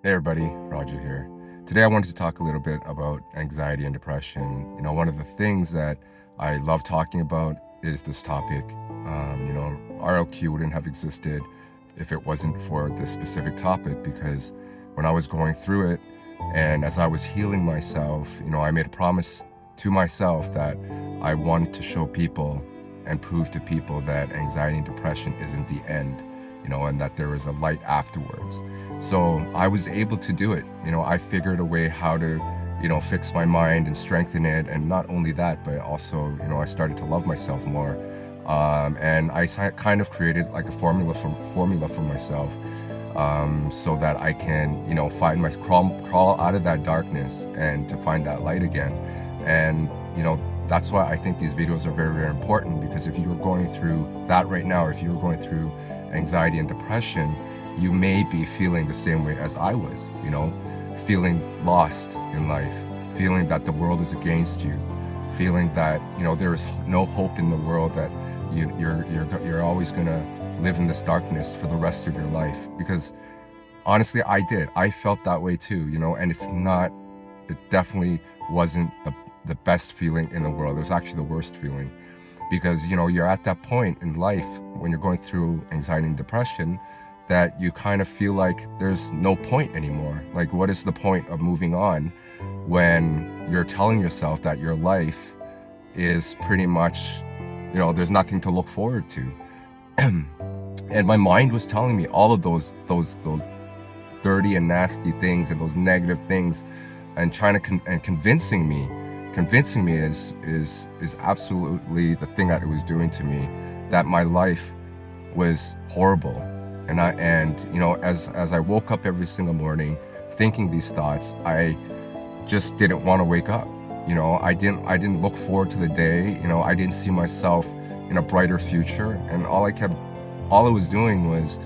Hey everybody, Roger here. Today I wanted to talk a little bit about anxiety and depression. One of the things that I love talking about is this topic. RLQ wouldn't have existed if it wasn't for this specific topic, because when I was going through it and as I was healing myself, I made a promise to myself that I wanted to show people and prove to people that anxiety and depression isn't the end, and that there is a light afterwards. So I was able to do it. I figured a way how to, fix my mind and strengthen it. And not only that, but also, I started to love myself more. And I kind of created like a formula for myself, so that I can, find crawl out of that darkness and to find that light again. And, that's why I think these videos are very, very important, because if you're going through that right now, or if you're going through anxiety and depression, you may be feeling the same way as I was, feeling lost in life, feeling that the world is against you, feeling that, there is no hope in the world, that you're always gonna live in this darkness for the rest of your life. Because honestly, I felt that way too, and it definitely wasn't the best feeling in the world. It was actually the worst feeling, because, you're at that point in life when you're going through anxiety and depression that you kind of feel like there's no point anymore. Like, what is the point of moving on when you're telling yourself that your life is pretty much, there's nothing to look forward to? And my mind was telling me all of those dirty and nasty things and those negative things, and trying to convincing me is absolutely the thing that it was doing to me, that my life was horrible. And as I woke up every single morning thinking these thoughts, I just didn't want to wake up. I didn't look forward to the day. I didn't see myself in a brighter future. And all I was doing was,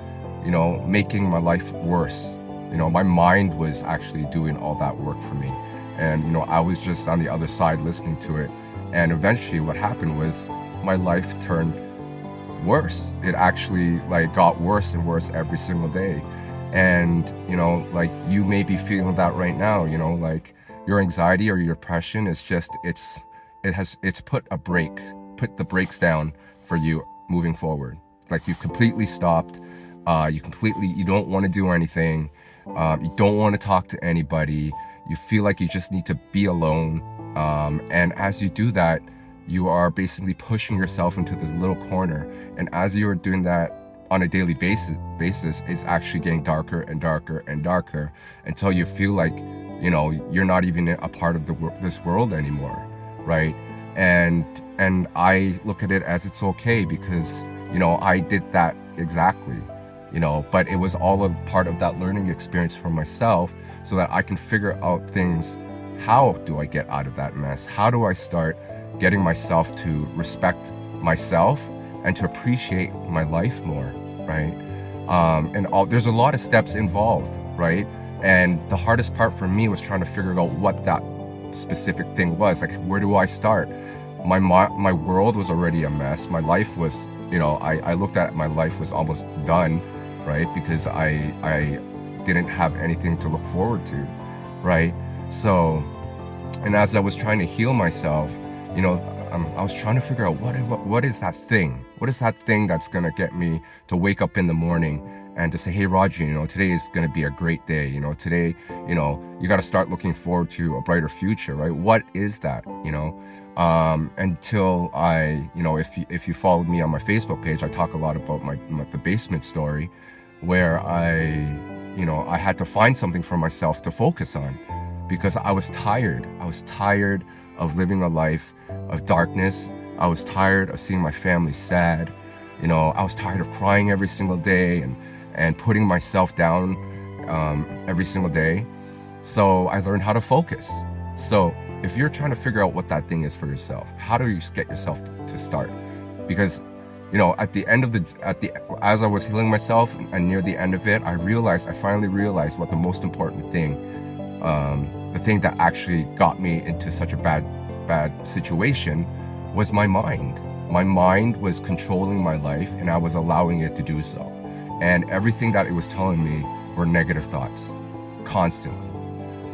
making my life worse. My mind was actually doing all that work for me. And, I was just on the other side listening to it. And eventually what happened was my life turned worse. It actually got worse and worse every single day. And, you may be feeling that right now, your anxiety or your depression is just, it's put the brakes down for you moving forward. Like, you've completely stopped. You don't want to do anything. You don't want to talk to anybody. You feel like you just need to be alone. And as you do that, you are basically pushing yourself into this little corner. And as you're doing that on a daily basis, it's actually getting darker and darker and darker, until you feel like, you're not even a part of this world anymore, right? And I look at it as it's okay, because, I did that exactly, but it was all a part of that learning experience for myself, so that I can figure out things. How do I get out of that mess? How do I start getting myself to respect myself and to appreciate my life more, right? There's a lot of steps involved, right? And the hardest part for me was trying to figure out what that specific thing was. Like, where do I start? My world was already a mess. My life was, I looked at my life was almost done, right? Because I didn't have anything to look forward to, right? So, and as I was trying to heal myself, I was trying to figure out what is that thing? What is that thing that's gonna get me to wake up in the morning and to say, hey, Roger, today is gonna be a great day. Today, you gotta start looking forward to a brighter future, right? What is that? Until I, if you followed me on my Facebook page, I talk a lot about the basement story, where I had to find something for myself to focus on, because I was tired. I was tired of living a life of darkness. I was tired of seeing my family sad. I was tired of crying every single day and putting myself down every single day. So I learned how to focus. So if you're trying to figure out what that thing is for yourself, how do you get yourself to start? Because, as I was healing myself and near the end of it, I finally realized what the most important thing, the thing that actually got me into such a bad situation, was my mind. My mind was controlling my life, and I was allowing it to do so. And everything that it was telling me were negative thoughts. constantly.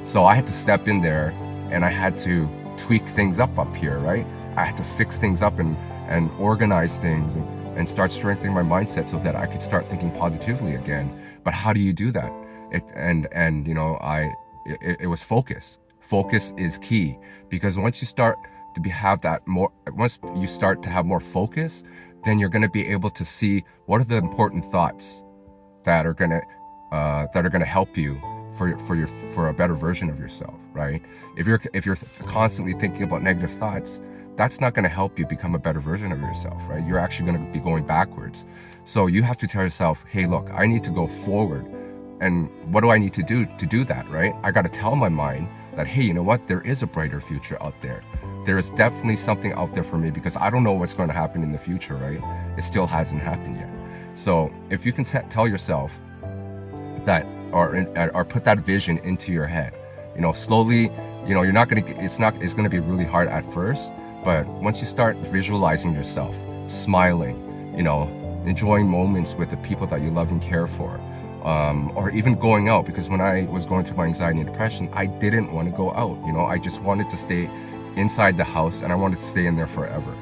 So I had to step in there and I had to tweak things up here, right? I had to fix things up and organize things and start strengthening my mindset so that I could start thinking positively again. But how do you do that? It was focus. Focus is key, because once you start to once you start to have more focus, then you're going to be able to see what are the important thoughts that are going to help you for a better version of yourself, right? If you're constantly thinking about negative thoughts, that's not going to help you become a better version of yourself, right? You're actually going to be going backwards. So you have to tell yourself, hey, look, I need to go forward. And what do I need to do that, right? I got to tell my mind that, hey, you know what? There is a brighter future out there. There is definitely something out there for me, because I don't know what's going to happen in the future, right? It still hasn't happened yet. So if you can tell yourself that, or put that vision into your head, slowly, you're not going to, it's going to be really hard at first, but once you start visualizing yourself smiling, enjoying moments with the people that you love and care for, or even going out, because when I was going through my anxiety and depression, I didn't want to go out. I just wanted to stay inside the house, and I wanted to stay in there forever,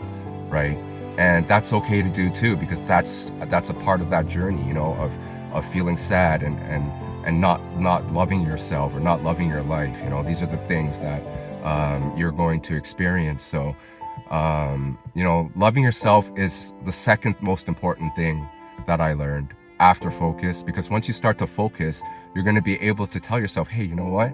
right? And that's okay to do too, because that's a part of that journey, of feeling sad and not loving yourself or not loving your life. These are the things that you're going to experience. So loving yourself is the second most important thing that I learned after focus, because once you start to focus, you're going to be able to tell yourself, hey, you know what?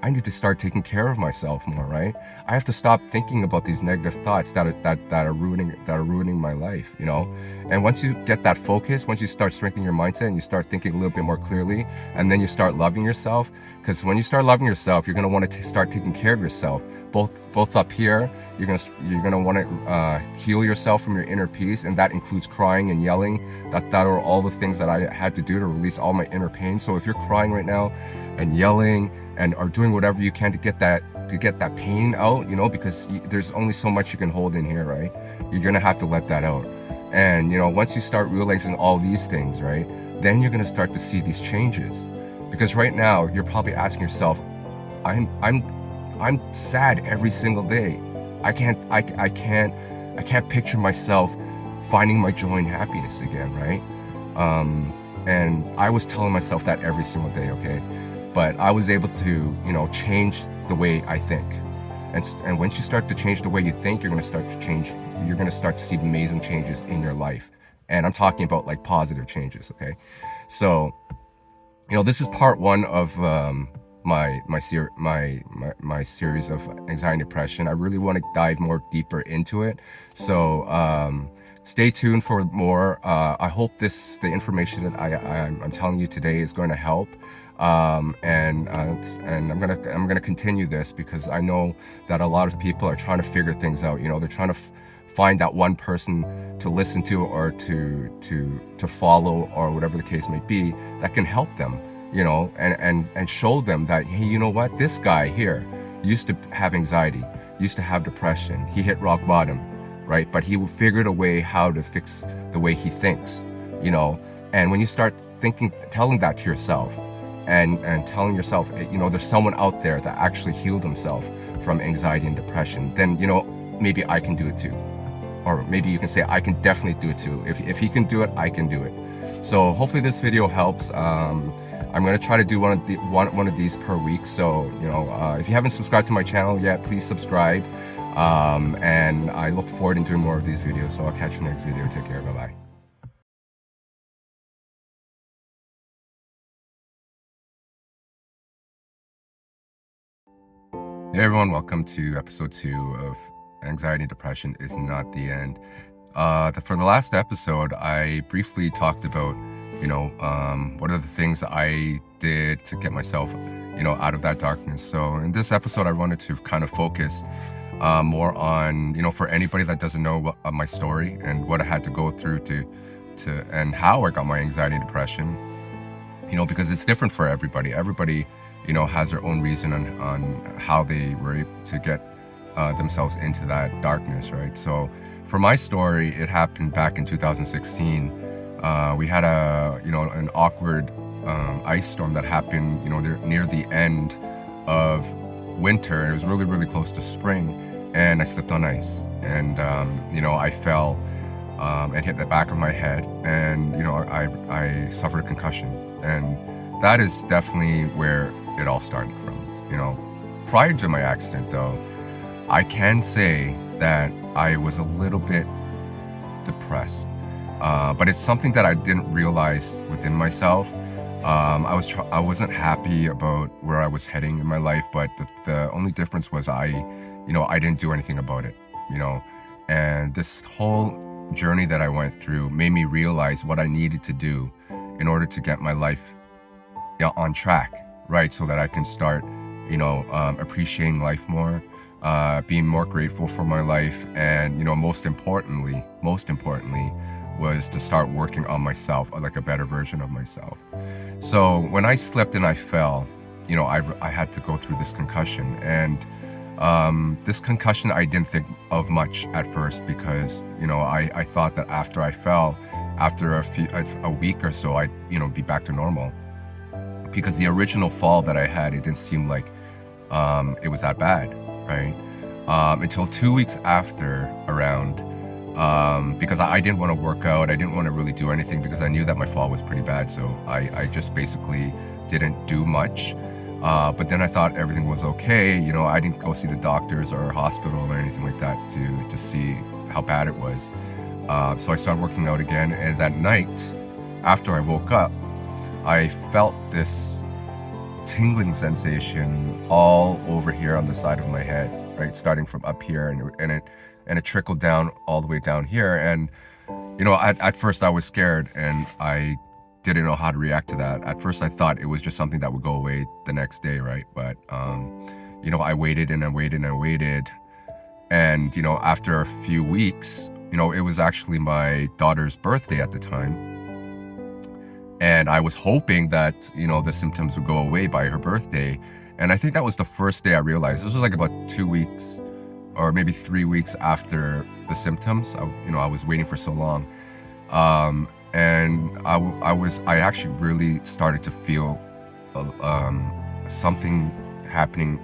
I need to start taking care of myself more, right? I have to stop thinking about these negative thoughts that are ruining my life, And once you get that focus, once you start strengthening your mindset and you start thinking a little bit more clearly, and then you start loving yourself, because when you start loving yourself, you're going to want to start taking care of yourself, both up here. You're gonna want to heal yourself from your inner peace, and that includes crying and yelling. That are all the things that I had to do to release all my inner pain. So if you're crying right now and yelling and are doing whatever you can to get that pain out, because there's only so much you can hold in here, right? You're gonna have to let that out. And once you start realizing all these things, right, then you're gonna start to see these changes. Because right now you're probably asking yourself, I'm sad every single day. I can't picture myself finding my joy and happiness again, right? And I was telling myself that every single day, okay? But I was able to, change the way I think. And once you start to change the way you think, you're going to start to see amazing changes in your life. And I'm talking about like positive changes, okay? So, this is part one of my series of anxiety and depression. I really want to dive more deeper into it. So stay tuned for more. I hope the information that I'm telling you today is going to help. And I'm gonna continue this, because I know that a lot of people are trying to figure things out. They're trying to find that one person to listen to, or to follow, or whatever the case may be, that can help them, and show them that, hey, you know what, this guy here used to have anxiety, used to have depression, he hit rock bottom, right? But he figured a way how to fix the way he thinks, and when you start telling that to yourself, and telling yourself, there's someone out there that actually healed himself from anxiety and depression, then, maybe I can do it too. Or maybe you can say, I can definitely do it too. If he can do it, I can do it. So hopefully this video helps. I'm going to try to do one of these per week. So, if you haven't subscribed to my channel yet, please subscribe. And I look forward to doing more of these videos. So I'll catch you next video. Take care. Bye-bye. Hey everyone, welcome to episode 2 of Anxiety and Depression is Not the End. For the last episode, I briefly talked about, what are the things I did to get myself, out of that darkness. So in this episode, I wanted to kind of focus more on, for anybody that doesn't know my story and what I had to go through and how I got my anxiety and depression, because it's different for everybody. Everybody has their own reason on how they were able to get themselves into that darkness, right? So for my story, it happened back in 2016. We had an awkward ice storm that happened, near the end of winter. It was really, really close to spring, and I slipped on ice, and I fell and hit the back of my head, and I suffered a concussion, and that is definitely where it all started from. Prior to my accident, though, I can say that I was a little bit depressed, but it's something that I didn't realize within myself. I wasn't happy about where I was heading in my life, but the only difference was I didn't do anything about it, you know. And this whole journey that I went through made me realize what I needed to do in order to get my life on track, right? So that I can start, appreciating life more, being more grateful for my life, and most importantly, was to start working on myself, like a better version of myself. So when I slipped and I fell, I had to go through this concussion, and this concussion I didn't think of much at first, because I thought that after I fell, after a week or so, I'd be back to normal, because the original fall that I had, it didn't seem like it was that bad, right? Until 2 weeks after, around, because I didn't want to work out, I didn't want to really do anything, because I knew that my fall was pretty bad, so I just basically didn't do much. But then I thought everything was okay. I didn't go see the doctors or hospital or anything like that to see how bad it was. So I started working out again, and that night, after I woke up, I felt this tingling sensation all over here on the side of my head, right, starting from up here, and it trickled down all the way down here. And at first I was scared, and I didn't know how to react to that. At first I thought it was just something that would go away the next day, right? But I waited and I waited and I waited, and after a few weeks, it was actually my daughter's birthday at the time, and I was hoping that the symptoms would go away by her birthday. And I think that was the first day I realized. This was like about 2 weeks or maybe 3 weeks after the symptoms. I was waiting for so long, and I actually really started to feel something happening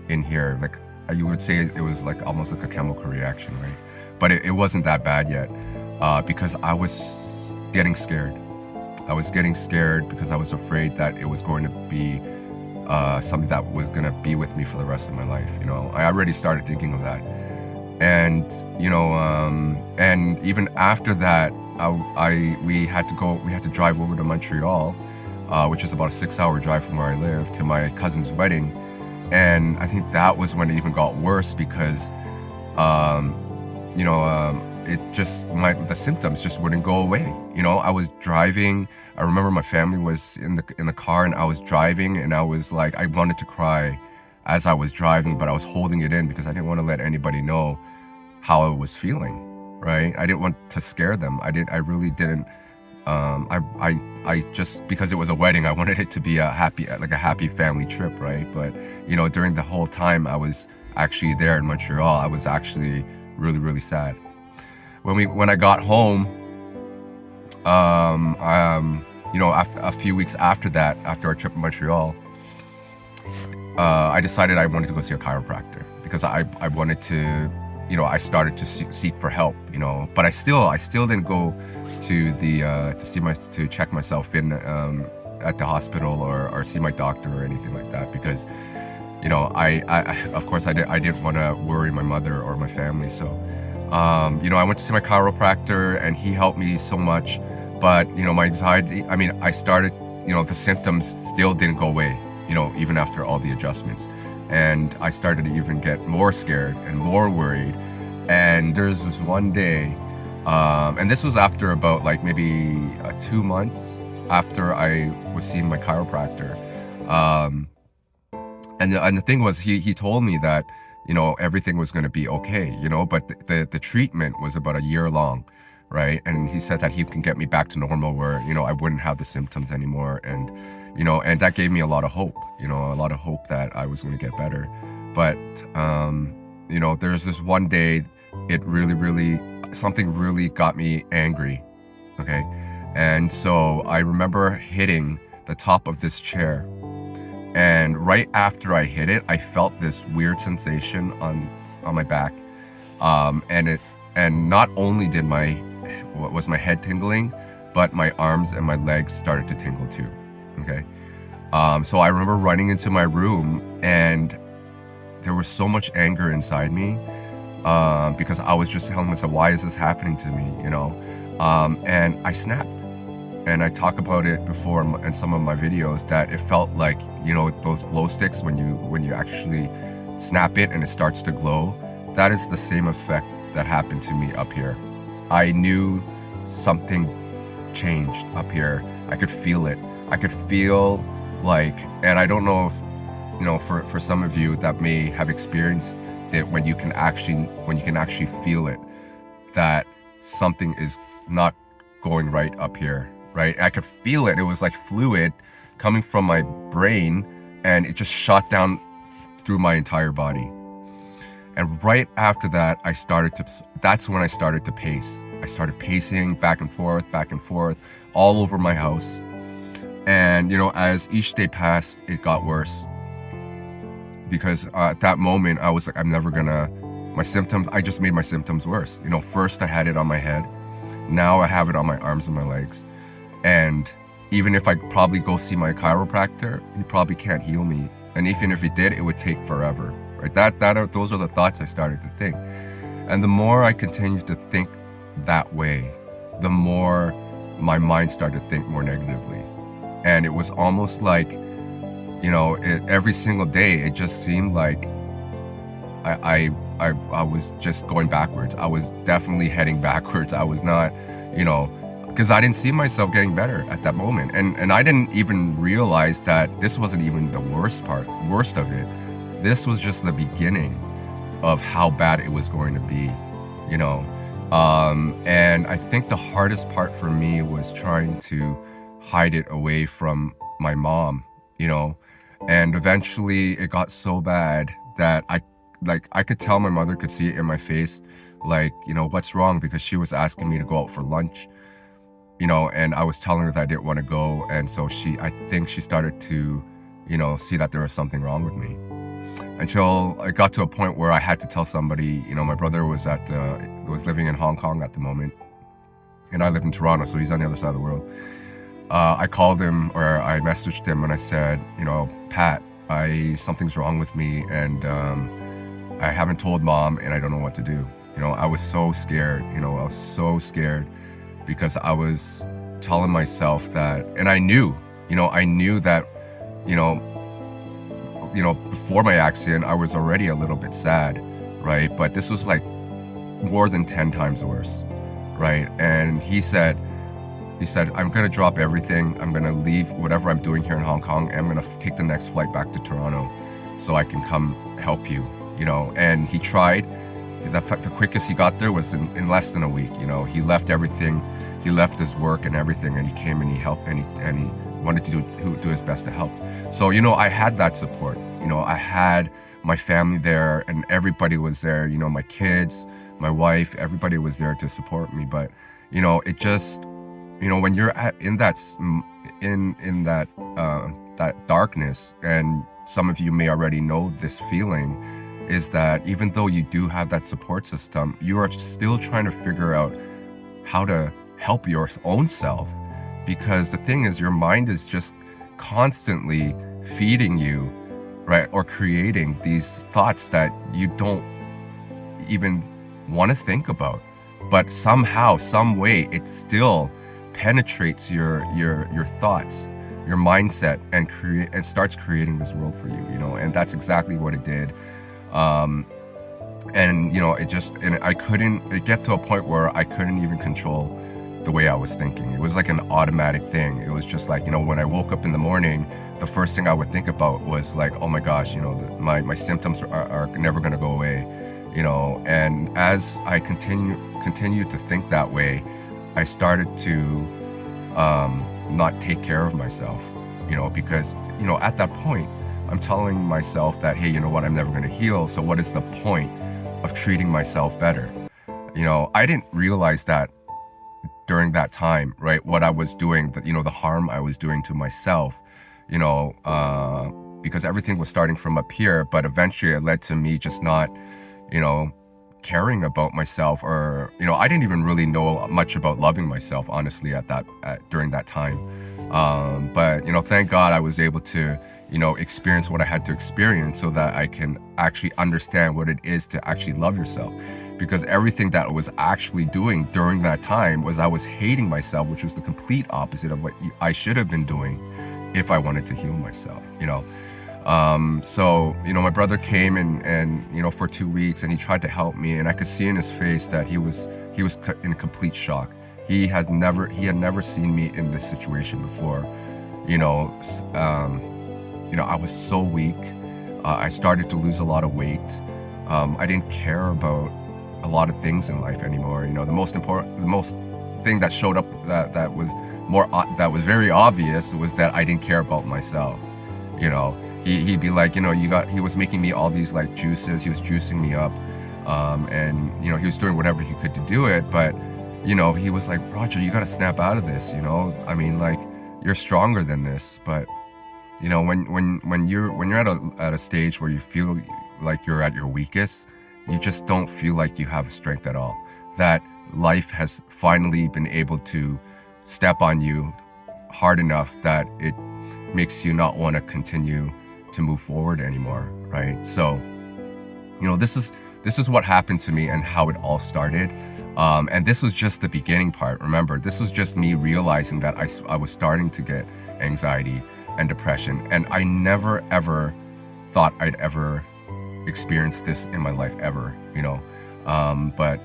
in here. Like, you would say it was like almost like a chemical reaction, right? But it wasn't that bad yet, because I was getting scared. I was getting scared because I was afraid that it was going to be something that was going to be with me for the rest of my life. I already started thinking of that. And, and even after that, we had to drive over to Montreal, which is about a 6-hour drive from where I live, to my cousin's wedding. And I think that was when it even got worse, because, the symptoms just wouldn't go away. I was driving. I remember my family was in the car, and I was driving, and I was like, I wanted to cry as I was driving, but I was holding it in because I didn't want to let anybody know how I was feeling, right? I didn't want to scare them. I really didn't. I just, because it was a wedding, I wanted it to be a happy family trip, right? But during the whole time I was actually there in Montreal, I was actually really, really sad. When I got home, after a few weeks after that, after our trip to Montreal, I decided I wanted to go see a chiropractor, because I wanted to, I started to seek for help, but I still didn't go to to check myself in at the hospital, or see my doctor or anything like that, because I of course I didn't want to worry my mother or my family. So I went to see my chiropractor, and he helped me so much. But my anxiety, I started, the symptoms still didn't go away, even after all the adjustments. And I started to even get more scared and more worried. And there's this one day, and this was after about like maybe 2 months after I was seeing my chiropractor. And the thing was, he told me that everything was going to be okay, but the treatment was about a year long, right? And he said that he can get me back to normal, where I wouldn't have the symptoms anymore. And and that gave me a lot of hope, that I was going to get better. But there's this one day, something really got me angry, okay? And so I remember hitting the top of this chair. And right after I hit it, I felt this weird sensation on my back. And not only was my head tingling, but my arms and my legs started to tingle too. Okay. So I remember running into my room, and there was so much anger inside me, because I was just telling myself, why is this happening to me? And I snapped. And I talk about it before in some of my videos, that it felt like, those glow sticks, when you actually snap it and it starts to glow. That is the same effect that happened to me up here. I knew something changed up here. I could feel it. I could feel like, and I don't know if, for some of you that may have experienced it, when you can actually feel it, that something is not going right up here, right? I could feel it. It was like fluid coming from my brain, and it just shot down through my entire body. And right after that, that's when I started to pace. I started pacing back and forth, all over my house. And, as each day passed, it got worse. Because at that moment, I was like, I just made my symptoms worse. First I had it on my head. Now I have it on my arms and my legs. And even if I probably go see my chiropractor, he probably can't heal me. And even if he did, it would take forever. Right? Those are the thoughts I started to think. And the more I continued to think that way, the more my mind started to think more negatively. And it was almost like, every single day, it just seemed like I was just going backwards. I was definitely heading backwards. I was not, because I didn't see myself getting better at that moment. And I didn't even realize that this wasn't even the worst of it. This was just the beginning of how bad it was going to be, and I think the hardest part for me was trying to hide it away from my mom, and eventually it got so bad that I could tell my mother could see it in my face, like, what's wrong? Because she was asking me to go out for lunch, and I was telling her that I didn't want to go. And so I think she started to, see that there was something wrong with me. Until I got to a point where I had to tell somebody. My brother was living in Hong Kong at the moment, and I live in Toronto, so he's on the other side of the world. I called him, or I messaged him, and I said, Pat, something's wrong with me, and I haven't told mom, and I don't know what to do. I was so scared. I was so scared because I was telling myself that, and I knew that, before my accident, I was already a little bit sad, right? But this was like more than 10 times worse, right? And he said, I'm going to drop everything. I'm going to leave whatever I'm doing here in Hong Kong, and I'm going to take the next flight back to Toronto so I can come help you, And he tried. The quickest he got there was in less than a week. He left everything. He left his work and everything, and he came and he helped, and he wanted to do his best to help. So, I had that support. I had my family there, and everybody was there. My kids, my wife, everybody was there to support me. But, it just, when you're in that darkness, and some of you may already know this feeling, is that even though you do have that support system, you are still trying to figure out how to help your own self. Because the thing is, your mind is just constantly feeding you, right? Or creating these thoughts that you don't even want to think about. But somehow, some way, it still penetrates your thoughts, your mindset, and starts creating this world for you, and that's exactly what it did. It get to a point where I couldn't even control the way I was thinking. It was like an automatic thing. It was just like, when I woke up in the morning, the first thing I would think about was like, oh my gosh, my symptoms are never going to go away, and as I continued to think that way, I started to not take care of myself, because, at that point, I'm telling myself that, hey, I'm never going to heal. So what is the point of treating myself better? I didn't realize that during that time, right? What I was doing, the harm I was doing to myself, you know, because everything was starting from up here, but eventually it led to me just not, you know, caring about myself, or I didn't even really know much about loving myself, honestly, during that time. But thank God I was able to experience what I had to experience so that I can actually understand what it is to actually love yourself. Because everything that I was actually doing during that time was I was hating myself, which was the complete opposite of what I should have been doing if I wanted to heal myself. So my brother came and for 2 weeks, and he tried to help me, and I could see in his face that he was in complete shock. He had never seen me in this situation before. I was so weak. I started to lose a lot of weight. I didn't care about a lot of things in life anymore. The most thing that showed up that was very obvious was that I didn't care about myself. He'd be like, he was making me all these like juices. He was juicing me up, and he was doing whatever he could to do it. But he was like, Roger, you got to snap out of this. I mean, like, you're stronger than this. But when you're at a stage where you feel like you're at your weakest, you just don't feel like you have strength at all. That life has finally been able to step on you hard enough that it makes you not want to continue to move forward anymore, right? So, this is what happened to me and how it all started. And this was just the beginning part. Remember, this was just me realizing that I was starting to get anxiety and depression, and I never ever thought I'd ever experience this in my life ever. But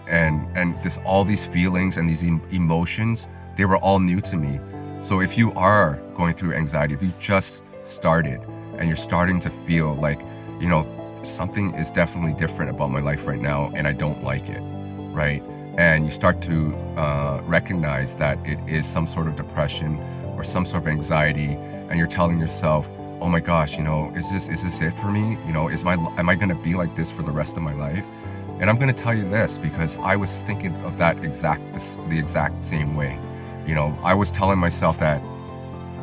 all these feelings and these emotions, they were all new to me. So if you are going through anxiety, if you just started and you're starting to feel like, something is definitely different about my life right now and I don't like it, right? And you start to recognize that it is some sort of depression or some sort of anxiety, and you're telling yourself, oh my gosh, is this it for me? Am I going to be like this for the rest of my life? And I'm going to tell you this because I was thinking of the exact same way. I was telling myself that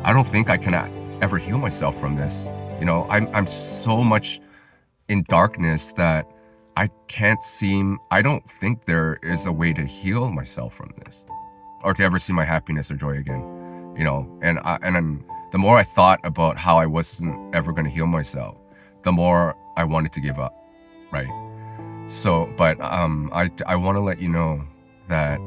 I don't think I can ever heal myself from this. I'm so much in darkness that I don't think there is a way to heal myself from this, or to ever see my happiness or joy again. And the more I thought about how I wasn't ever going to heal myself, the more I wanted to give up, right? So, but I want to let you know that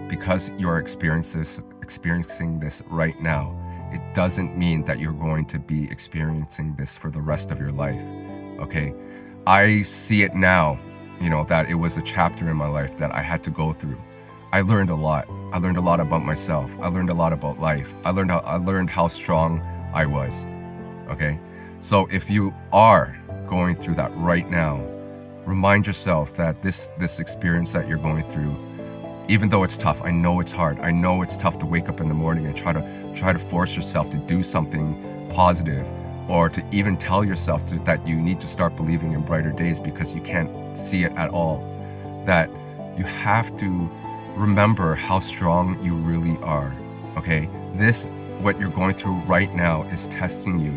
because you're experiencing this right now, it doesn't mean that you're going to be experiencing this for the rest of your life, okay? I see it now, that it was a chapter in my life that I had to go through. I learned a lot. I learned a lot about myself. I learned a lot about life. I learned how strong I was, okay? So if you are going through that right now, remind yourself that this experience that you're going through, even though it's tough, I know it's hard. I know it's tough to wake up in the morning and try to force yourself to do something positive, or to even tell yourself that you need to start believing in brighter days because you can't see it at all. That you have to remember how strong you really are, okay? What you're going through right now is testing you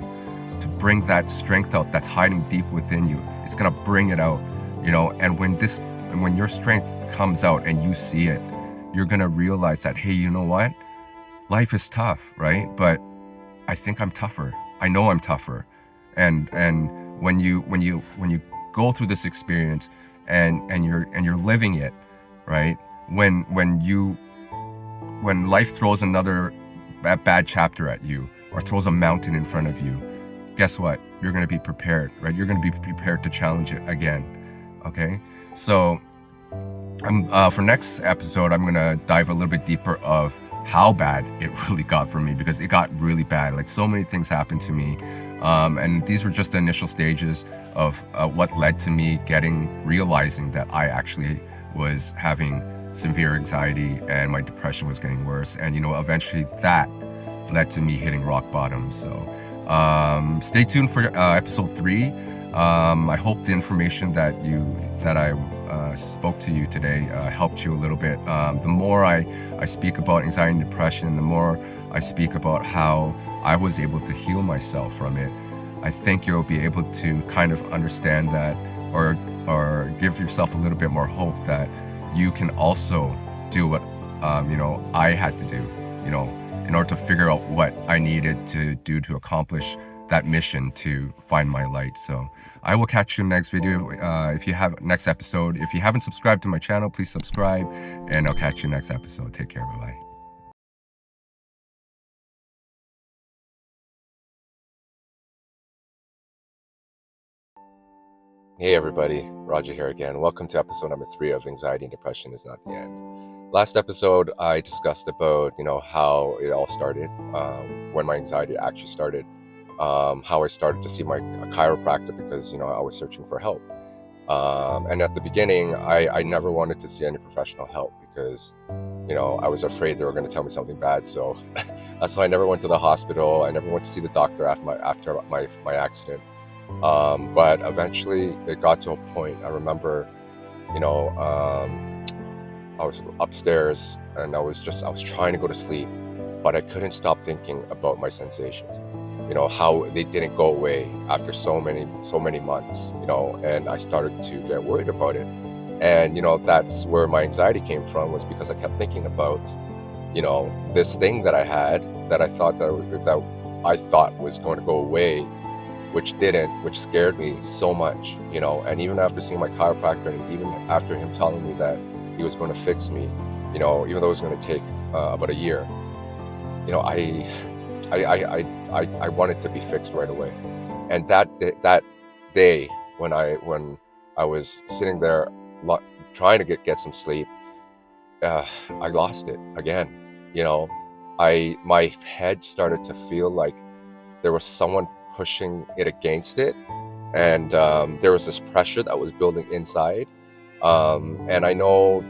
to bring that strength out that's hiding deep within you. It's gonna bring it out, and when your strength comes out and you see it, you're gonna realize that, hey, you know what? Life is tough, right? But I think I'm tougher. I know I'm tougher. And when you go through this experience and you're living it, right? When life throws another bad chapter at you, or throws a mountain in front of you, guess what? You're going to be prepared, right? You're going to be prepared to challenge it again. Okay? So for next episode, I'm going to dive a little bit deeper of how bad it really got for me, because it got really bad. Like, so many things happened to me. And these were just the initial stages of what led to me realizing that I actually was having severe anxiety and my depression was getting worse. And, eventually that led to me hitting rock bottom. So stay tuned for episode 3. I hope the information that I spoke to you today helped you a little bit. The more I speak about anxiety and depression, the more I speak about how I was able to heal myself from it, I think you'll be able to kind of understand that, or give yourself a little bit more hope that you can also do what I had to do, in order to figure out what I needed to do to accomplish that mission to find my light. So I will catch you in the next video. If you have next episode, if you haven't subscribed to my channel, please subscribe, and I'll catch you next episode. Take care. Bye bye. Hey everybody, Roger here again. Welcome to episode number 3 of Anxiety and Depression is Not the End. Last episode, I discussed about, how it all started, when my anxiety actually started, how I started to see a chiropractor because, I was searching for help. And at the beginning, I never wanted to see any professional help because, I was afraid they were going to tell me something bad. So that's why I never went to the hospital. I never went to see the doctor after my accident. But eventually it got to a point. I remember, I was upstairs and I was trying to go to sleep, but I couldn't stop thinking about my sensations, how they didn't go away after so many months, and I started to get worried about it. And, that's where my anxiety came from, was because I kept thinking about, this thing that I had that I thought was going to go away, which didn't, which scared me so much, and even after seeing my chiropractor and even after him telling me that he was going to fix me, even though it was going to take about a year, I wanted to be fixed right away. And that day when I was sitting there trying to get some sleep, I lost it again. My head started to feel like there was someone pushing it against it, and there was this pressure that was building inside, and I know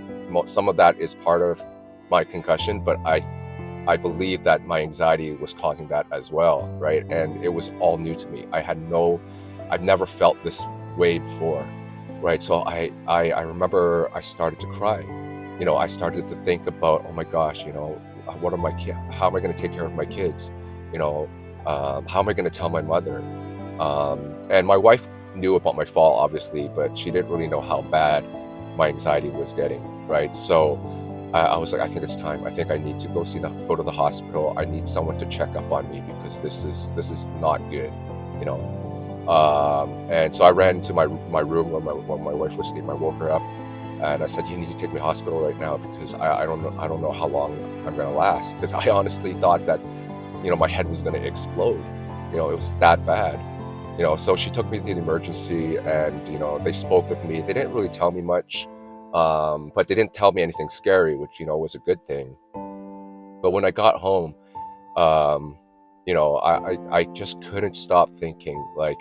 some of that is part of my concussion, but I believe that my anxiety was causing that as well, right? And it was all new to me. I've never felt this way before, right? So I remember I started to cry. I started to think about, oh my gosh, what are my kids? How am I going to take care of my kids? How am I going to tell my mother? And my wife knew about my fall, obviously, but she didn't really know how bad my anxiety was getting, right? So I was like, I think it's time. I think I need to go to the hospital. I need someone to check up on me because this is not good, And so I ran to my room when my wife was sleeping. I woke her up, and I said, "You need to take me to the hospital right now because I don't know how long I'm going to last." Because I honestly thought that, my head was going to explode. It was that bad. So she took me to the emergency, and they spoke with me. They didn't really tell me much, but they didn't tell me anything scary, which was a good thing. But when I got home, I just couldn't stop thinking, like,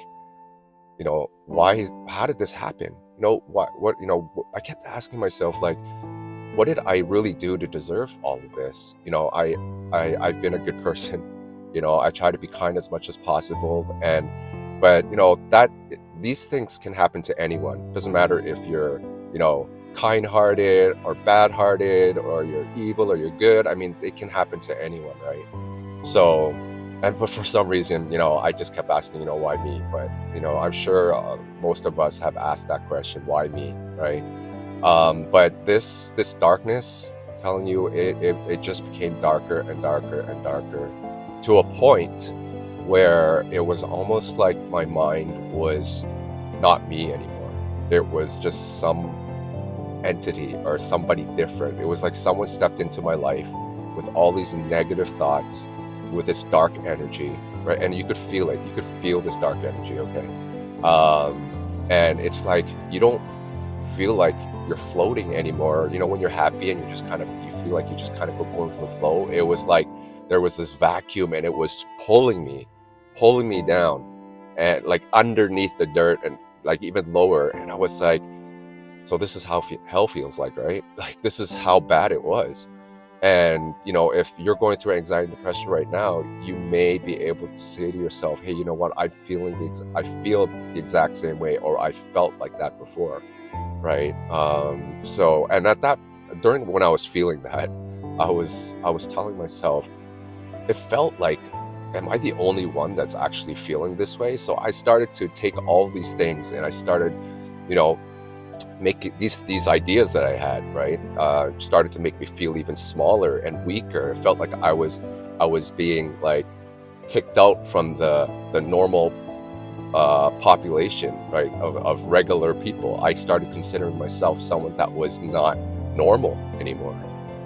how did this happen? What I kept asking myself, like, what did I really do to deserve all of this? I've been a good person. I try to be kind as much as possible, but that these things can happen to anyone. Doesn't matter if you're, kind-hearted or bad-hearted, or you're evil or you're good. I mean, it can happen to anyone, right? So, but for some reason, I just kept asking, why me? But I'm sure most of us have asked that question, why me, right? But this darkness, I'm telling you, it just became darker and darker and darker, to a point where it was almost like my mind was not me anymore. It was just some entity or somebody different. It was like someone stepped into my life with all these negative thoughts, with this dark energy, right? And you could feel it. You could feel this dark energy, okay? And it's like you don't feel like you're floating anymore. When you're happy and you feel like you just kind of going with the flow. It was like there was this vacuum, and it was pulling me down, and like underneath the dirt, and like even lower. And I was like, so this is how hell feels like, right? Like, this is how bad it was. And if you're going through anxiety and depression right now, you may be able to say to yourself, hey, you know what, I feel the exact same way, or I felt like that before. right? So, and at that, during when I was feeling that, I was telling myself, it felt like, am I the only one that's actually feeling this way? So I started to take all these things and I started, you know, make these ideas that I had, right, started to make me feel even smaller and weaker. It felt like I was being like kicked out from the normal population, right, of regular people. I started considering myself someone that was not normal anymore,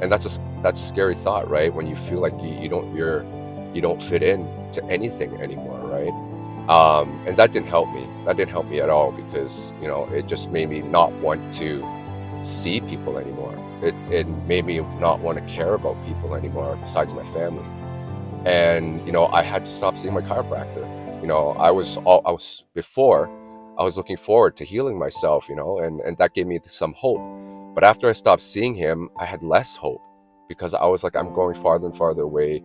and that's a scary thought, right? When you feel like you don't fit in to anything anymore, right? And that didn't help me. That didn't help me at all because it just made me not want to see people anymore. It made me not want to care about people anymore besides my family. And I had to stop seeing my chiropractor. I was before, I was looking forward to healing myself, and that gave me some hope. But after I stopped seeing him, I had less hope because I was like, I'm going farther and farther away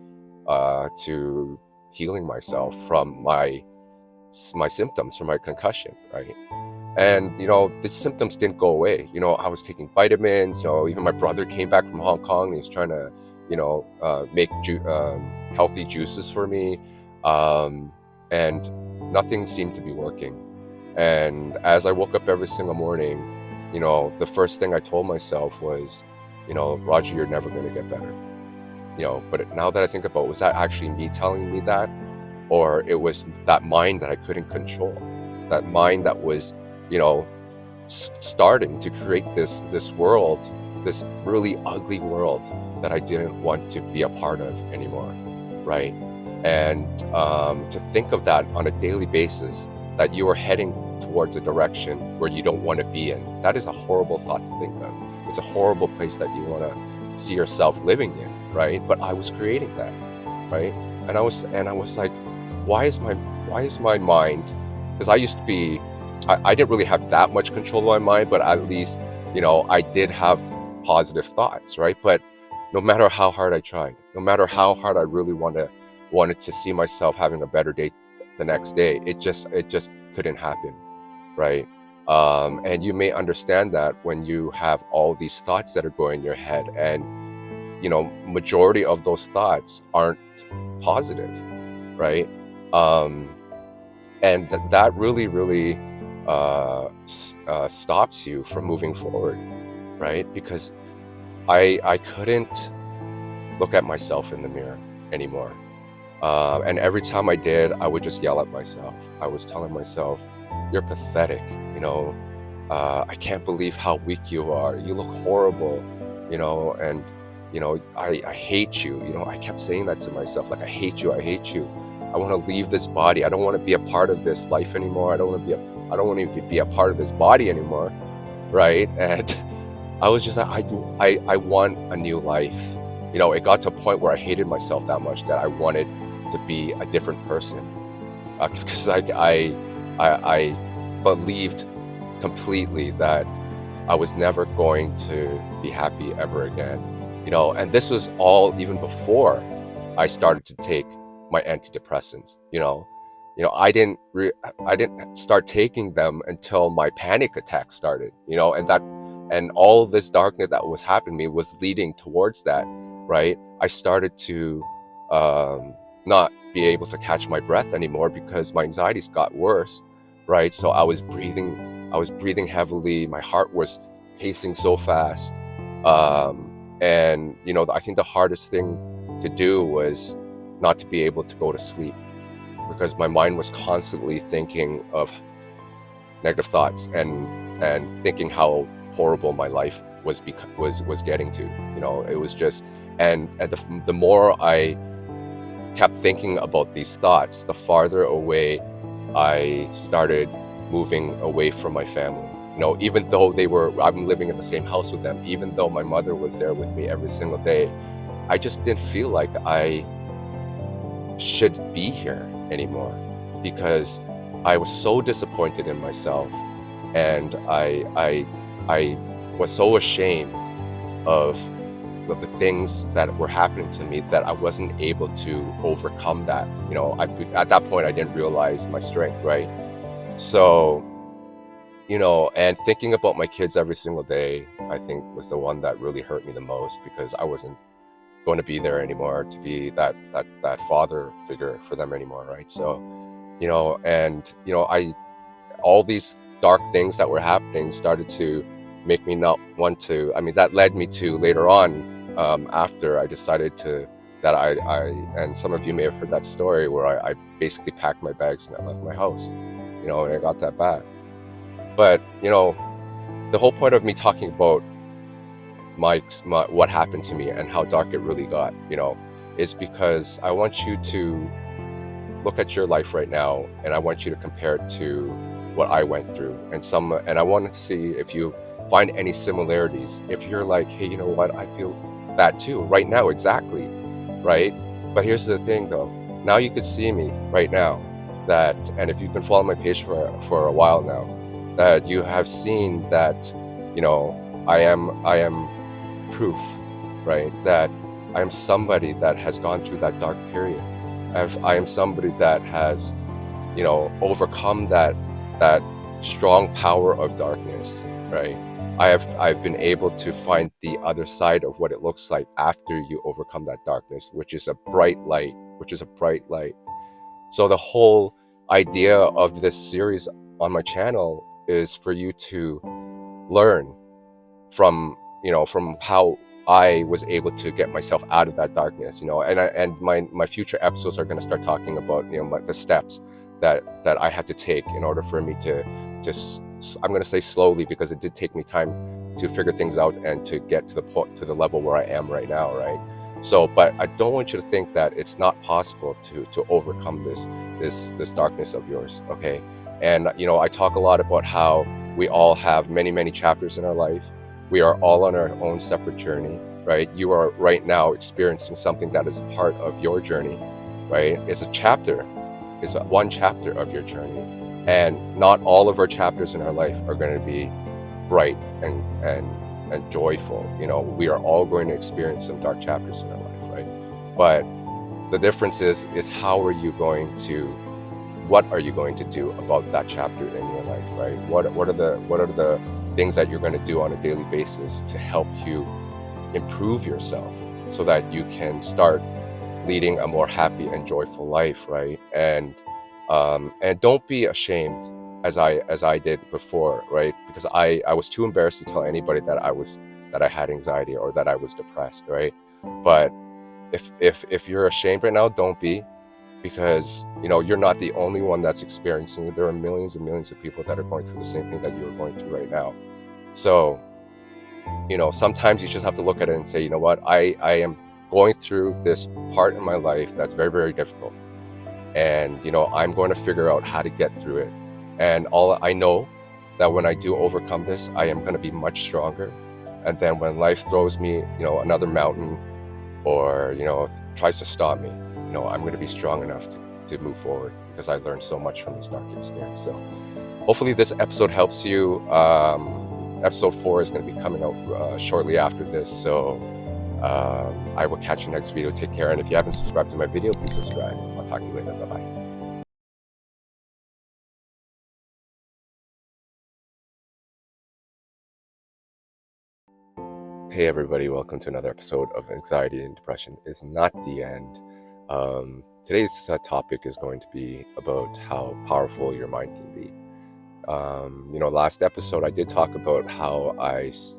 to healing myself from my symptoms, from my concussion, right? And the symptoms didn't go away. I was taking vitamins. Even my brother came back from Hong Kong. He was trying to make healthy juices for me, and nothing seemed to be working. And as I woke up every single morning, the first thing I told myself was, Roger, you're never going to get better. But now that I think about it, was that actually me telling me that, or it was that mind that I couldn't control, that mind that was you know starting to create this world, this really ugly world that I didn't want to be a part of anymore, right? And to think of that on a daily basis, that you are heading towards a direction where you don't want to be in, that is a horrible thought to think of. It's a horrible place that you want to see yourself living in, right? But I was creating that, right? And I was like, why is my mind, because I used to be, I didn't really have that much control of my mind, but at least, I did have positive thoughts, right? But no matter how hard I tried, no matter how hard I really wanted to see myself having a better day the next day, it just couldn't happen, right? And you may understand that when you have all these thoughts that are going in your head, and majority of those thoughts aren't positive, right? Um, and that really, really stops you from moving forward, right? Because I couldn't look at myself in the mirror anymore. And every time I did, I would just yell at myself. I was telling myself, "You're pathetic. I can't believe how weak you are. You look horrible. And I hate you." I kept saying that to myself, like, "I hate you. I hate you. I want to leave this body. I don't want to be a part of this life anymore. I don't want to be a part of this body anymore." Right? And I was just like, I want a new life. It got to a point where I hated myself that much that I wanted to be a different person, because I believed completely that I was never going to be happy ever again. And this was all even before I started to take my antidepressants. I didn't start taking them until my panic attack started. And all this darkness that was happening to me was leading towards that, right? I started to not be able to catch my breath anymore because my anxieties got worse, right? So I was breathing heavily. My heart was pacing so fast. And I think the hardest thing to do was not to be able to go to sleep, because my mind was constantly thinking of negative thoughts and thinking how horrible my life was getting to. It was just, and the more I kept thinking about these thoughts, the farther away I started moving away from my family. Even though I'm living in the same house with them, even though my mother was there with me every single day, I just didn't feel like I should be here anymore, because I was so disappointed in myself, and I was so ashamed of the things that were happening to me that I wasn't able to overcome that. At that point, I didn't realize my strength, right? So And thinking about my kids every single day, I think was the one that really hurt me the most, because I wasn't going to be there anymore to be that father figure for them anymore, right? So, I all these dark things that were happening started to make me not want to. I mean, that led me to later on, after I decided to that I and some of you may have heard that story where I basically packed my bags and I left my house, and it got that bad. But the whole point of me talking about my what happened to me and how dark it really got, is because I want you to look at your life right now, and I want you to compare it to what I went through, and I want to see if you find any similarities. If you're like, hey, you know what, I feel that too right now, exactly, right? But here's the thing, though. Now you could see me right now, and if you've been following my page for a while now, that you have seen that, I am proof, right, that I am somebody that has gone through that dark period. I am somebody that has, overcome that strong power of darkness, right? I've been able to find the other side of what it looks like after you overcome that darkness, which is a bright light, So the whole idea of this series on my channel is for you to learn from how I was able to get myself out of that darkness, and my future episodes are going to start talking about the steps that I had to take in order for me to just, I'm going to say slowly, because it did take me time to figure things out and to get to the level where I am right now, right? So, but I don't want you to think that it's not possible to overcome this darkness of yours, okay? And I talk a lot about how we all have many chapters in our life. We are all on our own separate journey, right? You are right now experiencing something that is part of your journey, right? It's one chapter of your journey. And not all of our chapters in our life are going to be bright and joyful. We are all going to experience some dark chapters in our life, right? But the difference is what are you going to do about that chapter in your life, right? What are the things that you're going to do on a daily basis to help you improve yourself so that you can start leading a more happy and joyful life, right? And don't be ashamed as I did before, right? Because I was too embarrassed to tell anybody that I had anxiety or that I was depressed, right? But if you're ashamed right now, don't be, because you're not the only one that's experiencing it. There are millions and millions of people that are going through the same thing that you are going through right now. So sometimes you just have to look at it and say, you know what, I am going through this part in my life that's very, very difficult, and I'm going to figure out how to get through it. And all I know that when I do overcome this, I am going to be much stronger. And then when life throws me another mountain, or tries to stop me, I'm going to be strong enough to move forward, because I learned so much from this dark experience. So hopefully this episode helps you. Episode 4 is going to be coming out shortly after this, so I will catch you next video. Take care, and if you haven't subscribed to my video, please subscribe. I'll talk to you later. Bye-bye. Hey everybody, welcome to another episode of Anxiety and Depression is Not the End. Today's topic is going to be about how powerful your mind can be. Last episode I did talk about how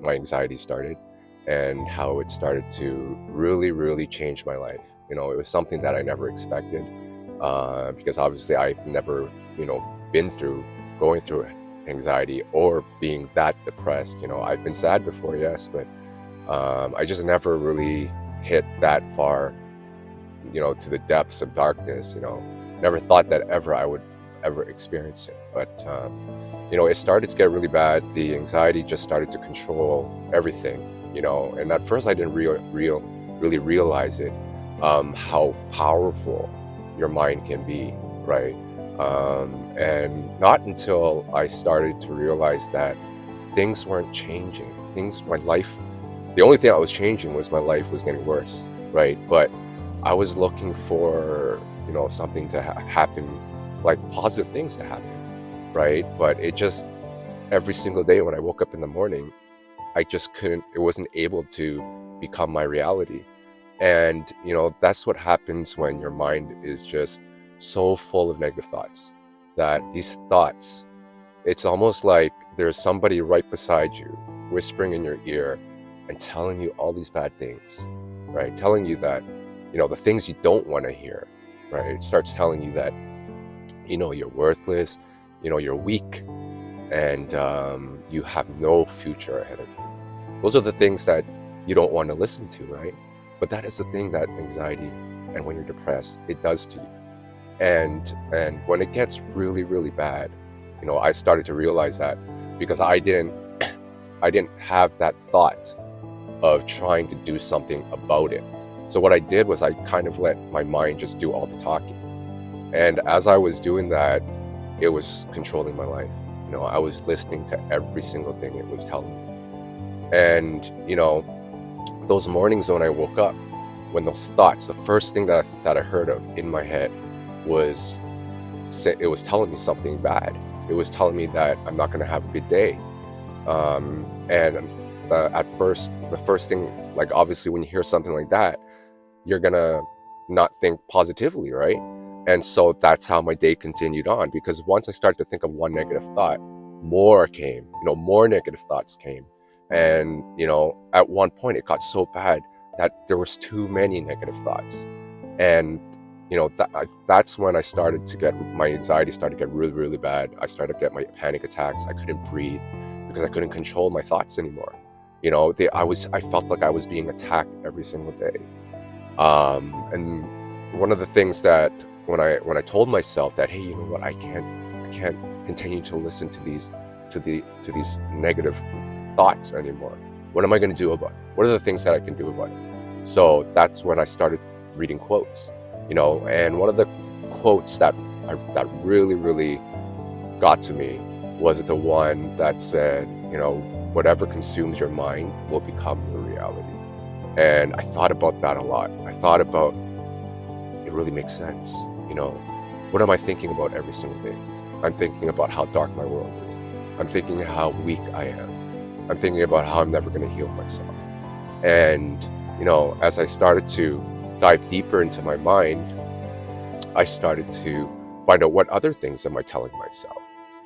my anxiety started, and how it started to really, really change my life. It was something that I never expected, because obviously I've never, been through going through anxiety or being that depressed. I've been sad before, yes, but I just never really hit that far, to the depths of darkness. Never thought that I would ever experience it. But it started to get really bad. The anxiety just started to control everything. And at first I didn't really realize it, how powerful your mind can be, right? And not until I started to realize that things weren't changing. The only thing that was changing was my life was getting worse, right? But I was looking for, something to happen, like positive things to happen, right? But it just every single day when I woke up in the morning, I just couldn't, it wasn't able to become my reality. And, that's what happens when your mind is just so full of negative thoughts, that these thoughts, it's almost like there's somebody right beside you whispering in your ear and telling you all these bad things, right? Telling you that, the things you don't want to hear, right? It starts telling you that, you're worthless, you're weak, and you have no future ahead of you. Those are the things that you don't want to listen to, right? But that is the thing that anxiety, and when you're depressed, it does to you. And when it gets really, really bad, I started to realize that, because I didn't have that thought of trying to do something about it. So what I did was I kind of let my mind just do all the talking. And as I was doing that, it was controlling my life. I was listening to every single thing it was telling me. And, those mornings when I woke up, when those thoughts, the first thing that I heard of in my head was, it was telling me something bad. It was telling me that I'm not going to have a good day. And at first, the first thing, like, obviously when you hear something like that, you're going to not think positively, right? And so that's how my day continued on, because once I started to think of one negative thought, more came, more negative thoughts came. And, at one point it got so bad that there was too many negative thoughts. And, that's when I started to get, my anxiety started to get really, really bad. I started to get my panic attacks. I couldn't breathe because I couldn't control my thoughts anymore. I felt like I was being attacked every single day. And one of the things that when I told myself that, hey, you know what, I can't continue to listen to these negative thoughts anymore. What am I going to do about it? What are the things that I can do about it? So that's when I started reading quotes, and one of the quotes that really, really got to me was the one that said, whatever consumes your mind will become your reality. And I thought about that a lot. I thought about, it really makes sense. What am I thinking about every single day? I'm thinking about how dark my world is. I'm thinking how weak I am. I'm thinking about how I'm never going to heal myself. And, as I started to dive deeper into my mind, I started to find out, what other things am I telling myself,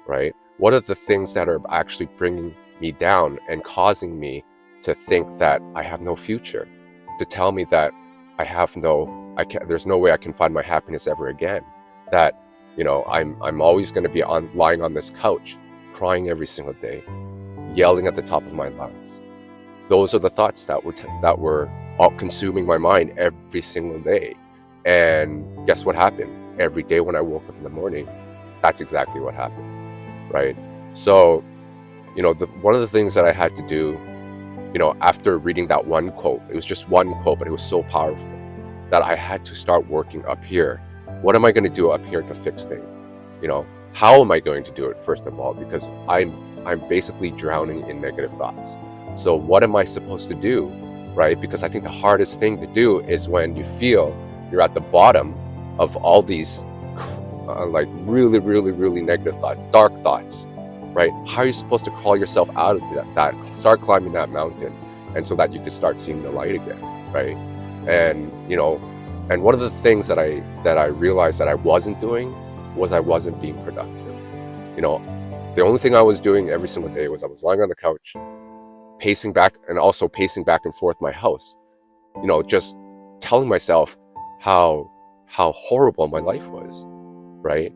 right? What are the things that are actually bringing me down and causing me to think that I have no future, to tell me that there's no way I can find my happiness ever again, that, I'm always going to be lying on this couch, crying every single day, yelling at the top of my lungs. Those are the thoughts that were all consuming my mind every single day. And guess what happened? Every day when I woke up in the morning, that's exactly what happened, right? So, one of the things that I had to do, after reading that one quote, it was just one quote, but it was so powerful that I had to start working up here. What am I going to do up here to fix things? How am I going to do it, first of all? Because I'm basically drowning in negative thoughts. So what am I supposed to do, right? Because I think the hardest thing to do is when you feel you're at the bottom of all these like really, really, really negative thoughts, dark thoughts, right? How are you supposed to crawl yourself out of that, start climbing that mountain, and so that you can start seeing the light again, right? And and one of the things that I realized that I wasn't doing was I wasn't being productive. The only thing I was doing every single day was I was lying on the couch, pacing back and forth my house, just telling myself how horrible my life was, right?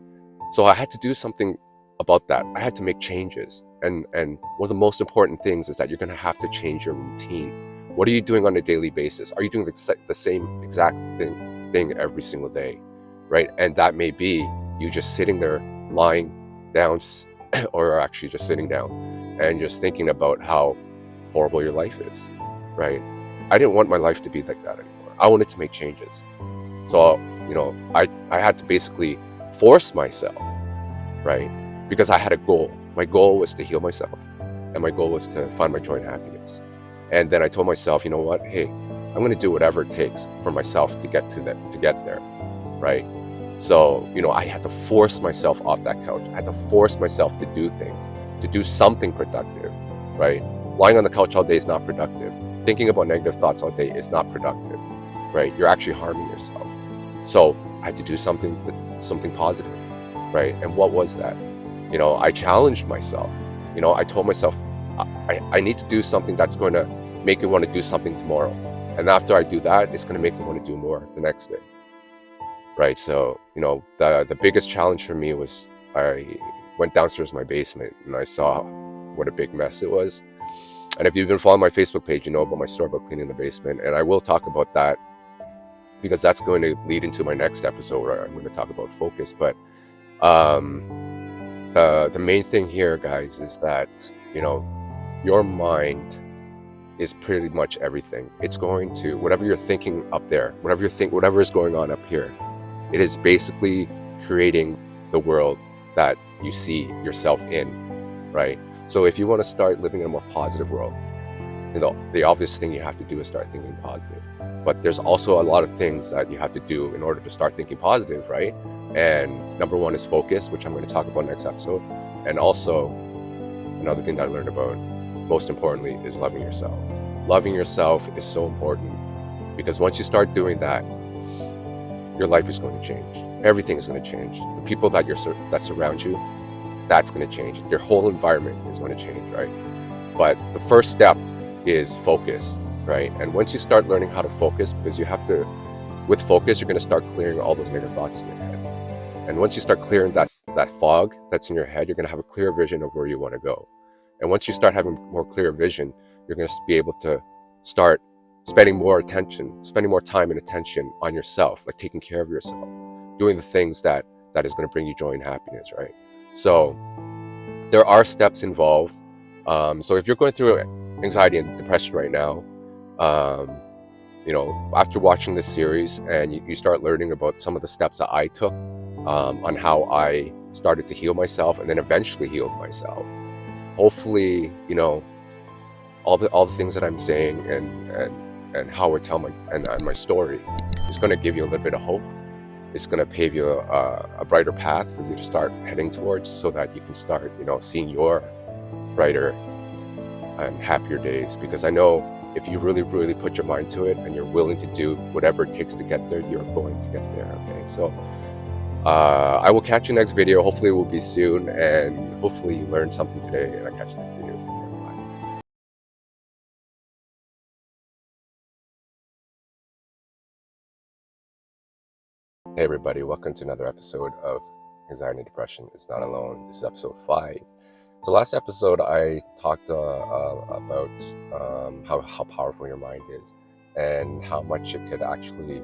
So I had to do something about that. I had to make changes. And one of the most important things is that you're going to have to change your routine. What are you doing on a daily basis? Are you doing the same exact thing every single day, right? And that may be you just sitting there, lying down, or actually just sitting down and just thinking about how horrible your life is, right? I didn't want my life to be like that anymore. I wanted to make changes. So, I had to basically force myself, right? Because I had a goal. My goal was to heal myself, and my goal was to find my joy and happiness. And then I told myself, you know what? Hey, I'm going to do whatever it takes for myself to get there, right? So, I had to force myself off that couch. I had to force myself to do things to do something productive, right? Lying on the couch all day is not productive. Thinking about negative thoughts all day is not productive, right? You're actually harming yourself. So I had to do something positive, right? And what was that? I challenged myself. I told myself I need to do something that's going to make me want to do something tomorrow. And after I do that, it's going to make me want to do more the next day, right? So, the biggest challenge for me was I went downstairs in my basement and I saw what a big mess it was. And if you've been following my Facebook page, you know about my story about cleaning the basement. And I will talk about that because that's going to lead into my next episode where I'm going to talk about focus. But the main thing here, guys, is that, your mind is pretty much everything. It's going to, whatever you're thinking up there, whatever is going on up here, it is basically creating the world that you see yourself in, right? So if you want to start living in a more positive world, the obvious thing you have to do is start thinking positive. But there's also a lot of things that you have to do in order to start thinking positive, right? And number one is focus, which I'm going to talk about next episode. And also, another thing that I learned about, most importantly, is loving yourself. Loving yourself is so important because once you start doing that, your life is going to change. Everything is going to change. The people that surround you, that's going to change. Your whole environment is going to change, right? But the first step is focus, right? And once you start learning how to focus, because with focus, you're going to start clearing all those negative thoughts in your head. And once you start clearing that fog that's in your head, you're going to have a clear vision of where you want to go. And once you start having more clear vision, you're going to be able to start spending more time and attention on yourself, like taking care of yourself, doing the things that is going to bring you joy and happiness, right? So there are steps involved. So if you're going through anxiety and depression right now, after watching this series and you start learning about some of the steps that I took on how I started to heal myself and then eventually healed myself, hopefully, all the things that I'm saying and how we're telling my story is going to give you a little bit of hope. It's going to pave you a brighter path for you to start heading towards, so that you can start, seeing your brighter and happier days. Because I know if you really, really put your mind to it and you're willing to do whatever it takes to get there, you're going to get there. Okay, so I will catch you next video. Hopefully it will be soon, and hopefully you learned something today, and I'll catch you next video. Take care. Bye. Hey everybody, welcome to another episode of Anxiety and Depression is Not Alone. This is episode 5. So last episode I talked about how powerful your mind is and how much it could actually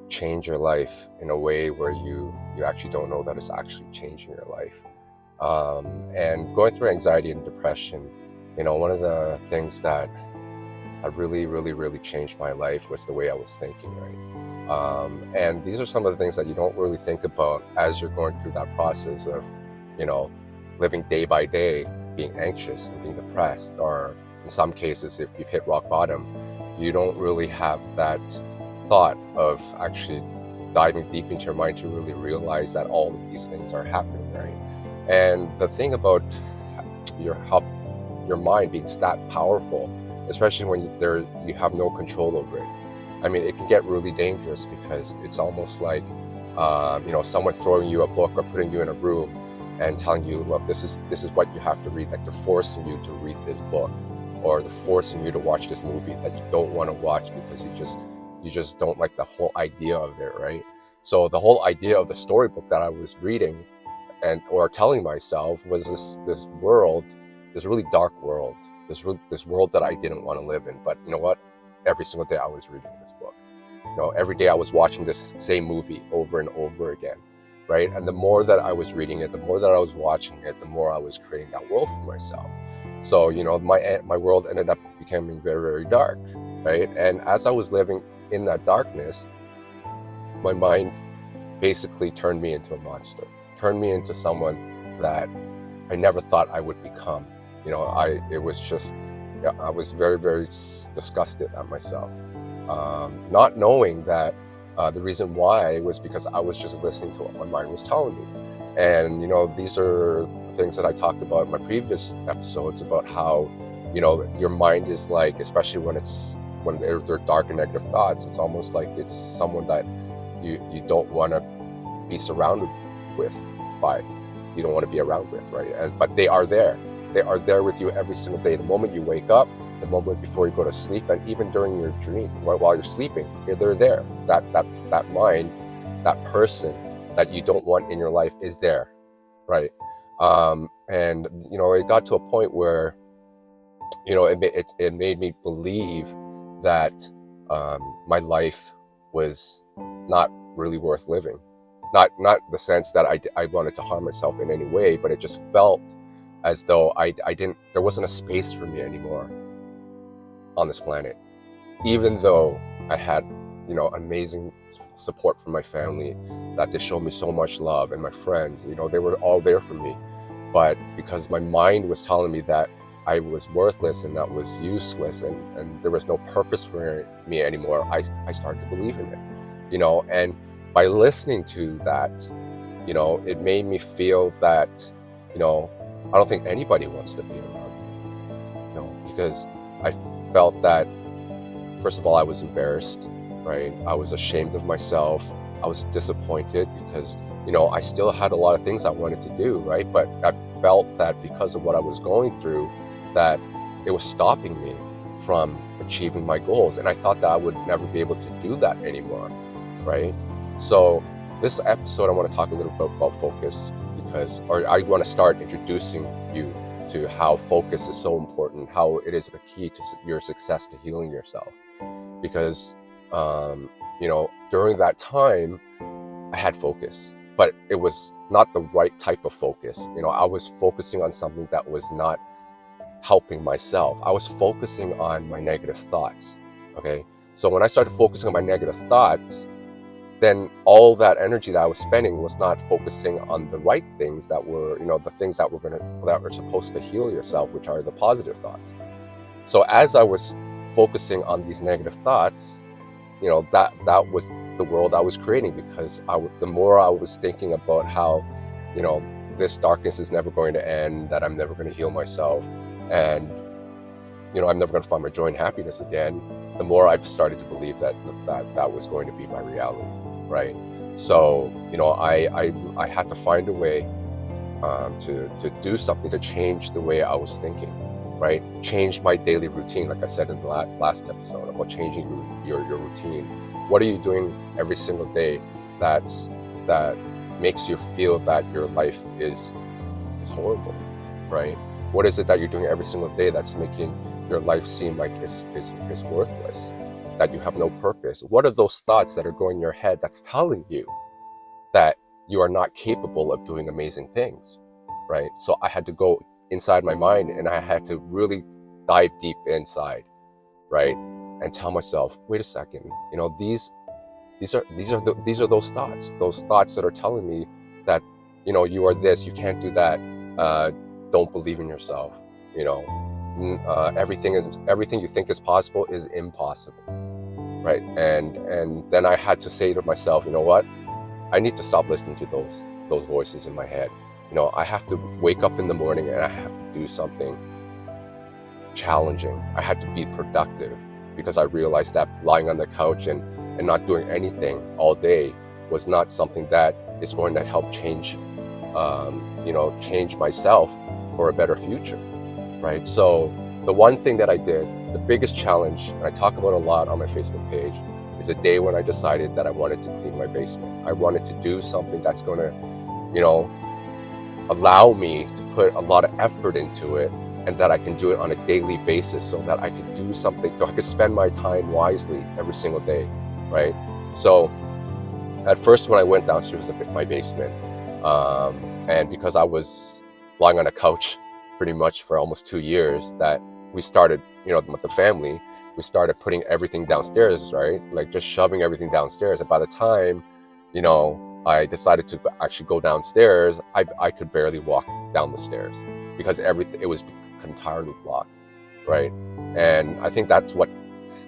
change your life in a way where you actually don't know that it's actually changing your life. And going through anxiety and depression, one of the things that really, really, really changed my life was the way I was thinking, right? And these are some of the things that you don't really think about as you're going through that process of, living day by day, being anxious and being depressed, or in some cases, if you've hit rock bottom, you don't really have that thought of actually diving deep into your mind to really realize that all of these things are happening, right? And the thing about your mind being that powerful, especially when you have no control over it. I mean, it can get really dangerous because it's almost like, someone throwing you a book or putting you in a room and telling you, look, this is what you have to read. Like they're forcing you to read this book, or they're forcing you to watch this movie that you don't want to watch because you just don't like the whole idea of it, right? So the whole idea of the storybook that I was reading or telling myself was this world, this really dark world, this world that I didn't want to live in. But you know what? Every single day I was reading this book. Every day I was watching this same movie over and over again, right? And the more that I was reading it, the more that I was watching it, the more I was creating that world for myself. So, my world ended up becoming very, very dark, right? And as I was living in that darkness, my mind basically turned me into a monster, turned me into someone that I never thought I would become. I was very, very disgusted at myself, not knowing that the reason why was because I was just listening to what my mind was telling me. And these are things that I talked about in my previous episodes about how your mind is like, especially when they're dark and negative thoughts, it's almost like it's someone that you don't want to be surrounded with by you don't want to be around with, right? But they are there with you every single day. The moment you wake up, the moment before you go to sleep, and even during your dream, while you're sleeping, they're there. That mind, that person that you don't want in your life is there, right? And it got to a point where it made me believe that my life was not really worth living. Not the sense that I wanted to harm myself in any way, but it just felt as though there wasn't a space for me anymore on this planet. Even though I had amazing support from my family, that they showed me so much love, and my friends, they were all there for me. But because my mind was telling me that I was worthless and that was useless, and there was no purpose for me anymore, I started to believe in it. And by listening to that, it made me feel that I don't think anybody wants to be around me, because I felt that, first of all, I was embarrassed, right? I was ashamed of myself. I was disappointed because I still had a lot of things I wanted to do, right? But I felt that because of what I was going through, that it was stopping me from achieving my goals. And I thought that I would never be able to do that anymore, right? So this episode, I want to talk a little bit about focus, or I want to start introducing you to how focus is so important, how it is the key to your success, to healing yourself. Because during that time, I had focus, but it was not the right type of focus. I was focusing on something that was not helping myself. I was focusing on my negative thoughts. Okay, so when I started focusing on my negative thoughts, then all that energy that I was spending was not focusing on the right things that were, the things that were supposed to heal yourself, which are the positive thoughts. So as I was focusing on these negative thoughts, that was the world I was creating, because the more I was thinking about how, this darkness is never going to end, that I'm never going to heal myself, and I'm never going to find my joy and happiness again, the more I've started to believe that was going to be my reality, right? So I had to find a way to do something to change the way I was thinking, right? Change my daily routine, like I said in the last episode about changing your routine. What are you doing every single day that makes you feel that your life is horrible, right? What is it that you're doing every single day that's making your life seem like it's worthless, that you have no purpose? What are those thoughts that are going in your head that's telling you that you are not capable of doing amazing things, right? So I had to go inside my mind, and I had to really dive deep inside, right? And tell myself, wait a second, these are those thoughts that are telling me that you are this, you can't do that, don't believe in yourself, everything you think is possible is impossible, right? And then I had to say to myself, you know what, I need to stop listening to those voices in my head. I have to wake up in the morning and I have to do something challenging. I had to be productive, because I realized that lying on the couch and not doing anything all day was not something that is going to help change myself for a better future, right? So the one thing that I did, the biggest challenge, and I talk about a lot on my Facebook page, is a day when I decided that I wanted to clean my basement. I wanted to do something that's going to, allow me to put a lot of effort into it, and that I can do it on a daily basis, so that I could do something, so I could spend my time wisely every single day, right? So at first, when I went downstairs to my basement, and because I was lying on a couch pretty much for almost 2 years, that we started, with the family, we started putting everything downstairs, right? Like just shoving everything downstairs. And by the time, I decided to actually go downstairs, I could barely walk down the stairs, because it was entirely blocked, right? And I think that's what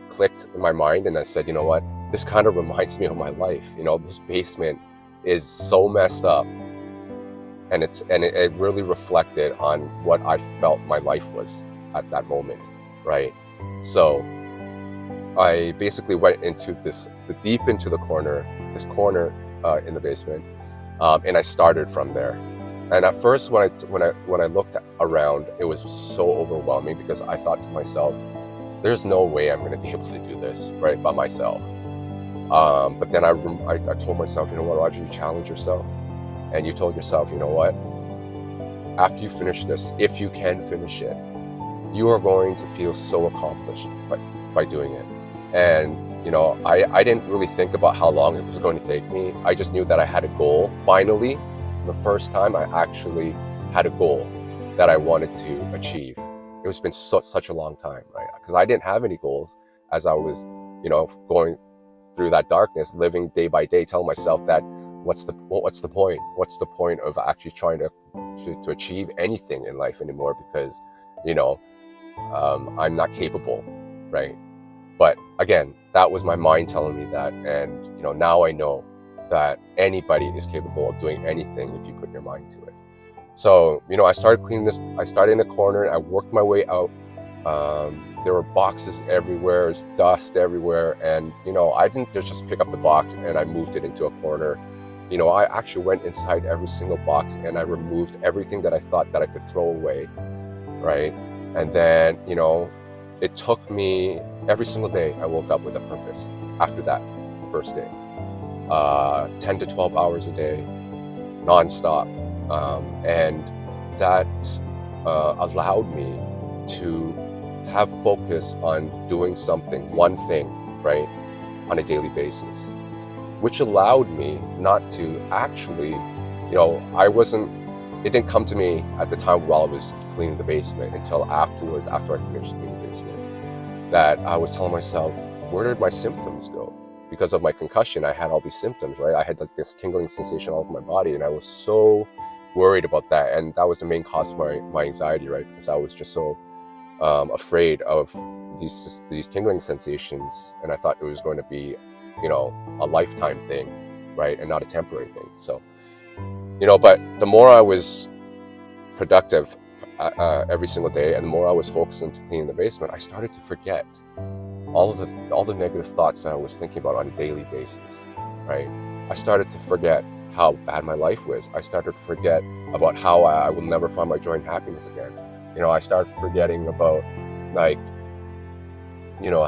clicked in my mind, and I said, you know what, this kind of reminds me of my life. This basement is so messed up, and it really reflected on what I felt my life was at that moment, right? So I basically went into the deep into the corner, this corner in the basement, and I started from there. And at first, when I looked around, it was so overwhelming because I thought to myself, "There's no way I'm going to be able to do this right by myself." But then I told myself, you know what, Roger, you challenge yourself, and you told yourself, you know what, after you finish this, if you can finish it, you are going to feel so accomplished by doing it. And I didn't really think about how long it was going to take me. I just knew that I had a goal. Finally, the first time I actually had a goal that I wanted to achieve. It was been such a long time, right? Because I didn't have any goals as I was, going through that darkness, living day by day, telling myself that what's the point? What's the point of actually trying to achieve anything in life anymore? Because I'm not capable, right? But again, that was my mind telling me that, and now I know that anybody is capable of doing anything if you put your mind to it. So I started cleaning this. I started in a corner. I worked my way out. There were boxes everywhere. There's dust everywhere, and I didn't just pick up the box and I moved it into a corner. I actually went inside every single box and I removed everything that I thought that I could throw away, right? And then it took me every single day. I woke up with a purpose after that first day. 10 to 12 hours a day, nonstop, and that allowed me to have focus on doing something, one thing, right, on a daily basis, which allowed me not to actually, it didn't come to me at the time while I was cleaning the basement until afterwards, after I finished cleaning the basement, that I was telling myself, where did my symptoms go? Because of my concussion, I had all these symptoms, right? I had like this tingling sensation all over my body, and I was so worried about that. And that was the main cause of my anxiety, right? Because I was just so afraid of these tingling sensations, and I thought it was going to be, a lifetime thing, right, and not a temporary thing. So, but the more I was productive every single day, and the more I was focused into cleaning the basement, I started to forget all the negative thoughts that I was thinking about on a daily basis, right? I started to forget how bad my life was. I started to forget about how I will never find my joy and happiness again. I started forgetting about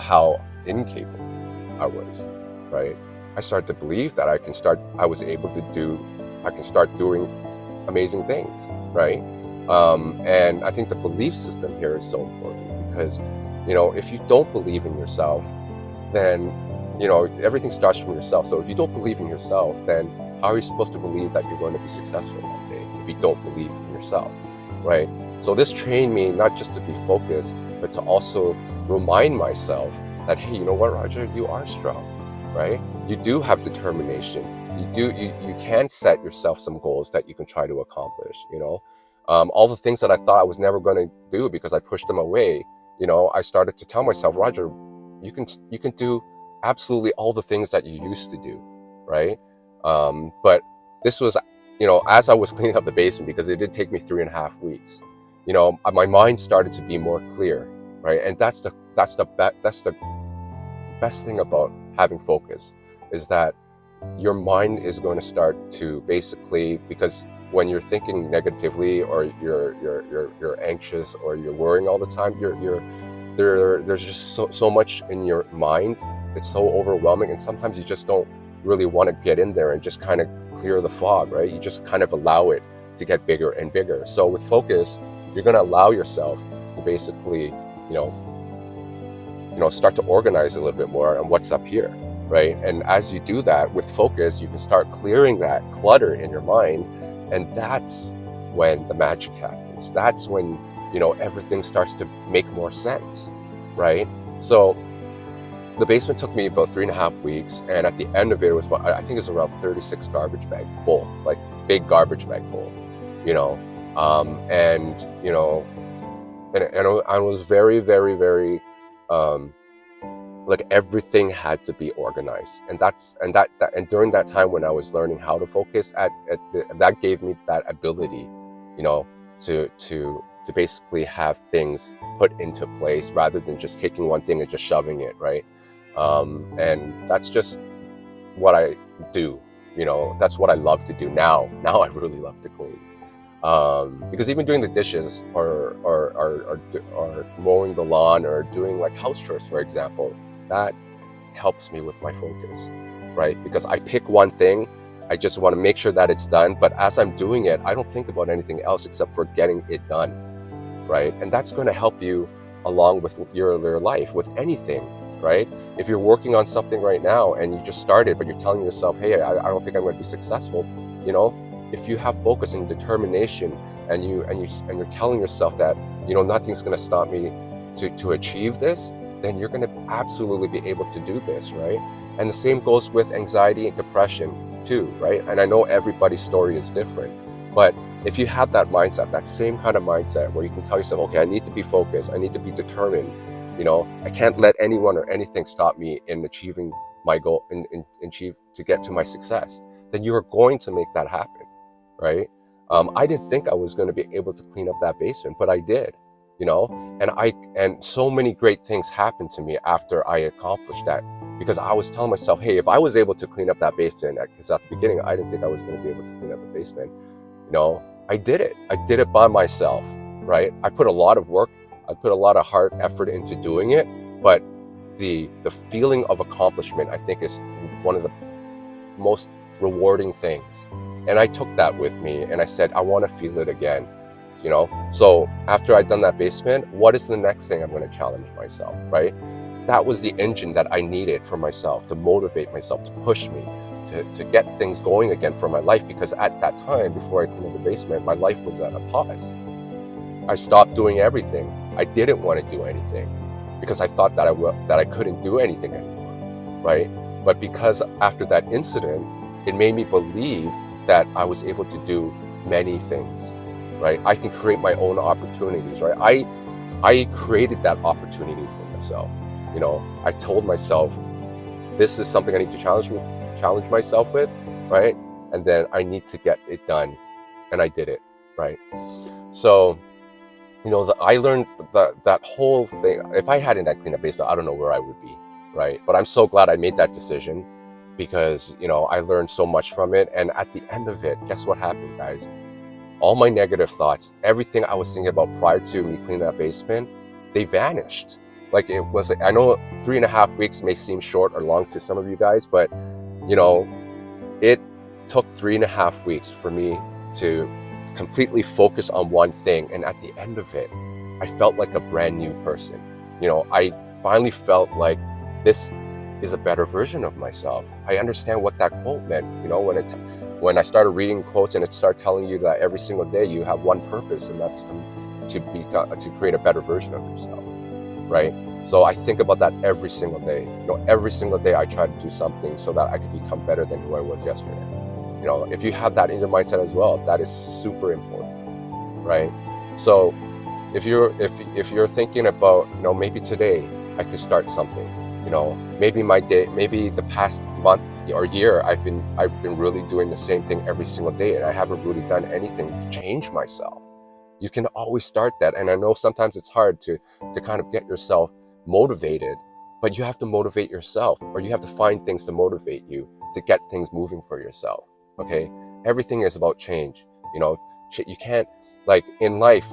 how incapable I was, right? I started to believe that I can start doing amazing things, right? And I think the belief system here is so important because, if you don't believe in yourself, then, everything starts from yourself. So if you don't believe in yourself, then how are you supposed to believe that you're going to be successful one day if you don't believe in yourself, right? So this trained me not just to be focused, but to also remind myself that, hey, you know what, Roger, you are strong, right? You do have determination. You can set yourself some goals that you can try to accomplish, all the things that I thought I was never going to do because I pushed them away, I started to tell myself, Roger, you can do absolutely all the things that you used to do, right? But this was, as I was cleaning up the basement, because it did take me 3.5 weeks, my mind started to be more clear, right? And that's the best thing about having focus, is that your mind is going to start to basically, because when you're thinking negatively, or you're anxious, or you're worrying all the time, there's just so much in your mind. It's so overwhelming, and sometimes you just don't really want to get in there and just kind of clear the fog, right? You just kind of allow it to get bigger and bigger. So with focus, you're going to allow yourself to basically, start to organize a little bit more on what's up here, right? And as you do that with focus, you can start clearing that clutter in your mind, and that's when the magic happens. That's when everything starts to make more sense, right? So the basement took me about 3.5 weeks, and at the end of it, was about, I think it was around 36 garbage bag full, like big garbage bag full, and I was very, very, very like everything had to be organized, and and during that time when I was learning how to focus that gave me that ability, you know, to basically have things put into place rather than just taking one thing and just shoving it, right? And that's just what I do. You know, that's what I love to do now. Now I really love to clean. Because even doing the dishes or mowing the lawn or doing like house chores, for example, that helps me with my focus, right? Because I pick one thing, I just want to make sure that it's done. But as I'm doing it, I don't think about anything else except for getting it done, right? And that's going to help you along with your life, with anything, right? If you're working on something right now and you just started, but you're telling yourself, hey, I don't think I'm going to be successful, you know, if you have focus and determination and you're telling yourself that, you know, nothing's going to stop me to achieve this, then you're going to absolutely be able to do this, right? And the same goes with anxiety and depression too, right? And I know everybody's story is different, but if you have that mindset, that same kind of mindset where you can tell yourself, okay, I need to be focused, I need to be determined, you know, I can't let anyone or anything stop me in achieving my goal and achieve to get to my success, then you are going to make that happen, right? I didn't think I was going to be able to clean up that basement, but I did, you know, and so many great things happened to me after I accomplished that, because I was telling myself, hey, if I was able to clean up that basement, because at the beginning I didn't think I was going to be able to clean up the basement, you know, I did it. I did it by myself, right? I put a lot of work, I put a lot of hard effort into doing it, but the feeling of accomplishment, I think, is one of the most rewarding things. And I took that with me and I said, I want to feel it again, you know? So after I'd done that basement, what is the next thing I'm going to challenge myself, right? That was the engine that I needed for myself to motivate myself, to push me, to get things going again for my life. Because at that time, before I cleaned up the basement, my life was at a pause. I stopped doing everything. I didn't want to do anything because I thought that I couldn't do anything anymore, right? But because after that incident, it made me believe that I was able to do many things, right? I can create my own opportunities, right? I created that opportunity for myself. You know, I told myself, this is something I need to challenge myself with, right? And then I need to get it done, and I did it, right? So, you know, I learned that whole thing. If I hadn't cleaned up basement, I don't know where I would be, right? But I'm so glad I made that decision, because, you know, I learned so much from it. And at the end of it, guess what happened, guys? All my negative thoughts, everything I was thinking about prior to me cleaning that basement, they vanished. Like, it was, I know 3.5 weeks may seem short or long to some of you guys, but, you know, it took 3.5 weeks for me to completely focus on one thing. And at the end of it, I felt like a brand new person. You know, I finally felt like this is a better version of myself. I understand what that quote meant. You know, when I started reading quotes and it started telling you that every single day you have one purpose, and that's to create a better version of yourself, right? So I think about that every single day. You know, every single day I try to do something so that I could become better than who I was yesterday. You know, if you have that in your mindset as well, that is super important, right? So if you're thinking about, you know, maybe today I could start something, you know, maybe maybe the past month or year I've been really doing the same thing every single day, and I haven't really done anything to change myself. You can always start that. And I know sometimes it's hard to kind of get yourself motivated, but you have to motivate yourself, or you have to find things to motivate you to get things moving for yourself. Okay, everything is about change. You know, you can't, like, in life,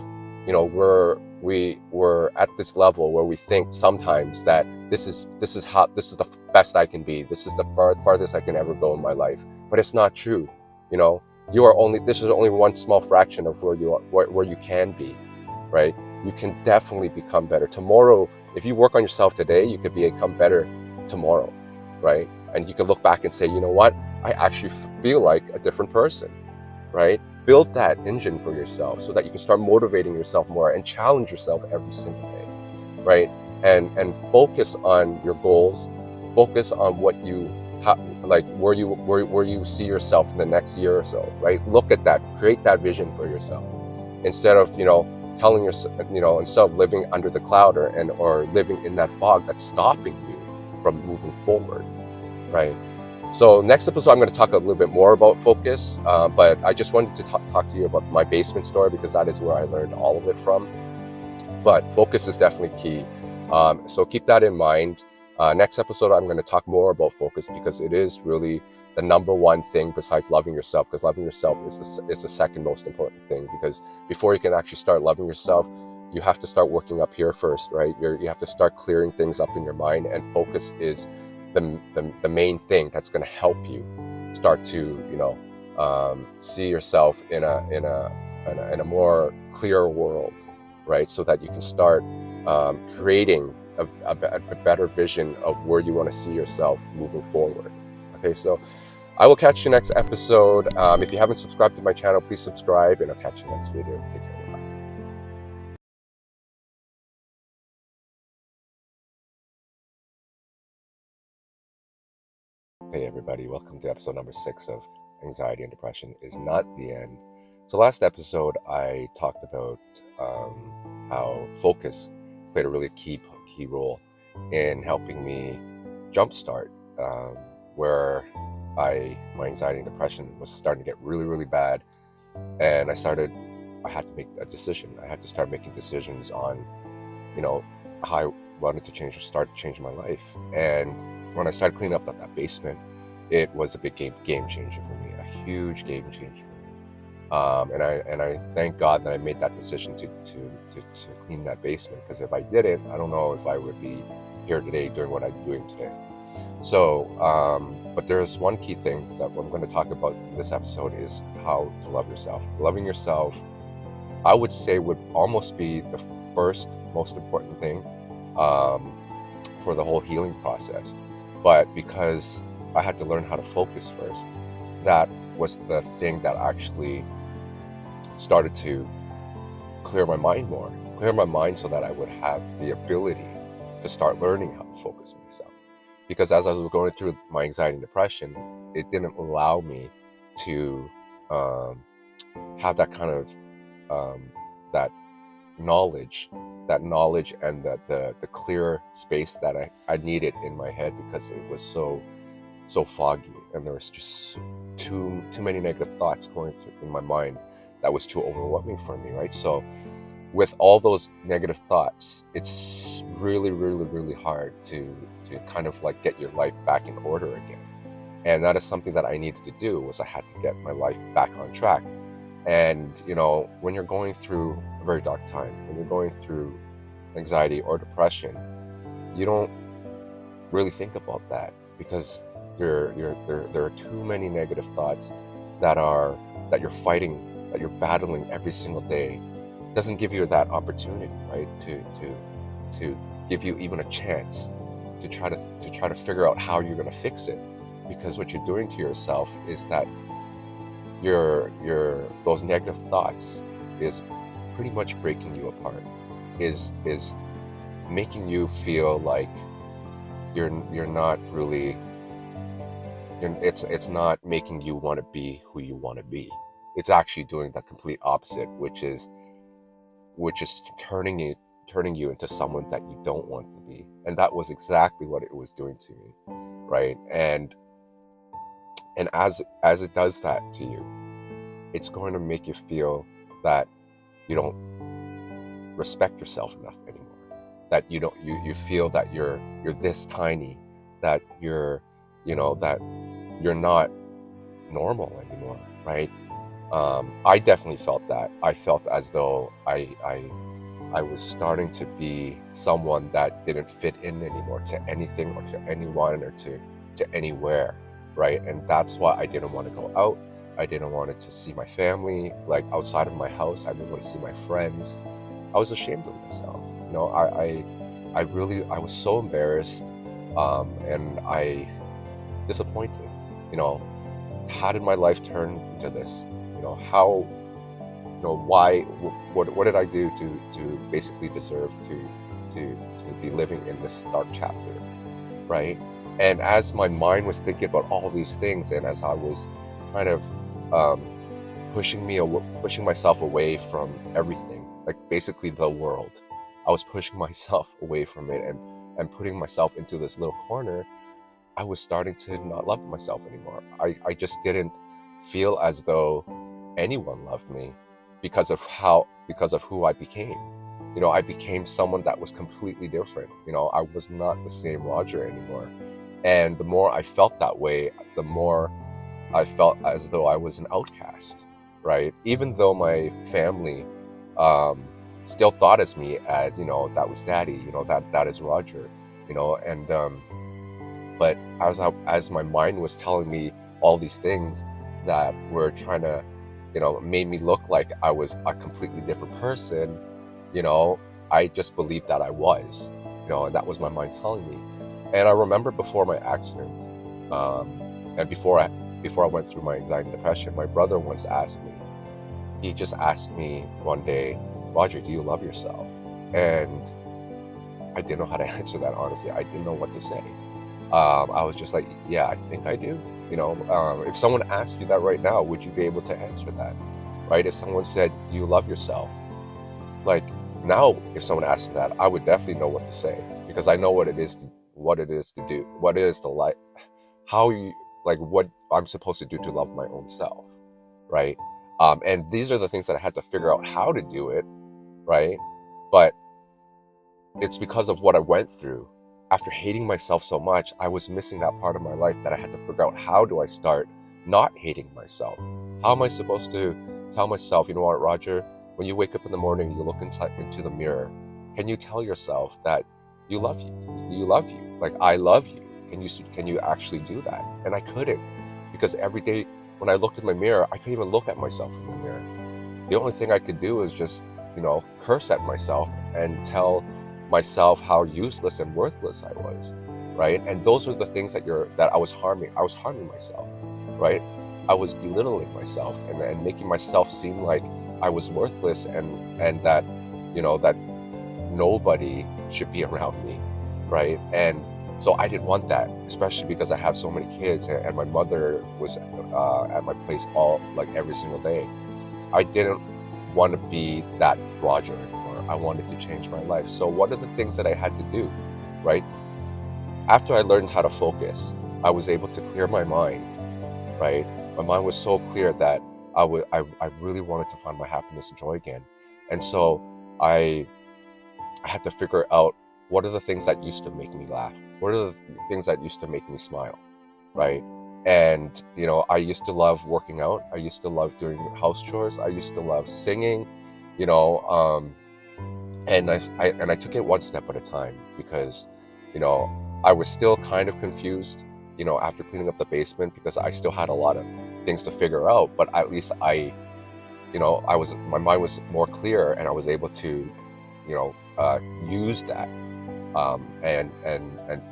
you know, we're at this level where we think sometimes that this is the best I can be, this is the farthest I can ever go in my life. But it's not true. You know, this is only one small fraction of where you can be, right? You can definitely become better tomorrow. If you work on yourself today, you could become better tomorrow, right? And you can look back and say, you know what, I actually feel like a different person, right? Build that engine for yourself so that you can start motivating yourself more and challenge yourself every single day, right? And focus on your goals, focus on what you like, where you see yourself in the next year or so, right? Look at that, create that vision for yourself, instead of, you know, telling yourself, you know, instead of living under the cloud or living in that fog that's stopping you, from moving forward, right? So next episode, I'm going to talk a little bit more about focus, but I just wanted to talk to you about my basement story because that is where I learned all of it from. But focus is definitely key. So keep that in mind. Next episode, I'm going to talk more about focus because it is really the number one thing besides loving yourself, because loving yourself is the second most important thing, because before you can actually start loving yourself, you have to start working up here first, right? You have to start clearing things up in your mind, and focus is the main thing that's going to help you start to see yourself in a more clear world, right? So that you can start creating a better vision of where you want to see yourself moving forward. Okay, so I will catch you next episode. If you haven't subscribed to my channel, please subscribe, and I'll catch you next video. Take care. Hey everybody, welcome to episode number 6 of Anxiety and Depression is Not the End. So last episode I talked about how focus played a really key role in helping me jumpstart where my anxiety and depression was starting to get really bad, and I had to make a decision. I had to start making decisions on how I wanted to start changing my life. And when I started cleaning up that basement, it was a big game changer for me, a huge game changer for me. And I thank God that I made that decision to clean that basement, because if I didn't, I don't know if I would be here today doing what I'm doing today. So, but there's one key thing that I'm going to talk about in this episode is how to love yourself. Loving yourself, I would say, would almost be the first most important thing for the whole healing process. But because I had to learn how to focus first, that was the thing that actually started to clear my mind so that I would have the ability to start learning how to focus myself. Because as I was going through my anxiety and depression, it didn't allow me to have that kind of that knowledge and the clear space that I needed in my head, because it was so foggy, and there was just too many negative thoughts going through in my mind that was too overwhelming for me, right? So with all those negative thoughts, it's really hard to kind of like get your life back in order again. And that is something that I needed to do, was I had to get my life back on track. And when you're going through a very dark time, when you're going through anxiety or depression, you don't really think about that, because there are too many negative thoughts that you're fighting, that you're battling every single day. It doesn't give you that opportunity, right, to give you even a chance to try to figure out how you're going to fix it. Because what you're doing to yourself is that your those negative thoughts is pretty much breaking you apart, is making you feel like you're not really, it's not making you want to be who you want to be. It's actually doing the complete opposite, which is turning you into someone that you don't want to be. And that was exactly what it was doing to me, right? And as it does that to you, it's going to make you feel that you don't respect yourself enough anymore, that you feel that you're this tiny, that you're that you're not normal anymore, right? I definitely felt that. I felt as though I was starting to be someone that didn't fit in anymore to anything or to anyone or to anywhere, right? And that's why I didn't want to go out. I didn't want to see my family, like outside of my house. I didn't want to see my friends. I was ashamed of myself. I was so embarrassed, and I disappointed. How did my life turn into this? How, why, what did I do to basically deserve to be living in this dark chapter, right? And as my mind was thinking about all these things, and as I was kind of pushing myself away from everything, like basically the world, I was pushing myself away from it, and putting myself into this little corner, I was starting to not love myself anymore. I just didn't feel as though anyone loved me because of who I became. I became someone that was completely different. I was not the same Roger anymore. And the more I felt that way, the more I felt as though I was an outcast, right? Even though my family um, still thought as me as, that was daddy, that is Roger, and but as my mind was telling me all these things that were trying to, made me look like I was a completely different person, you know, I just believed that I was, and that was my mind telling me. And I remember before my accident, and before I went through my anxiety and depression, my brother once asked me. He just asked me one day, Roger, do you love yourself? And I didn't know how to answer that, honestly. I didn't know what to say. I was just like, yeah, I think I do. If someone asked you that right now, would you be able to answer that? Right? If someone said, do you love yourself? Like now, if someone asked me that, I would definitely know what to say because I know what it is to do, what it is to like, how you like what I'm supposed to do to love my own self, right? And these are the things that I had to figure out how to do it, right? But it's because of what I went through. After hating myself so much, I was missing that part of my life that I had to figure out how do I start not hating myself? How am I supposed to tell myself, you know what, Roger, when you wake up in the morning, you look into the mirror, can you tell yourself that you love you? You love you. Like I love you. Can you actually do that? And I couldn't because every day when I looked in my mirror, I couldn't even look at myself in the mirror. The only thing I could do is just, curse at myself and tell myself how useless and worthless I was, right? And those were the things that I was harming. I was harming myself, right? I was belittling myself and making myself seem like I was worthless and that, that nobody should be around me, right? And so I didn't want that, especially because I have so many kids and my mother was at my place every single day. I didn't want to be that Roger anymore. I wanted to change my life. So what are the things that I had to do, right? After I learned how to focus, I was able to clear my mind, right? My mind was so clear that I really wanted to find my happiness and joy again. And so I had to figure out what are the things that used to make me laugh? What are the things that used to make me smile, right? And I used to love working out. I used to love doing house chores. I used to love singing, you know, and I took it one step at a time because, I was still kind of confused, after cleaning up the basement because I still had a lot of things to figure out. But at least my mind was more clear and I was able to, use that and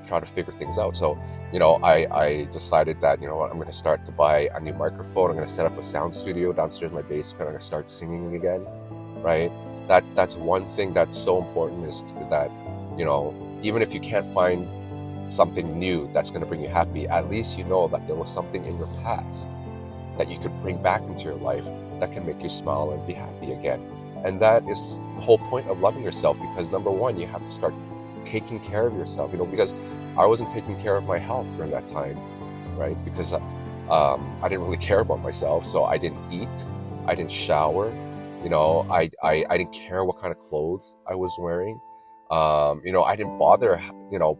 try to figure things out. So, I decided that, what, I'm going to start to buy a new microphone. I'm going to set up a sound studio downstairs in my basement. I'm going to start singing again, right? That's one thing that's so important is that, even if you can't find something new that's going to bring you happy, at least you know that there was something in your past that you could bring back into your life that can make you smile and be happy again. And that is the whole point of loving yourself because number one, you have to start taking care of yourself, because I wasn't taking care of my health during that time, right? Because I didn't really care about myself. So I didn't eat, I didn't shower, I didn't care what kind of clothes I was wearing. I didn't bother,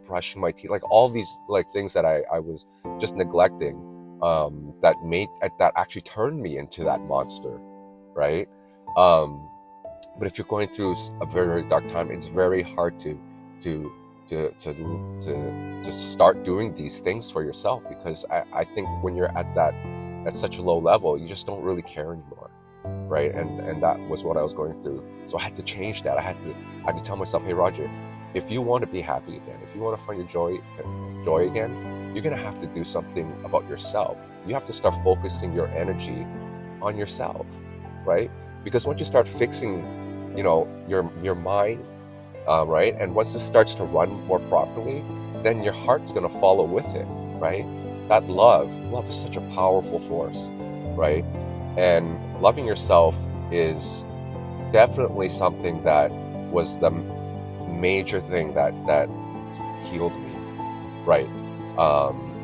brushing my teeth, like all these like things that I was just neglecting, that actually turned me into that monster, right? But if you're going through a very, very dark time, it's very hard to to to to to start doing these things for yourself because I think when you're at such a low level, you just don't really care anymore, right? And that was what I was going through. So I had to change that. I had to tell myself, hey Roger, if you want to be happy again, if you want to find your joy again, you're gonna have to do something about yourself. You have to start focusing your energy on yourself, right? Because once you start fixing, your mind, right, and once it starts to run more properly, then your heart's gonna follow with it, right? That love is such a powerful force, right? And loving yourself is definitely something that was the major thing that healed me, right?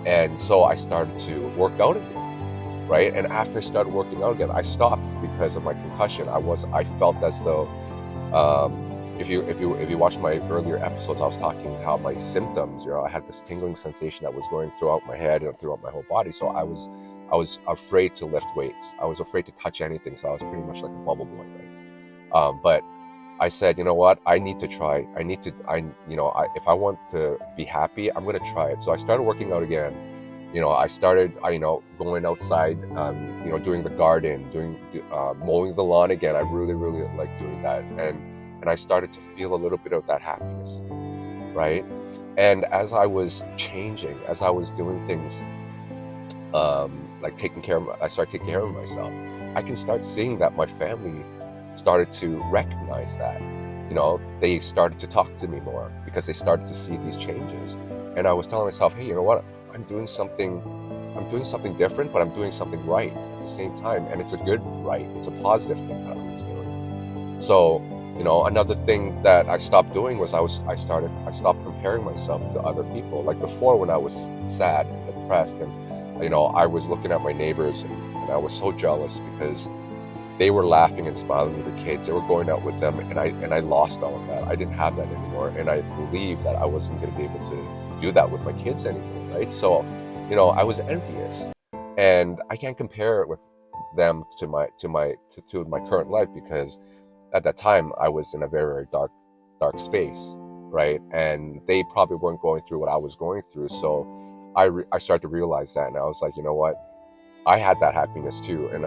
And so I started to work out again, right? And after I started working out again, I stopped because of my concussion. I felt as though, if you watch my earlier episodes, I was talking how my symptoms, I had this tingling sensation that was going throughout my head and throughout my whole body. So I was afraid to lift weights. I was afraid to touch anything. So I was pretty much like a bubble boy, right? But I said, you know what? I need to try. I need to. If I want to be happy, I'm gonna try it. So I started working out again. I started, going outside, doing the garden, mowing the lawn again. I really, really like doing that, and I started to feel a little bit of that happiness again, right? And as I was changing, as I was doing things, like I started taking care of myself. I can start seeing that my family started to recognize that. They started to talk to me more because they started to see these changes. And I was telling myself, hey, you know what? I'm doing something different, but I'm doing something right at the same time. And it's a good right. It's a positive thing that I was doing. So, another thing that I stopped doing was I stopped comparing myself to other people. Like before, when I was sad and depressed, and I was looking at my neighbors, and I was so jealous because they were laughing and smiling with their kids. They were going out with them, and I lost all of that. I didn't have that anymore, and I believed that I wasn't going to be able to do that with my kids anymore, right? So, I was envious, and I can't compare it with them to my current life, because at that time I was in a very, very dark space, right? And they probably weren't going through what I was going through. So I started to realize that, and I was like, you know what? I had that happiness too, and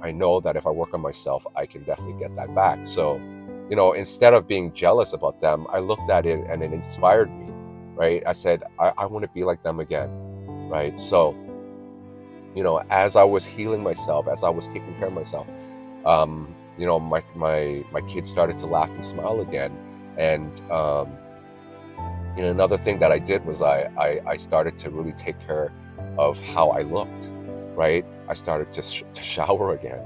I know that if I work on myself, I can definitely get that back. So, instead of being jealous about them, I looked at it and it inspired me, right? I said, I want to be like them again, right? So, as I was healing myself, as I was taking care of myself, my kids started to laugh and smile again. And another thing that I did was I started to really take care of how I looked, right? I started to shower again.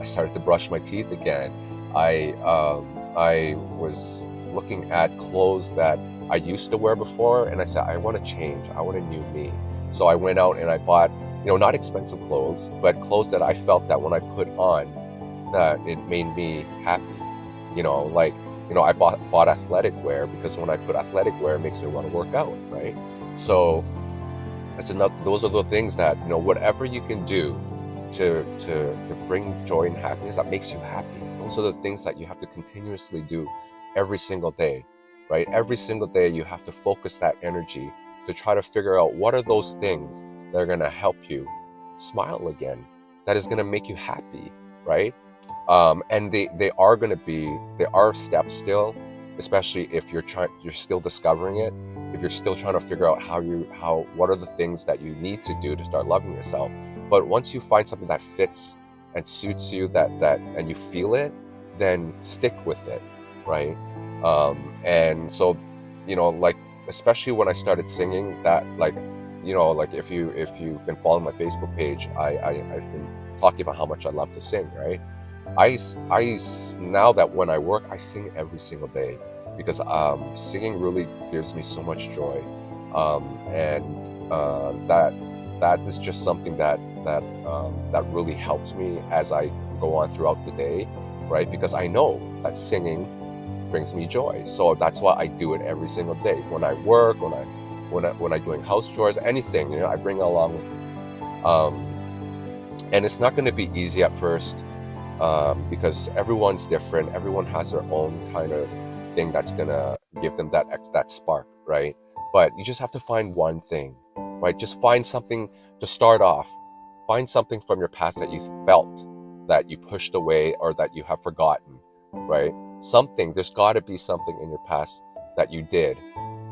I started to brush my teeth again. I was looking at clothes that I used to wear before, and I said, I want to change. I want a new me. So I went out and I bought, not expensive clothes, but clothes that I felt that when I put on, that it made me happy. Like, I bought athletic wear, because when I put athletic wear, it makes me want to work out, right? So those are the things that, whatever you can do to bring joy and happiness that makes you happy. Those are the things that you have to continuously do every single day, right? Every single day you have to focus that energy to try to figure out what are those things that are going to help you smile again, that is going to make you happy, right? And there are steps still, especially if you're still discovering it, if you're still trying to figure out what are the things that you need to do to start loving yourself. But once you find something that fits and suits you, and you feel it, then stick with it, right? And so, like, especially when I started singing, that, like, like, if you've been following my Facebook page, I've been talking about how much I love to sing, right? Now that when I work, I sing every single day, because singing really gives me so much joy, and that is just something that really helps me as I go on throughout the day, right? Because I know that singing brings me joy, so that's why I do it every single day. When I work, when I doing house chores, anything, I bring it along with me, and it's not going to be easy at first. Because everyone's different. Everyone has their own kind of thing that's gonna give them that spark, right? But you just have to find one thing, right? Just find something to start off. Find something from your past that you felt that you pushed away or that you have forgotten, right? There's got to be something in your past that you did,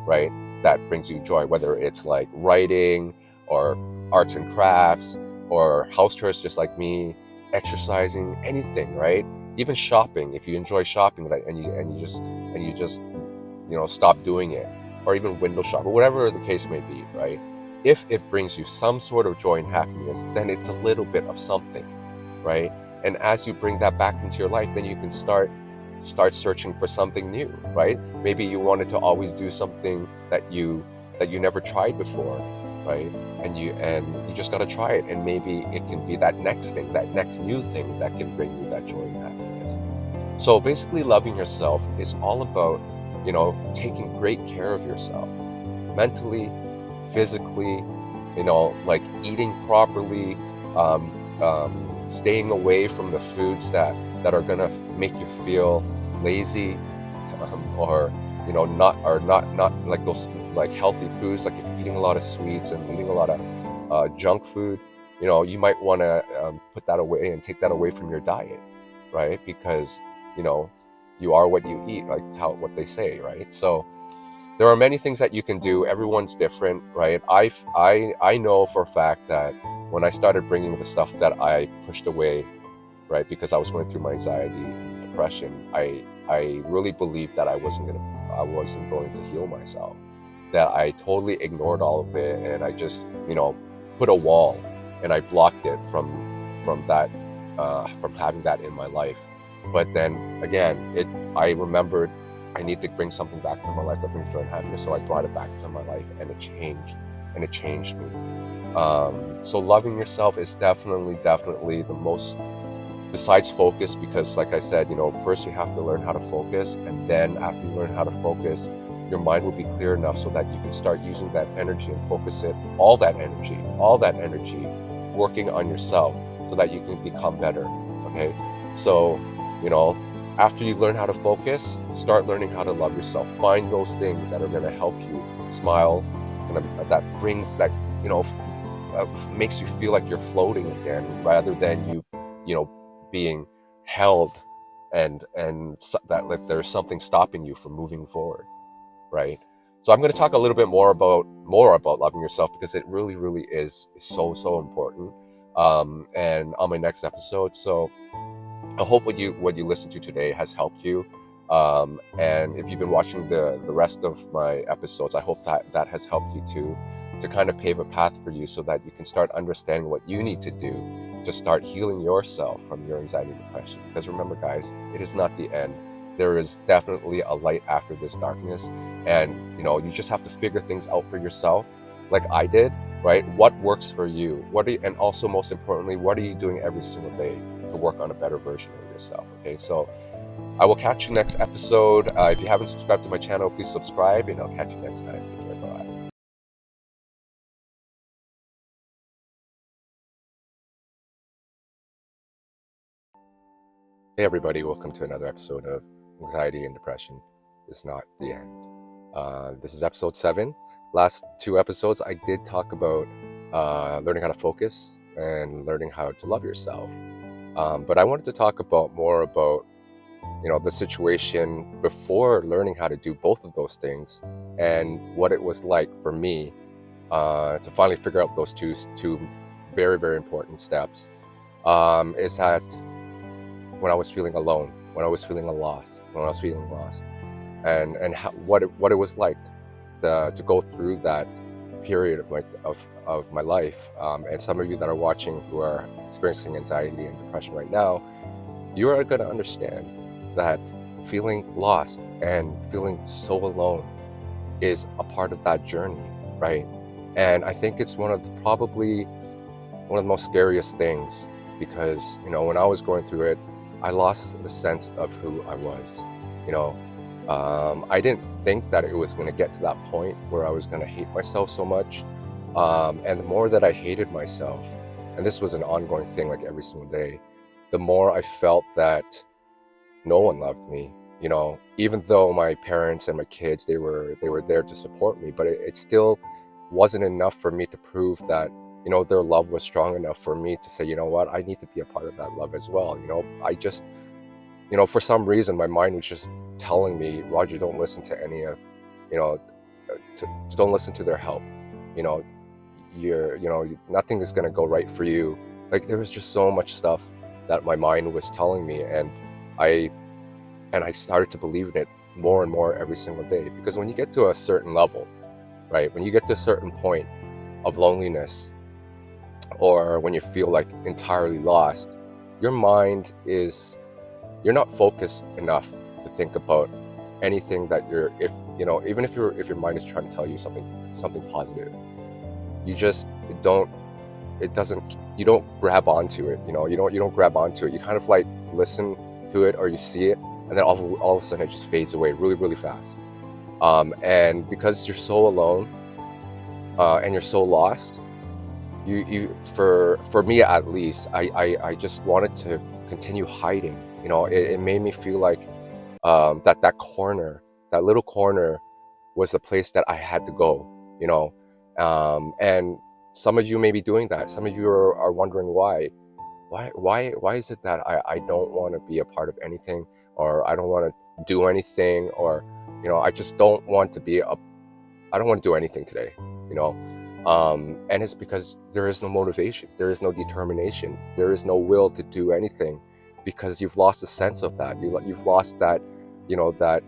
right? That brings you joy, whether it's like writing or arts and crafts or house chores, just like me, exercising, anything, right? Even shopping, if you enjoy shopping, and you just stop doing it, or even window shop, or whatever the case may be, right? If it brings you some sort of joy and happiness, then it's a little bit of something, right? And as you bring that back into your life, then you can start start searching for something new, right? Maybe you wanted to always do something that you never tried before, right? And you just got to try it, and maybe it can be that next thing, that next new thing that can bring you that joy and happiness. So basically, loving yourself is all about, taking great care of yourself, mentally, physically, like eating properly, um, staying away from the foods that are gonna make you feel lazy, or not like those like healthy foods. Like if you're eating a lot of sweets and eating a lot of junk food, you might want to put that away and take that away from your diet, right? Because you know you are what you eat, like what they say, right? So there are many things that you can do. Everyone's different, right? I know for a fact that when I started bringing the stuff that I pushed away, right, because I was going through my anxiety and depression, I really believed that I wasn't going to heal myself. That I totally ignored all of it, and I just put a wall, and I blocked it from that from having that in my life. But then again, I remembered I need to bring something back to my life that brings joy and happiness. So I brought it back to my life, and it changed me. So loving yourself is definitely the most, besides focus, because like I said, first you have to learn how to focus, and then after you learn how to focus, your mind will be clear enough so that you can start using that energy and focus it, all that energy working on yourself so that you can become better. Okay, so you know after you learn how to focus, start learning how to love yourself. Find those things that are going to help you smile, and that brings that, makes you feel like you're floating again, rather than you being held, and that like there's something stopping you from moving forward, right? So I'm going to talk a little bit more about loving yourself, because it really is so important, and on my next episode. So I hope what you listened to today has helped you. And if you've been watching the rest of my episodes, I hope that has helped you to kind of pave a path for you, so that you can start understanding what you need to do to start healing yourself from your anxiety and depression. Because remember, guys, it is not the end. There is definitely a light after this darkness, and you just have to figure things out for yourself, like I did. Right? What works for you? And also most importantly, what are you doing every single day to work on a better version of yourself? Okay, so I will catch you next episode. If you haven't subscribed to my channel, please subscribe, and I'll catch you next time. Take care. Bye. Hey everybody, welcome to another episode of Anxiety and Depression is Not the End. This is episode 7. Last 2 episodes I did talk about learning how to focus and learning how to love yourself. But I wanted to talk more about the situation before learning how to do both of those things, and what it was like for me to finally figure out those two very important steps. Is that when I was feeling alone, when I was feeling lost, and what it was like to go through that period of my life. And some of you that are watching who are experiencing anxiety and depression right now, you are going to understand that feeling lost and feeling so alone is a part of that journey, right? And I think it's probably one of the most scariest things, because when I was going through it, I lost the sense of who I was. I didn't think that it was going to get to that point where I was going to hate myself so much, and the more that I hated myself, and this was an ongoing thing, like every single day, the more I felt that no one loved me. Even though my parents and my kids, they were there to support me, but it still wasn't enough for me to prove that their love was strong enough for me to say, you know what, I need to be a part of that love as well. I just, for some reason, my mind was just telling me, Roger, don't listen to any of, don't listen to their help. Nothing is going to go right for you. Like, there was just so much stuff that my mind was telling me, and I started to believe in it more and more every single day. Because when you get to a certain level, right, when you get to a certain point of loneliness, or when you feel like entirely lost, your mind is, you're not focused enough think about anything that you're, if you know, even if your mind is trying to tell you something positive, you just don't, it doesn't, you don't grab onto it, you don't grab onto it. You kind of like listen to it, or you see it, and then all of a sudden it just fades away really, really fast. And because you're so alone, and you're so lost, for me at least, I just wanted to continue hiding. It made me feel like, that corner, that little corner, was the place that I had to go. You know, and some of you may be doing that. Some of you are wondering why is it that I don't want to be a part of anything, or I don't want to do anything, or I just don't want to be a, I don't want to do anything today. You know, and it's because there is no motivation, there is no determination, there is no will to do anything, because you've lost a sense of that. You've lost that, that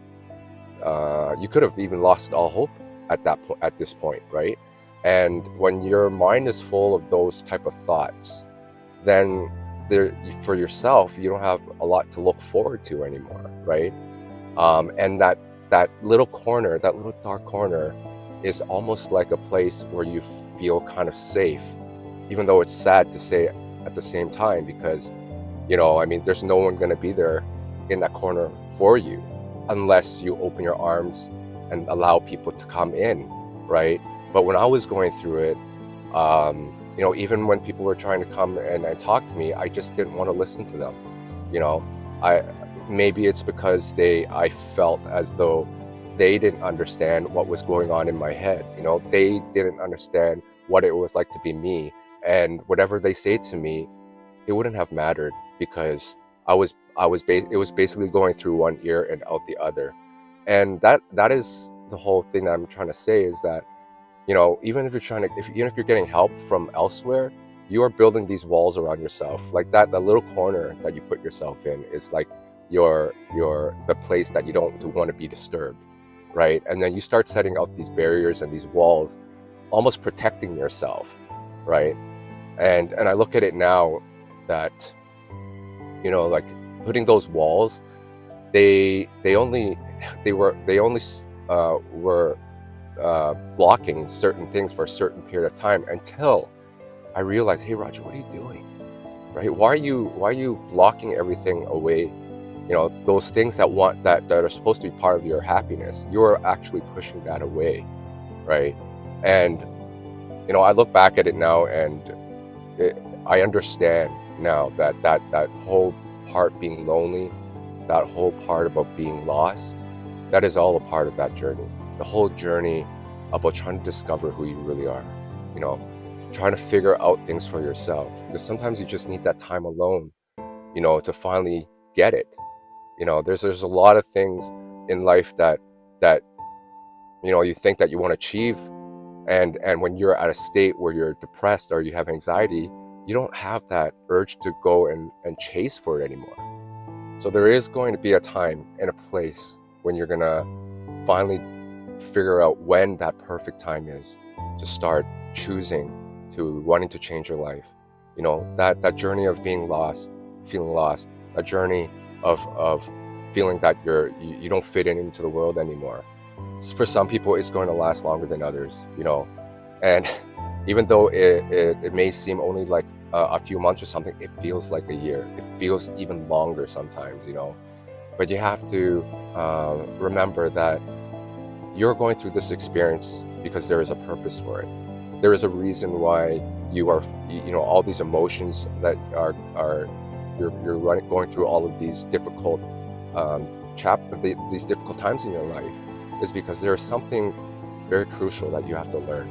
you could have even lost all hope at this point, right? And when your mind is full of those type of thoughts, then for yourself, you don't have a lot to look forward to anymore, right? And that little corner, that little dark corner, is almost like a place where you feel kind of safe, even though it's sad to say at the same time, because I mean, there's no one going to be there in that corner for you unless you open your arms and allow people to come in, right? But when I was going through it, even when people were trying to come and talk to me, I just didn't want to listen to them. I maybe it's because I felt as though they didn't understand what was going on in my head. They didn't understand what it was like to be me, and whatever they say to me, it wouldn't have mattered, because it was basically going through one ear and out the other. And that is the whole thing that I'm trying to say, is that even if you're getting help from elsewhere, you are building these walls around yourself. Like that little corner that you put yourself in is like the place that you don't want to be disturbed, right? And then you start setting out these barriers and these walls, almost protecting yourself, right? And I look at it now that like putting those walls, they only were blocking certain things for a certain period of time, until I realized, hey Roger, what are you doing? Right? Why are you blocking everything away? Those things that are supposed to be part of your happiness, you are actually pushing that away, right? And I look back at it now, and I understand now that whole part being lonely, that whole part about being lost, that is all a part of that journey. The whole journey about trying to discover who you really are, trying to figure out things for yourself, because sometimes you just need that time alone, to finally get it. There's a lot of things in life that you think that you want to achieve, and when you're at a state where you're depressed or you have anxiety, you don't have that urge to go and chase for it anymore. So there is going to be a time and a place when you're gonna finally figure out when that perfect time is to start choosing to wanting to change your life. That journey of being lost, feeling lost, a journey of feeling that you don't fit into the world anymore. For some people, it's going to last longer than others, and even though it may seem only like a few months or something, it feels like a year. It feels even longer sometimes, but you have to remember that you're going through this experience because there is a purpose for it. There is a reason why you are, all these emotions that you're going through all of these difficult these difficult times in your life, is because there is something very crucial that you have to learn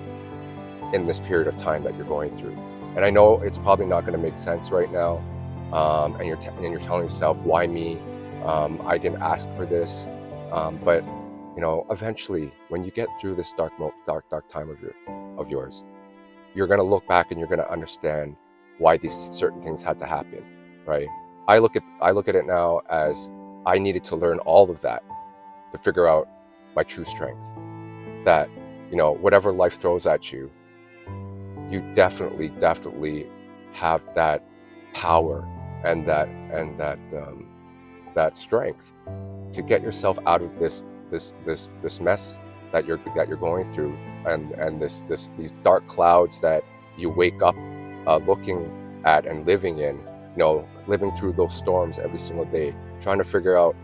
in this period of time that you're going through. And I know it's probably not going to make sense right now, and you're telling yourself, why me? I didn't ask for this, but eventually, when you get through this dark time of yours, you're going to look back and you're going to understand why these certain things had to happen, right? I look at it now as I needed to learn all of that to figure out my true strength. That whatever life throws at you, you definitely have that power and that strength to get yourself out of this mess that you're going through, and these dark clouds that you wake up looking at and living in, living through those storms every single day, trying to figure out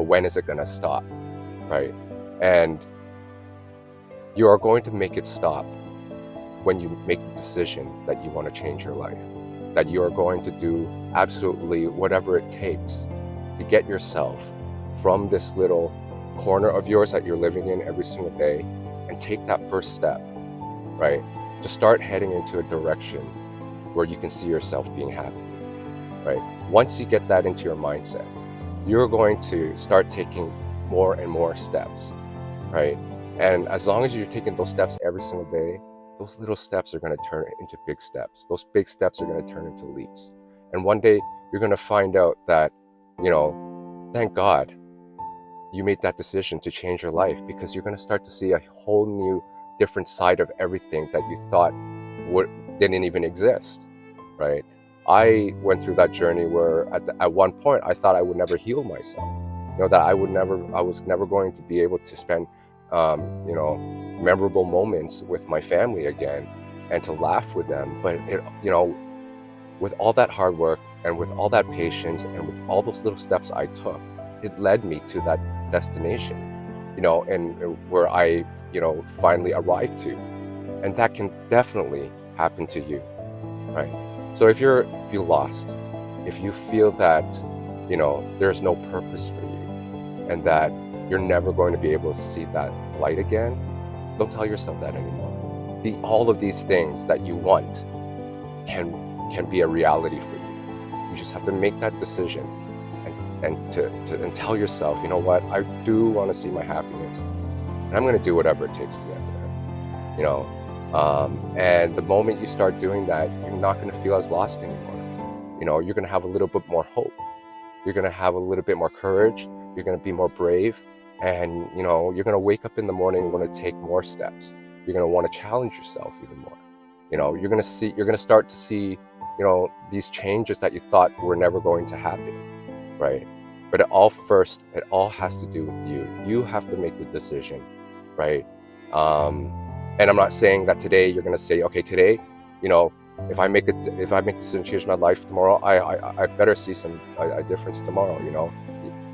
when is it going to stop, right? And you are going to make it stop when you make the decision that you want to change your life, that you are going to do absolutely whatever it takes to get yourself from this little corner of yours that you're living in every single day, and take that first step, right? To start heading into a direction where you can see yourself being happy, right? Once you get that into your mindset, you're going to start taking more and more steps, right? And as long as you're taking those steps every single day, those little steps are going to turn into big steps. Those big steps are going to turn into leaps. And one day you're going to find out that, thank God you made that decision to change your life, because you're going to start to see a whole new, different side of everything that you thought didn't even exist, right? I went through that journey where at one point I thought I would never heal myself, that I was never going to be able to spend, memorable moments with my family again and to laugh with them. But with all that hard work and with all that patience and with all those little steps I took, it led me to that destination, and where I, finally arrived to. And that can definitely happen to you, right? So if you're lost, if you feel that, there's no purpose for you, and that you're never going to be able to see that light again, don't tell yourself that anymore. All of these things that you want can be a reality for you. You just have to make that decision and tell yourself, you know what, I do want to see my happiness, and I'm going to do whatever it takes to get there. And the moment you start doing that, you're not going to feel as lost anymore. You're going to have a little bit more hope. You're going to have a little bit more courage. You're going to be more brave, and you're going to wake up in the morning and want to take more steps. You're going to want to challenge yourself even more. You're going to start to see, these changes that you thought were never going to happen, right? But it all has to do with you. You have to make the decision, right? And I'm not saying that today you're going to say, okay, today, if I make a decision to change my life tomorrow, I better see a difference tomorrow.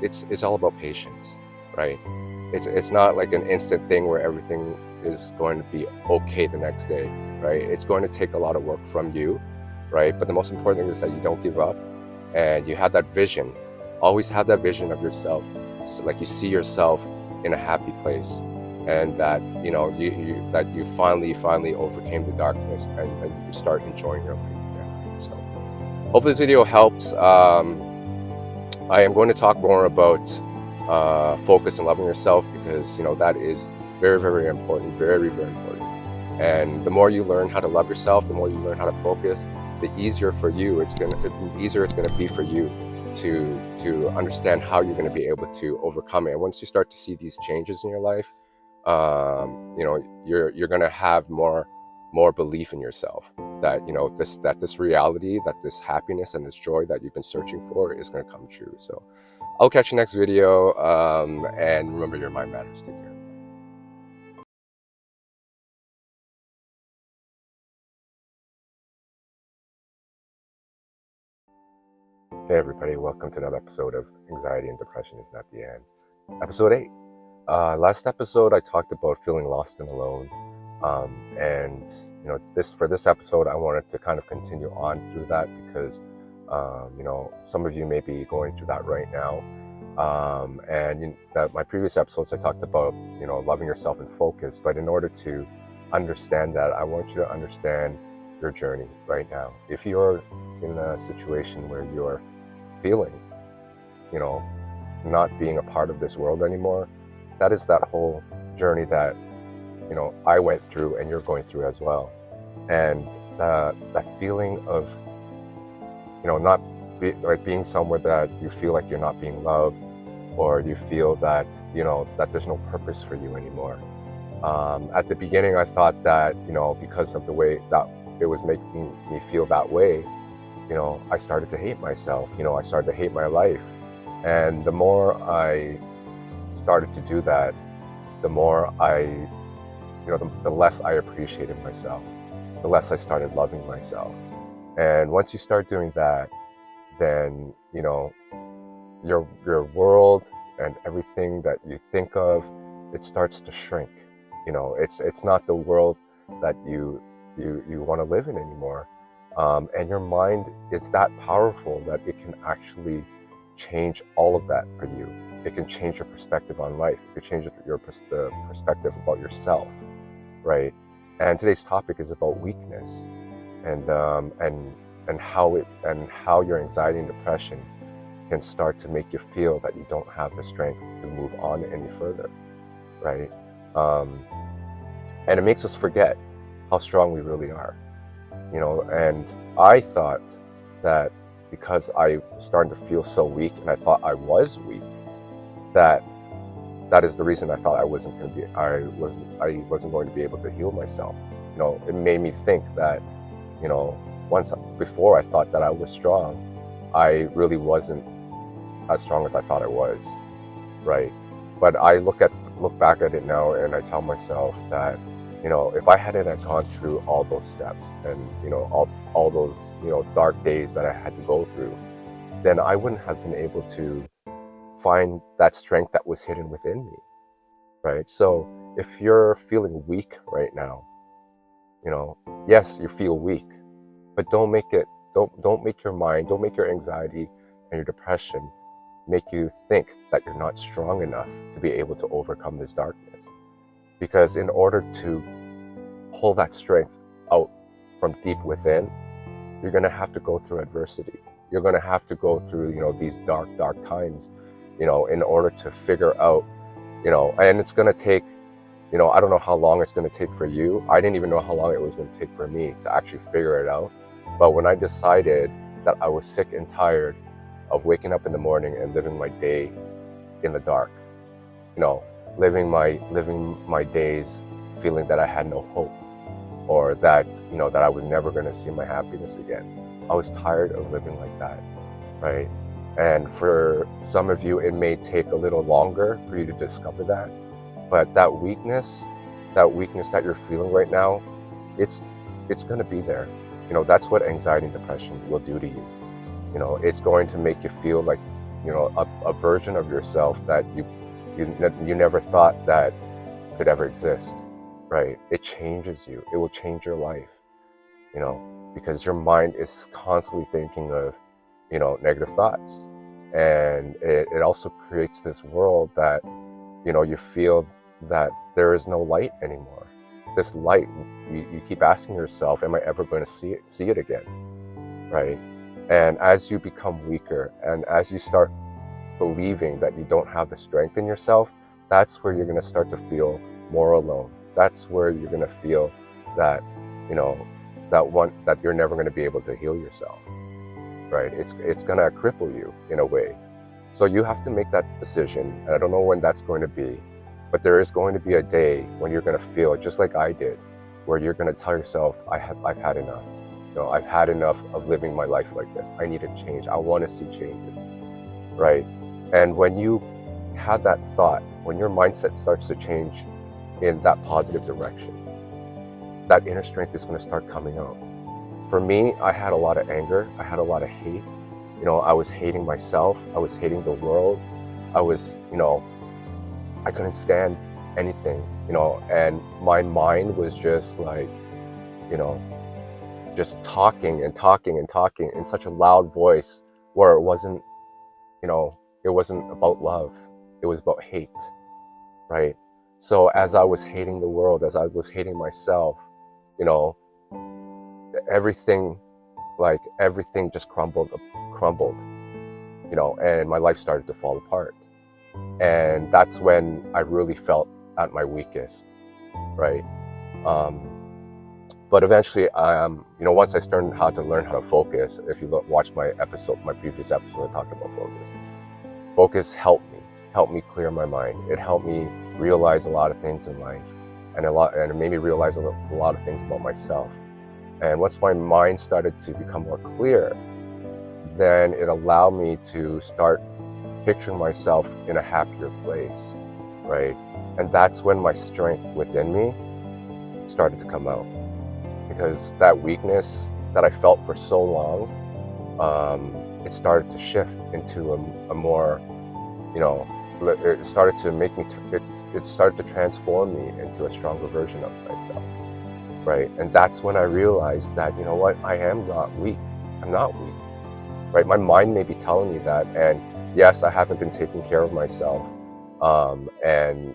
It's all about patience, right? It's not like an instant thing where everything is going to be okay the next day, right? It's going to take a lot of work from you, right? But the most important thing is that you don't give up, and you have that vision. Always have that vision of yourself, like you see yourself in a happy place, and that that you finally overcame the darkness, and you start enjoying your life again. So hopefully this video helps. I am going to talk more about focus and loving yourself, because that is very, very important, very, very important. And the more you learn how to love yourself, the more you learn how to focus, the easier for you it's going to be for you to understand how you're going to be able to overcome it. And once you start to see these changes in your life, you're going to have more belief in yourself that this reality, that this happiness and this joy that you've been searching for is going to come true. So I'll catch you next video, and remember, your mind matters. Take care. Hey everybody, welcome to another episode of Anxiety and Depression Is Not the End. Episode 8. Last episode I talked about feeling lost and alone, and for this episode I wanted to kind of continue on through that, because some of you may be going through that right now, and that my previous episodes I talked about loving yourself and focus. But in order to understand that, I want you to understand your journey right now. If you're in a situation where you're feeling not being a part of this world anymore, that is that whole journey that I went through and you're going through as well. And that feeling of not being somewhere that you feel like you're not being loved, or you feel that that there's no purpose for you anymore. At the beginning I thought that because of the way that it was making me feel that way, I started to hate myself. I started to hate my life, And the more I started to do that, the more the less I appreciated myself, the less I started loving myself. And once you start doing that, then, your world and everything that you think of, it starts to shrink. It's not the world that you want to live in anymore. And your mind is that powerful that it can actually change all of that for you. It can change your perspective on life. It can change the perspective about yourself, right? And today's topic is about weakness, and how your anxiety and depression can start to make you feel that you don't have the strength to move on any further, right? Um, and it makes us forget how strong we really are, And I thought that because I was starting to feel so weak, and I thought I was weak, that is the reason I thought I wasn't going to be able to heal myself. It made me think that, once before I thought that I was strong, I really wasn't as strong as I thought I was, right? But I look back at it now, and I tell myself that, if I hadn't have gone through all those steps, and all those dark days that I had to go through, then I wouldn't have been able to find that strength that was hidden within me, right? So if you're feeling weak right now, yes, you feel weak, but don't make your mind, don't make your anxiety and your depression make you think that you're not strong enough to be able to overcome this darkness. Because in order to pull that strength out from deep within, you're going to have to go through adversity. You're going to have to go through, these dark times, in order to figure out, and it's going to take, I don't know how long it's going to take for you. I didn't even know how long it was going to take for me to actually figure it out. But when I decided that I was sick and tired of waking up in the morning and living my day in the dark, living my days feeling that I had no hope, or that that I was never going to see my happiness again. I was tired of living like that, right? And for some of you, it may take a little longer for you to discover that, but that weakness that you're feeling right now, it's going to be there. That's what anxiety and depression will do to you. It's going to make you feel like, a version of yourself that you never thought that could ever exist, right? It changes you. It will change your life, because your mind is constantly thinking of, negative thoughts. And it also creates this world that, you feel that there is no light anymore. This light, you keep asking yourself, am I ever going to see it again, right? And as you become weaker, and as you start believing that you don't have the strength in yourself, that's where you're going to start to feel more alone. That's where you're going to feel that, that you're never going to be able to heal yourself, right? It's going to cripple you in a way. So you have to make that decision. And I don't know when that's going to be, but there is going to be a day when you're going to feel just like I did, where you're going to tell yourself, I've had enough. I've had enough of living my life like this. I need to change. I want to see changes, right? And when you have that thought, when your mindset starts to change in that positive direction, that inner strength is going to start coming out. For me, I had a lot of anger. I had a lot of hate. I was hating myself. I was hating the world. I was, I couldn't stand anything, and my mind was just like, just talking and talking and talking in such a loud voice, where it wasn't, it wasn't about love. It was about hate, right? So as I was hating the world, as I was hating myself, everything, everything just crumbled, and my life started to fall apart. And that's when I really felt at my weakest, right? But eventually, once I learned how to focus, if you watch my previous episode, I talked about focus. Focus helped me clear my mind. It helped me realize a lot of things in life, and it made me realize a lot of things about myself. And once my mind started to become more clear, then it allowed me to start picturing myself in a happier place, right? And that's when my strength within me started to come out, because that weakness that I felt for so long, it started to shift into a more, you know, it started to make me, it started to transform me into a stronger version of myself, right? And that's when I realized that, you know what, I am not weak. I'm not weak, right? My mind may be telling me that, and yes, I haven't been taking care of myself, and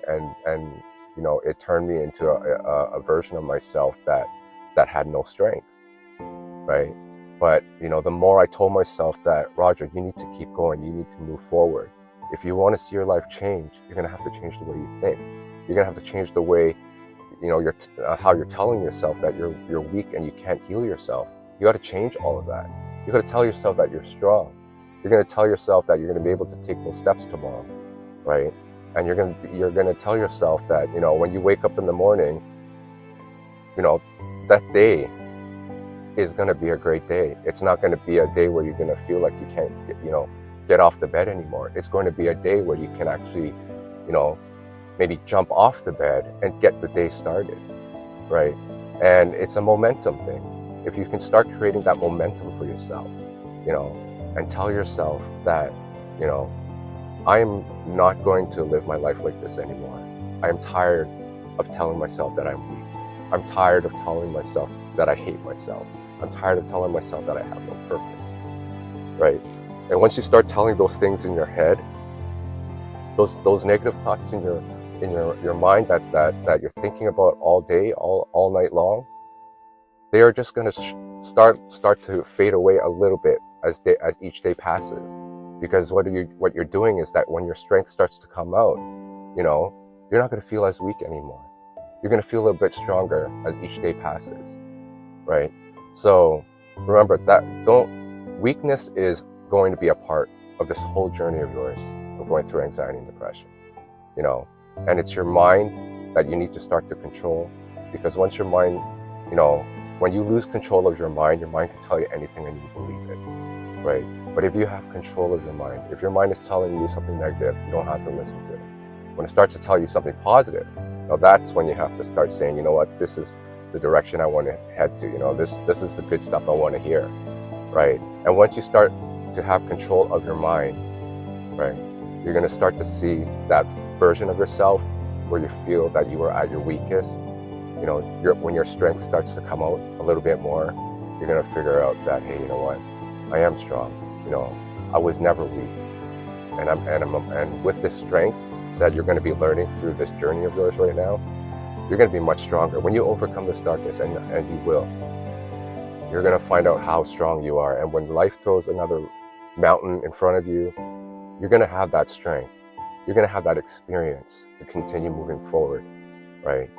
you know, it turned me into a version of myself that had no strength, right? But you know, the more I told myself that, Roger, you need to keep going, you need to move forward. If you want to see your life change, you're gonna have to change the way you think. You're gonna have to change the way, you know, how you're telling yourself that you're weak and you can't heal yourself. You got to change all of that. You got to tell yourself that you're strong. You're going to tell yourself that you're going to be able to take those steps tomorrow, right? And you're going to tell yourself that, you know, when you wake up in the morning, you know, that day is going to be a great day. It's not going to be a day where you're going to feel like you can't get off the bed anymore. It's going to be a day where you can actually, you know, maybe jump off the bed and get the day started, right? And it's a momentum thing. If you can start creating that momentum for yourself, you know, and tell yourself that, you know, I am not going to live my life like this anymore. I am tired of telling myself that I'm weak. I'm tired of telling myself that I hate myself. I'm tired of telling myself that I have no purpose, right? And once you start telling those things in your head, those negative thoughts in your mind that you're thinking about all day, all night long, they are just going to start to fade away a little bit as each day passes. Because what you're doing is that when your strength starts to come out, you know, you're not going to feel as weak anymore. You're going to feel a little bit stronger as each day passes, right? So remember that weakness is going to be a part of this whole journey of yours of going through anxiety and depression, you know, and it's your mind that you need to start to control, because once your mind, you know, when you lose control of your mind can tell you anything and you believe it, right? But if you have control of your mind, if your mind is telling you something negative, you don't have to listen to it. When it starts to tell you something positive, now that's when you have to start saying, you know what, this is the direction I want to head to, you know, this is the good stuff I want to hear, right? And once you start to have control of your mind, right, you're going to start to see that version of yourself where you feel that you are at your weakest. You know, when your strength starts to come out a little bit more, you're going to figure out that, hey, you know what, I am strong. You know, I was never weak, and with this strength that you're going to be learning through this journey of yours right now, you're going to be much stronger when you overcome this darkness, and you will. You're going to find out how strong you are, and when life throws another mountain in front of you, you're going to have that strength. You're going to have that experience to continue moving forward, right?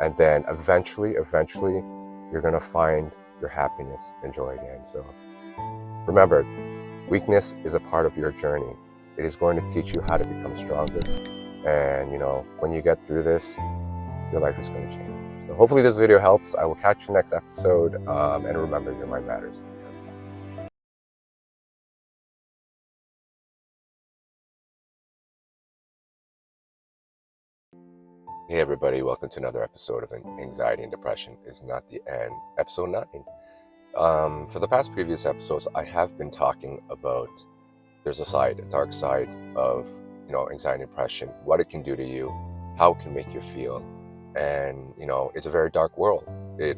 And then eventually, you're going to find your happiness and joy again. So remember, weakness is a part of your journey. It is going to teach you how to become stronger. And, you know, when you get through this, your life is going to change. So hopefully this video helps. I will catch you next episode. And remember, your mind matters. Hey everybody, welcome to another episode of Anxiety and Depression is Not the End, episode 9. For the past previous episodes, I have been talking about there's a dark side of, you know, anxiety and depression, what it can do to you, how it can make you feel. And, you know, it's a very dark world. It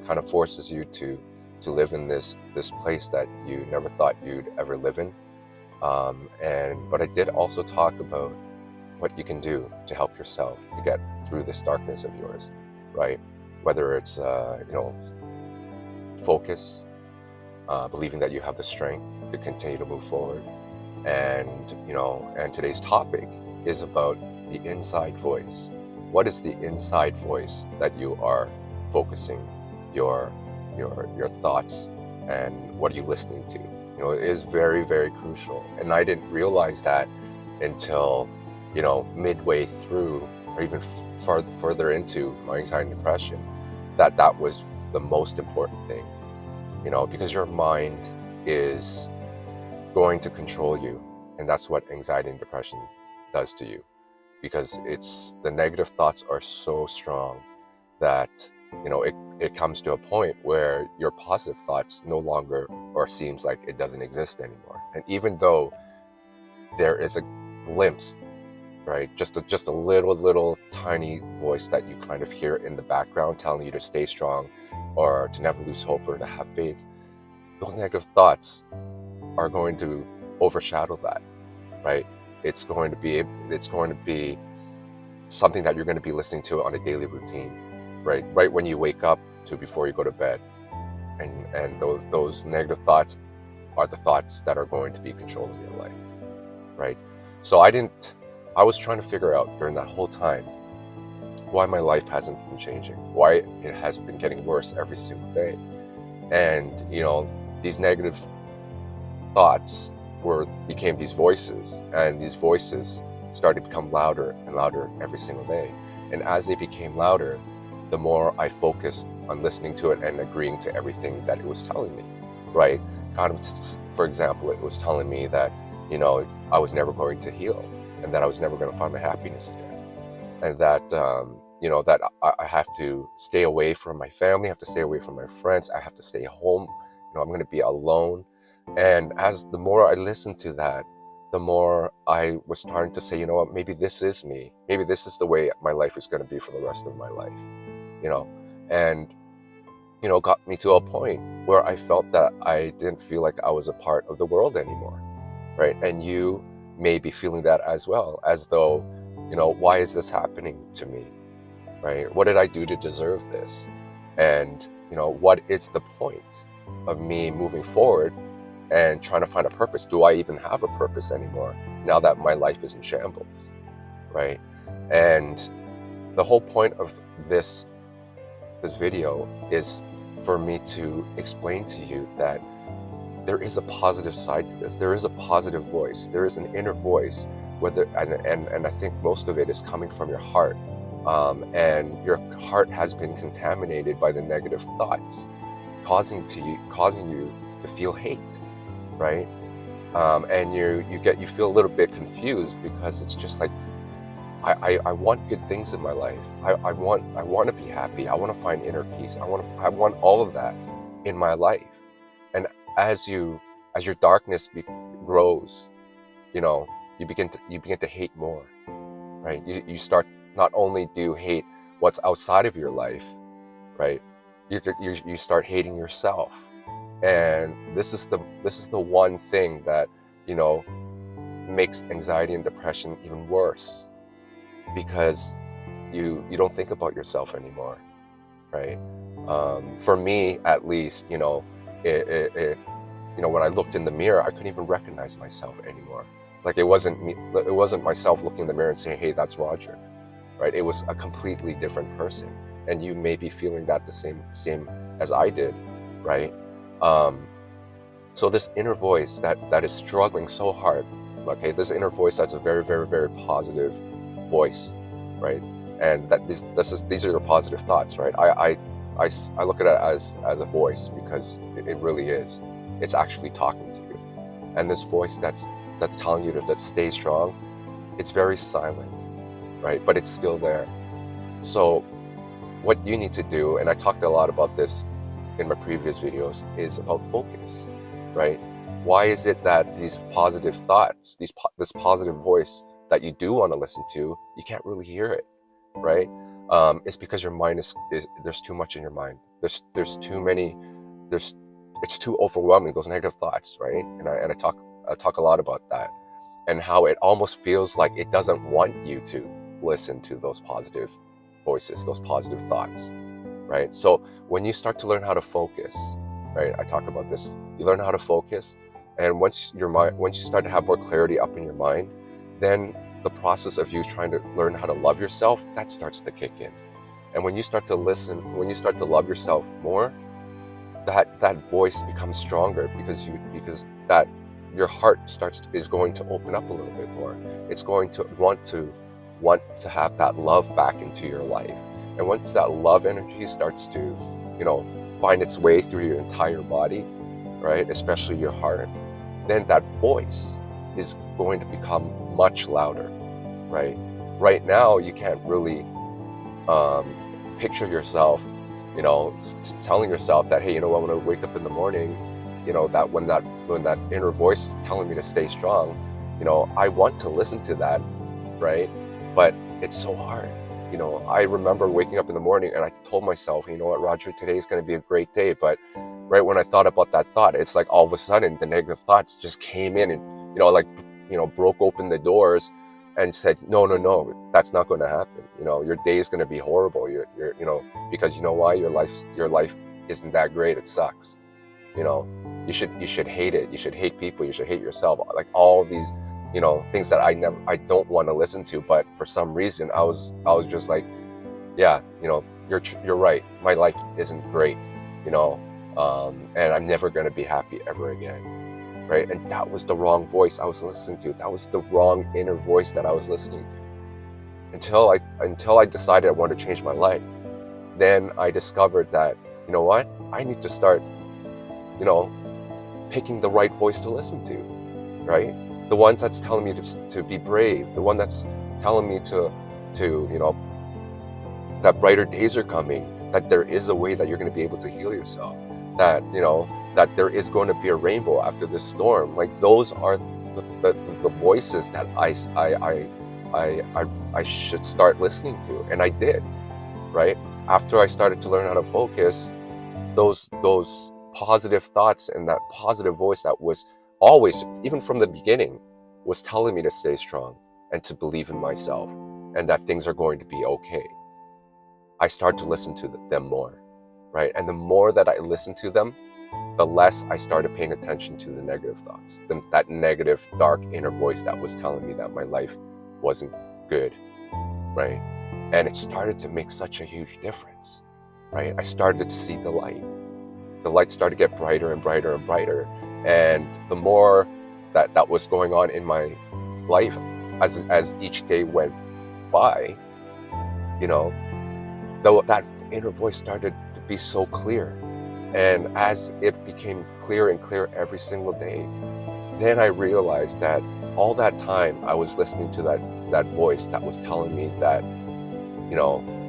kind of forces you to live in this place that you never thought you'd ever live in. But I did also talk about what you can do to help yourself to get through this darkness of yours, right? Whether it's, you know, focus, believing that you have the strength to continue to move forward. And, you know, and today's topic is about the inside voice. What is the inside voice that you are focusing your thoughts, and what are you listening to? You know, it is very, very crucial. And I didn't realize that until, you know, midway through, or even further into my anxiety and depression, that was the most important thing, you know, because your mind is going to control you. And that's what anxiety and depression does to you, because the negative thoughts are so strong that it comes to a point where your positive thoughts no longer, or seems like it doesn't exist anymore. And even though there is a glimpse, right, just a little tiny voice that you kind of hear in the background telling you to stay strong or to never lose hope or to have faith, those negative thoughts are going to overshadow that, right? It's going to be something that you're going to be listening to on a daily routine, right when you wake up to before you go to bed. And those negative thoughts are the thoughts that are going to be controlling your life, right? So I was trying to figure out during that whole time why my life hasn't been changing, why it has been getting worse every single day. And these negative thoughts became these voices, and these voices started to become louder and louder every single day. And as they became louder, the more I focused on listening to it and agreeing to everything that it was telling me, right? Kind of, for example, it was telling me that I was never going to heal, and that I was never going to find my happiness again, and that that I have to stay away from my family, I have to stay away from my friends, I have to stay home, I'm going to be alone. And as the more I listened to that, the more I was starting to say, what, maybe this is me, maybe this is the way my life is going to be for the rest of my life, and got me to a point where I felt that I didn't feel like I was a part of the world anymore, right? And you may be feeling that as well, as though, why is this happening to me, right? What did I do to deserve this? And what is the point of me moving forward and trying to find a purpose? Do I even have a purpose anymore now that my life is in shambles, right? And the whole point of this video is for me to explain to you that there is a positive side to this. There is a positive voice. There is an inner voice, and I think most of it is coming from your heart. And your heart has been contaminated by the negative thoughts, causing you to feel hate, right? And you feel a little bit confused, because it's just like, I want good things in my life. I want to be happy. I want to find inner peace. I want all of that in my life. And as your darkness grows, you begin to hate more, right? You start, not only do you hate what's outside of your life, right? You start hating yourself. And this is the one thing that makes anxiety and depression even worse, because you don't think about yourself anymore, right? For me, at least, when I looked in the mirror, I couldn't even recognize myself anymore. Like, it wasn't me, it wasn't myself looking in the mirror and saying, "Hey, that's Roger," right? It was a completely different person. And you may be feeling that the same as I did, right? So this inner voice that is struggling so hard, okay, this inner voice that's a very, very, very positive voice, right? And that these are your positive thoughts, right? I look at it as a voice, because it really is. It's actually talking to you. And this voice that's telling you to stay strong, it's very silent, right? But it's still there. So what you need to do, and I talked a lot about this in my previous videos, is about focus, right? Why is it that these positive thoughts, this positive voice that you do want to listen to, you can't really hear it, right? It's because your mind is there's too much in your mind. There's too many. It's too overwhelming, those negative thoughts, right? And I talk a lot about that, and how it almost feels like it doesn't want you to listen to those positive voices, those positive thoughts, right? So when you start to learn how to focus, right? I talk about this. You learn how to focus, and once you start to have more clarity up in your mind, then the process of you trying to learn how to love yourself, that starts to kick in. And when you start to listen, when you start to love yourself more, that voice becomes stronger, because that your heart is going to open up a little bit more. It's going to want to have that love back into your life. And once that love energy starts to find its way through your entire body, right, especially your heart, then that voice is going to become much louder, right? Right now, you can't really picture yourself, telling yourself that, hey, you know what, when I wake up in the morning, that when that inner voice telling me to stay strong, I want to listen to that, right? But it's so hard. I remember waking up in the morning and I told myself, you know what, Roger, today is going to be a great day. But right when I thought about that thought, it's like all of a sudden the negative thoughts just came in and, like, broke open the doors and said, no, no, no, that's not going to happen. Your day is going to be horrible. Because you know why? Your life isn't that great. It sucks. You know, you should hate it. You should hate people. You should hate yourself. Like all these, things that I don't want to listen to. But for some reason, I was just like, yeah, you're right. My life isn't great. And I'm never going to be happy ever again. Right. And that was the wrong voice I was listening to. That was the wrong inner voice that I was listening to. Until I decided I wanted to change my life. Then I discovered that, you know what? I need to start, picking the right voice to listen to, right? The one that's telling me to be brave, the one that's telling me to, that brighter days are coming, that there is a way that you're going to be able to heal yourself, that, that there is going to be a rainbow after this storm. Like those are the voices that I should start listening to. And I did, right? After I started to learn how to focus, those positive thoughts and that positive voice that was always, even from the beginning, was telling me to stay strong and to believe in myself and that things are going to be okay. I start to listen to them more, right? And the more that I listened to them, the less I started paying attention to the negative thoughts, that negative, dark inner voice that was telling me that my life wasn't good, right? And it started to make such a huge difference, right? I started to see the light. The light started to get brighter and brighter and brighter. And the more that was going on in my life, as each day went by, though that inner voice started to be so clear. And as it became clearer and clearer every single day, then I realized that all that time I was listening to that voice that was telling me that,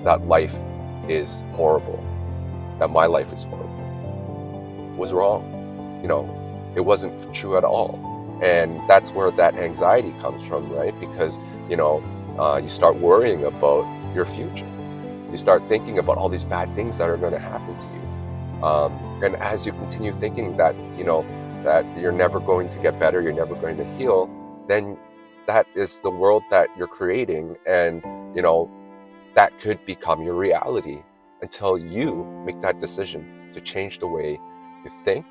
that life is horrible, that my life is horrible, was wrong. It wasn't true at all. And that's where that anxiety comes from, right? Because, you start worrying about your future. You start thinking about all these bad things that are going to happen to you. And as you continue thinking that, that you're never going to get better, you're never going to heal, then that is the world that you're creating. And, that could become your reality until you make that decision to change the way you think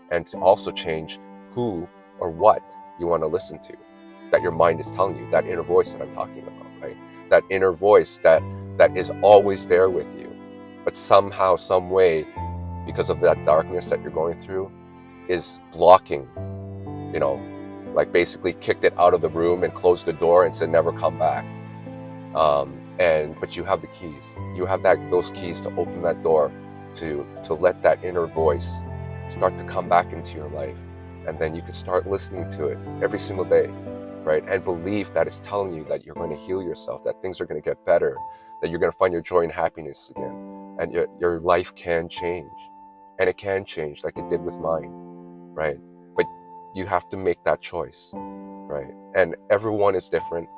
and to also change who or what you want to listen to, that your mind is telling you, that inner voice that I'm talking about, right? That inner voice that is always there with you, but somehow, some way, because of that darkness that you're going through, is blocking, like basically kicked it out of the room and closed the door and said, never come back. But you have the keys. You have those keys to open that door, to let that inner voice start to come back into your life. And then you can start listening to it every single day, right? And believe that it's telling you that you're going to heal yourself, that things are going to get better, that you're going to find your joy and happiness again. And your life can change. And it can change like it did with mine, right? But you have to make that choice, right? And everyone is different.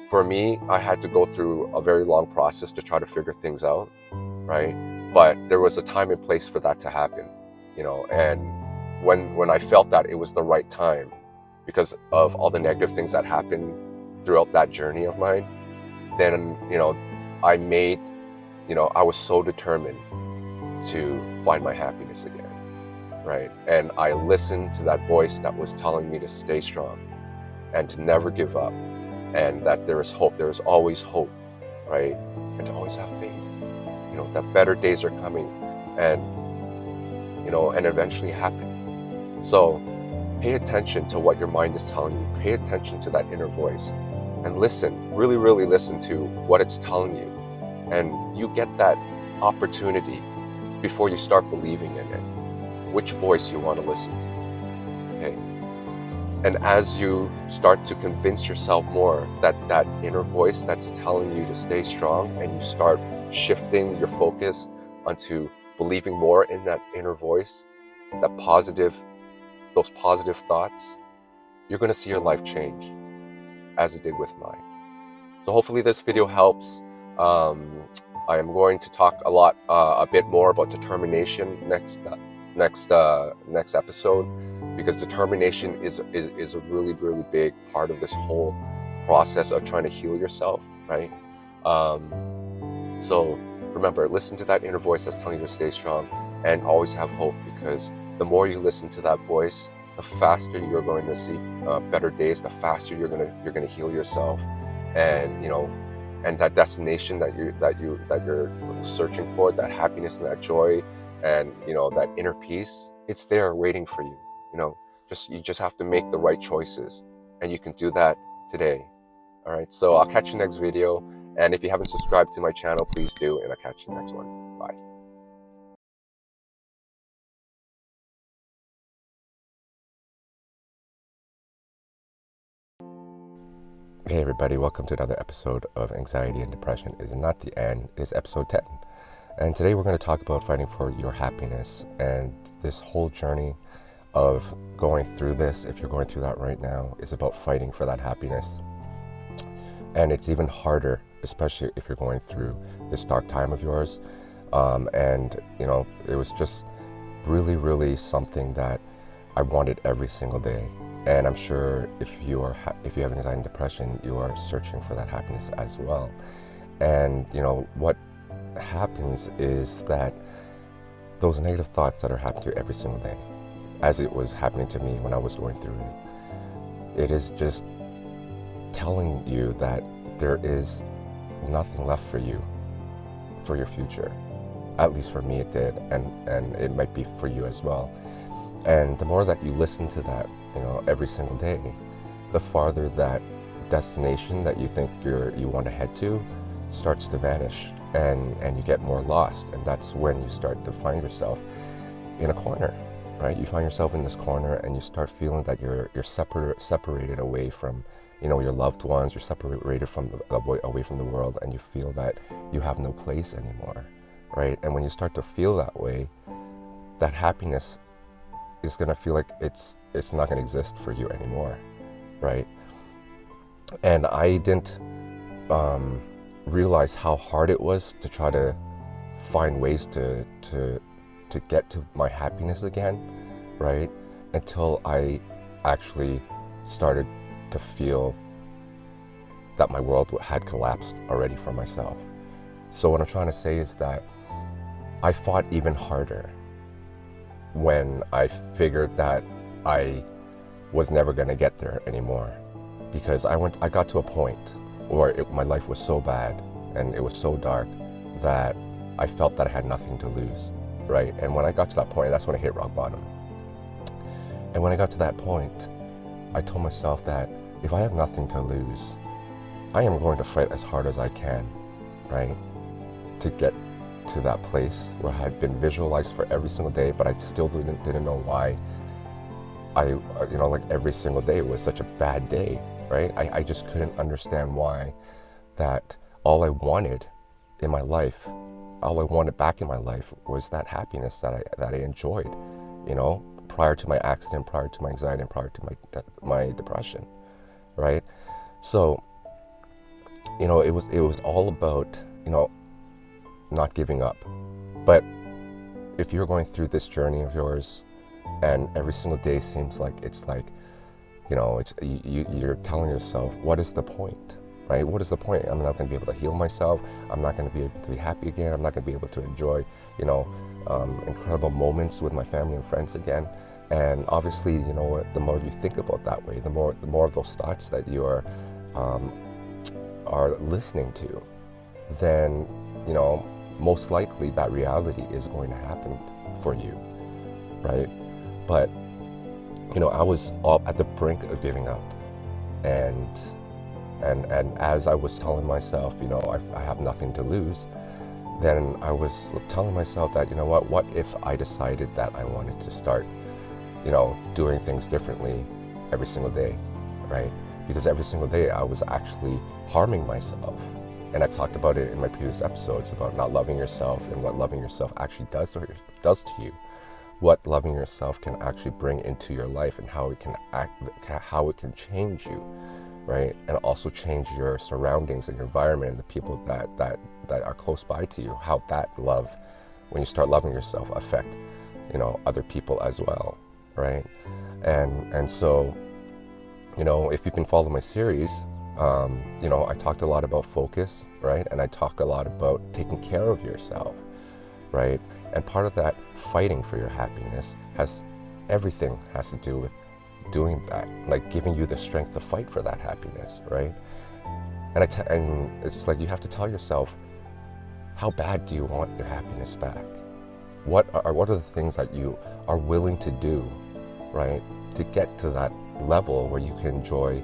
For me, I had to go through a very long process to try to figure things out, right? But there was a time and place for that to happen, and when I felt that it was the right time, because of all the negative things that happened throughout that journey of mine, then, I was so determined to find my happiness again, right? And I listened to that voice that was telling me to stay strong and to never give up, and that there is hope. There is always hope, right? And to always have faith, that better days are coming, and, and eventually happen. So pay attention to what your mind is telling you. Pay attention to that inner voice and listen, really, really listen to what it's telling you. And you get that opportunity before you start believing in it, which voice you want to listen to, okay? And as you start to convince yourself more that that inner voice that's telling you to stay strong, and you start shifting your focus onto believing more in that inner voice, that positive, those positive thoughts, you're going to see your life change as it did with mine. So hopefully this video helps. Um, I am going to talk a bit more about determination next episode, because determination is a really, really big part of this whole process of trying to heal yourself, right? So remember, listen to that inner voice that's telling you to stay strong, and always have hope, because the more you listen to that voice, the faster you're going to see better days, the faster you're gonna heal yourself, and and that destination that you're searching for, that happiness and that joy, and that inner peace, it's there waiting for you. You just have to make the right choices, and you can do that today. All right, so I'll catch you next video, and if you haven't subscribed to my channel, please do, and I'll catch you next one. Bye. Hey everybody, welcome to another episode of Anxiety and Depression Is Not the End, it is episode 10. And today we're going to talk about fighting for your happiness, and this whole journey of going through this, if you're going through that right now, is about fighting for that happiness. And it's even harder, especially if you're going through this dark time of yours. And it was just really, really something that I wanted every single day. And I'm sure if you have anxiety and depression, you are searching for that happiness as well. And what happens is that those negative thoughts that are happening to you every single day, as it was happening to me when I was going through it is just telling you that there is nothing left for you, for your future. At least for me it did, and it might be for you as well. And the more that you listen to that, every single day, the farther that destination that you think you want to head to starts to vanish, and you get more lost. And that's when you start to find yourself in a corner, right? You find yourself in this corner, and you start feeling that you're separated away from your loved ones. You're separated away from the world, and you feel that you have no place anymore, right? And when you start to feel that way, that happiness is going to feel like it's not going to exist for you anymore, right? And I didn't realize how hard it was to try to find ways to get to my happiness again, right? Until I actually started to feel that my world had collapsed already for myself. So what I'm trying to say is that I fought even harder when I figured that I was never going to get there anymore, because I got to a point where my life was so bad and it was so dark that I felt that I had nothing to lose, right? And when I got to that point, that's when I hit rock bottom. And when I got to that point, I told myself that if I have nothing to lose, I am going to fight as hard as I can, right? To get to that place where I had been visualized for every single day, but I still didn't know why like every single day was such a bad day, right? I just couldn't understand why that all I wanted in my life, all I wanted back in my life was that happiness that I enjoyed, prior to my accident, prior to my anxiety, and prior to my depression, right? So, it was all about, not giving up. But if you're going through this journey of yours, and every single day seems like you're telling yourself, what is the point, right? What is the point? I'm not going to be able to heal myself. I'm not going to be able to be happy again. I'm not going to be able to enjoy, incredible moments with my family and friends again. And obviously, the more you think about that way, the more of those thoughts that you are listening to, then most likely that reality is going to happen for you, right? But I was at the brink of giving up, and as I was telling myself, I have nothing to lose, then I was telling myself that, what if I decided that I wanted to start doing things differently, every single day, right? Because every single day I was actually harming myself. And I've talked about it in my previous episodes about not loving yourself and what loving yourself actually does to you, what loving yourself can actually bring into your life, and how it can how it can change you, right? And also change your surroundings and your environment and the people that are close by to you. How that love, when you start loving yourself, affect other people as well, right? And so, if you've been following my series, I talked a lot about focus, right? And I talk a lot about taking care of yourself, right? And part of that fighting for your happiness everything has to do with doing that, like giving you the strength to fight for that happiness, right? And it's just like you have to tell yourself, how bad do you want your happiness back? What are the things that you are willing to do, right, to get to that level where you can enjoy,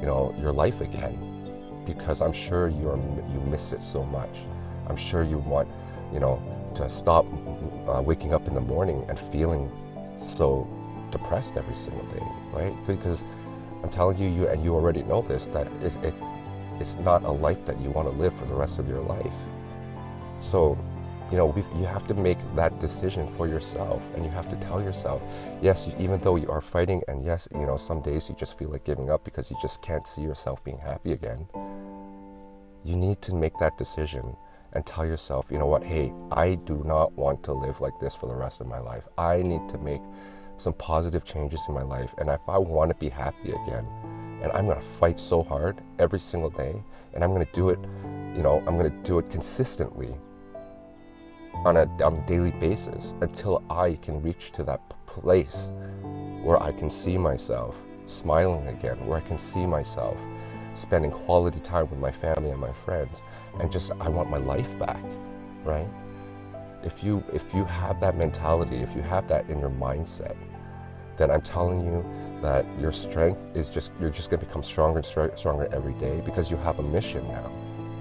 your life again? Because I'm sure you miss it so much. I'm sure you want, to stop waking up in the morning and feeling so depressed every single day, right? Because I'm telling you, and you already know this, that it's not a life that you want to live for the rest of your life. So, you have to make that decision for yourself, and you have to tell yourself, yes, even though you are fighting, and yes, some days you just feel like giving up because you just can't see yourself being happy again. You need to make that decision and tell yourself, you know what, hey, I do not want to live like this for the rest of my life. I need to make some positive changes in my life, and if I want to be happy again, and I'm going to fight so hard every single day, and I'm going to do it, I'm going to do it consistently on a daily basis until I can reach to that place where I can see myself smiling again, where I can see myself spending quality time with my family and my friends, and just, I want my life back, right? If you have that mentality, if you have that in your mindset, then I'm telling you that your strength is you're just going to become stronger and stronger every day, because you have a mission now.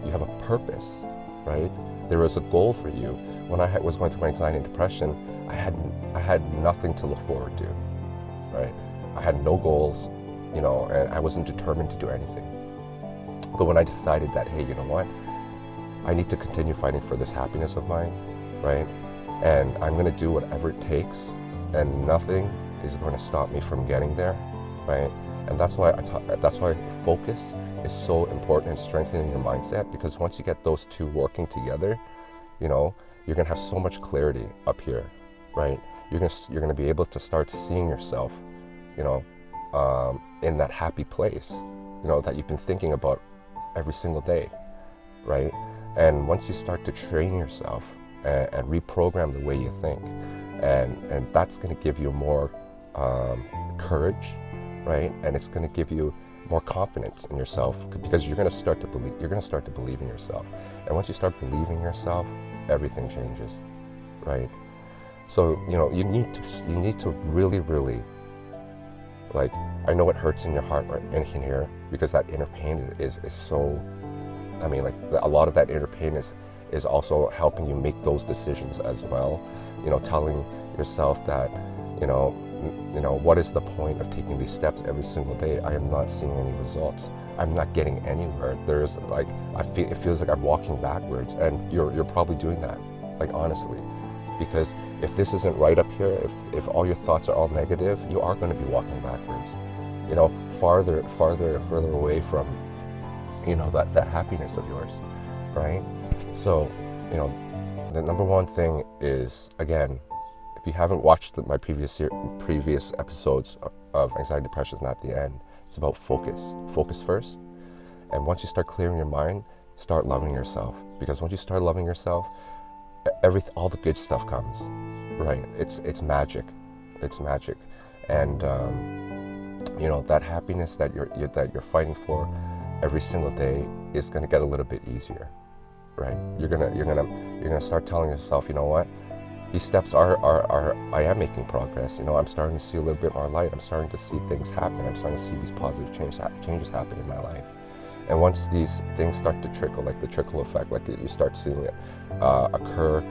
You have a purpose, right? There is a goal for you. When I was going through my anxiety and depression, I had nothing to look forward to, right? I had no goals, and I wasn't determined to do anything. But when I decided that, hey, you know what? I need to continue fighting for this happiness of mine, right? And I'm going to do whatever it takes, and nothing is going to stop me from getting there, right? And that's why focus is so important in strengthening your mindset, because once you get those two working together, you're going to have so much clarity up here, right? You're going to be able to start seeing yourself, in that happy place, that you've been thinking about every single day, right? And once you start to train yourself and reprogram the way you think, and that's going to give you more courage, right? And it's going to give you more confidence in yourself, because you're going to start to believe in yourself. And once you start believing in yourself, everything changes, right? So, you need to really, really, like, I know it hurts in your heart, right, in here, because that inner pain is so, I mean, like, a lot of that inner pain is also helping you make those decisions as well. Telling yourself that, what is the point of taking these steps every single day? I am not seeing any results. I'm not getting anywhere. There's like, it feels like I'm walking backwards, and you're probably doing that, like, honestly. Because if this isn't right up here, if all your thoughts are all negative, you are going to be walking backwards, farther and further away from, that happiness of yours, right? So, the number one thing is, again, if you haven't watched my previous episodes of Anxiety and Depression is Not the End, it's about focus. Focus first. And once you start clearing your mind, start loving yourself. Because once you start loving yourself, all the good stuff comes, right? It's magic. It's magic. And that happiness that you're fighting for every single day is going to get a little bit easier, right? You're gonna start telling yourself, you know what? These steps I am making progress. I'm starting to see a little bit more light. I'm starting to see things happen. I'm starting to see these positive changes happen in my life. And once these things start to trickle, like the trickle effect, like you start seeing it occur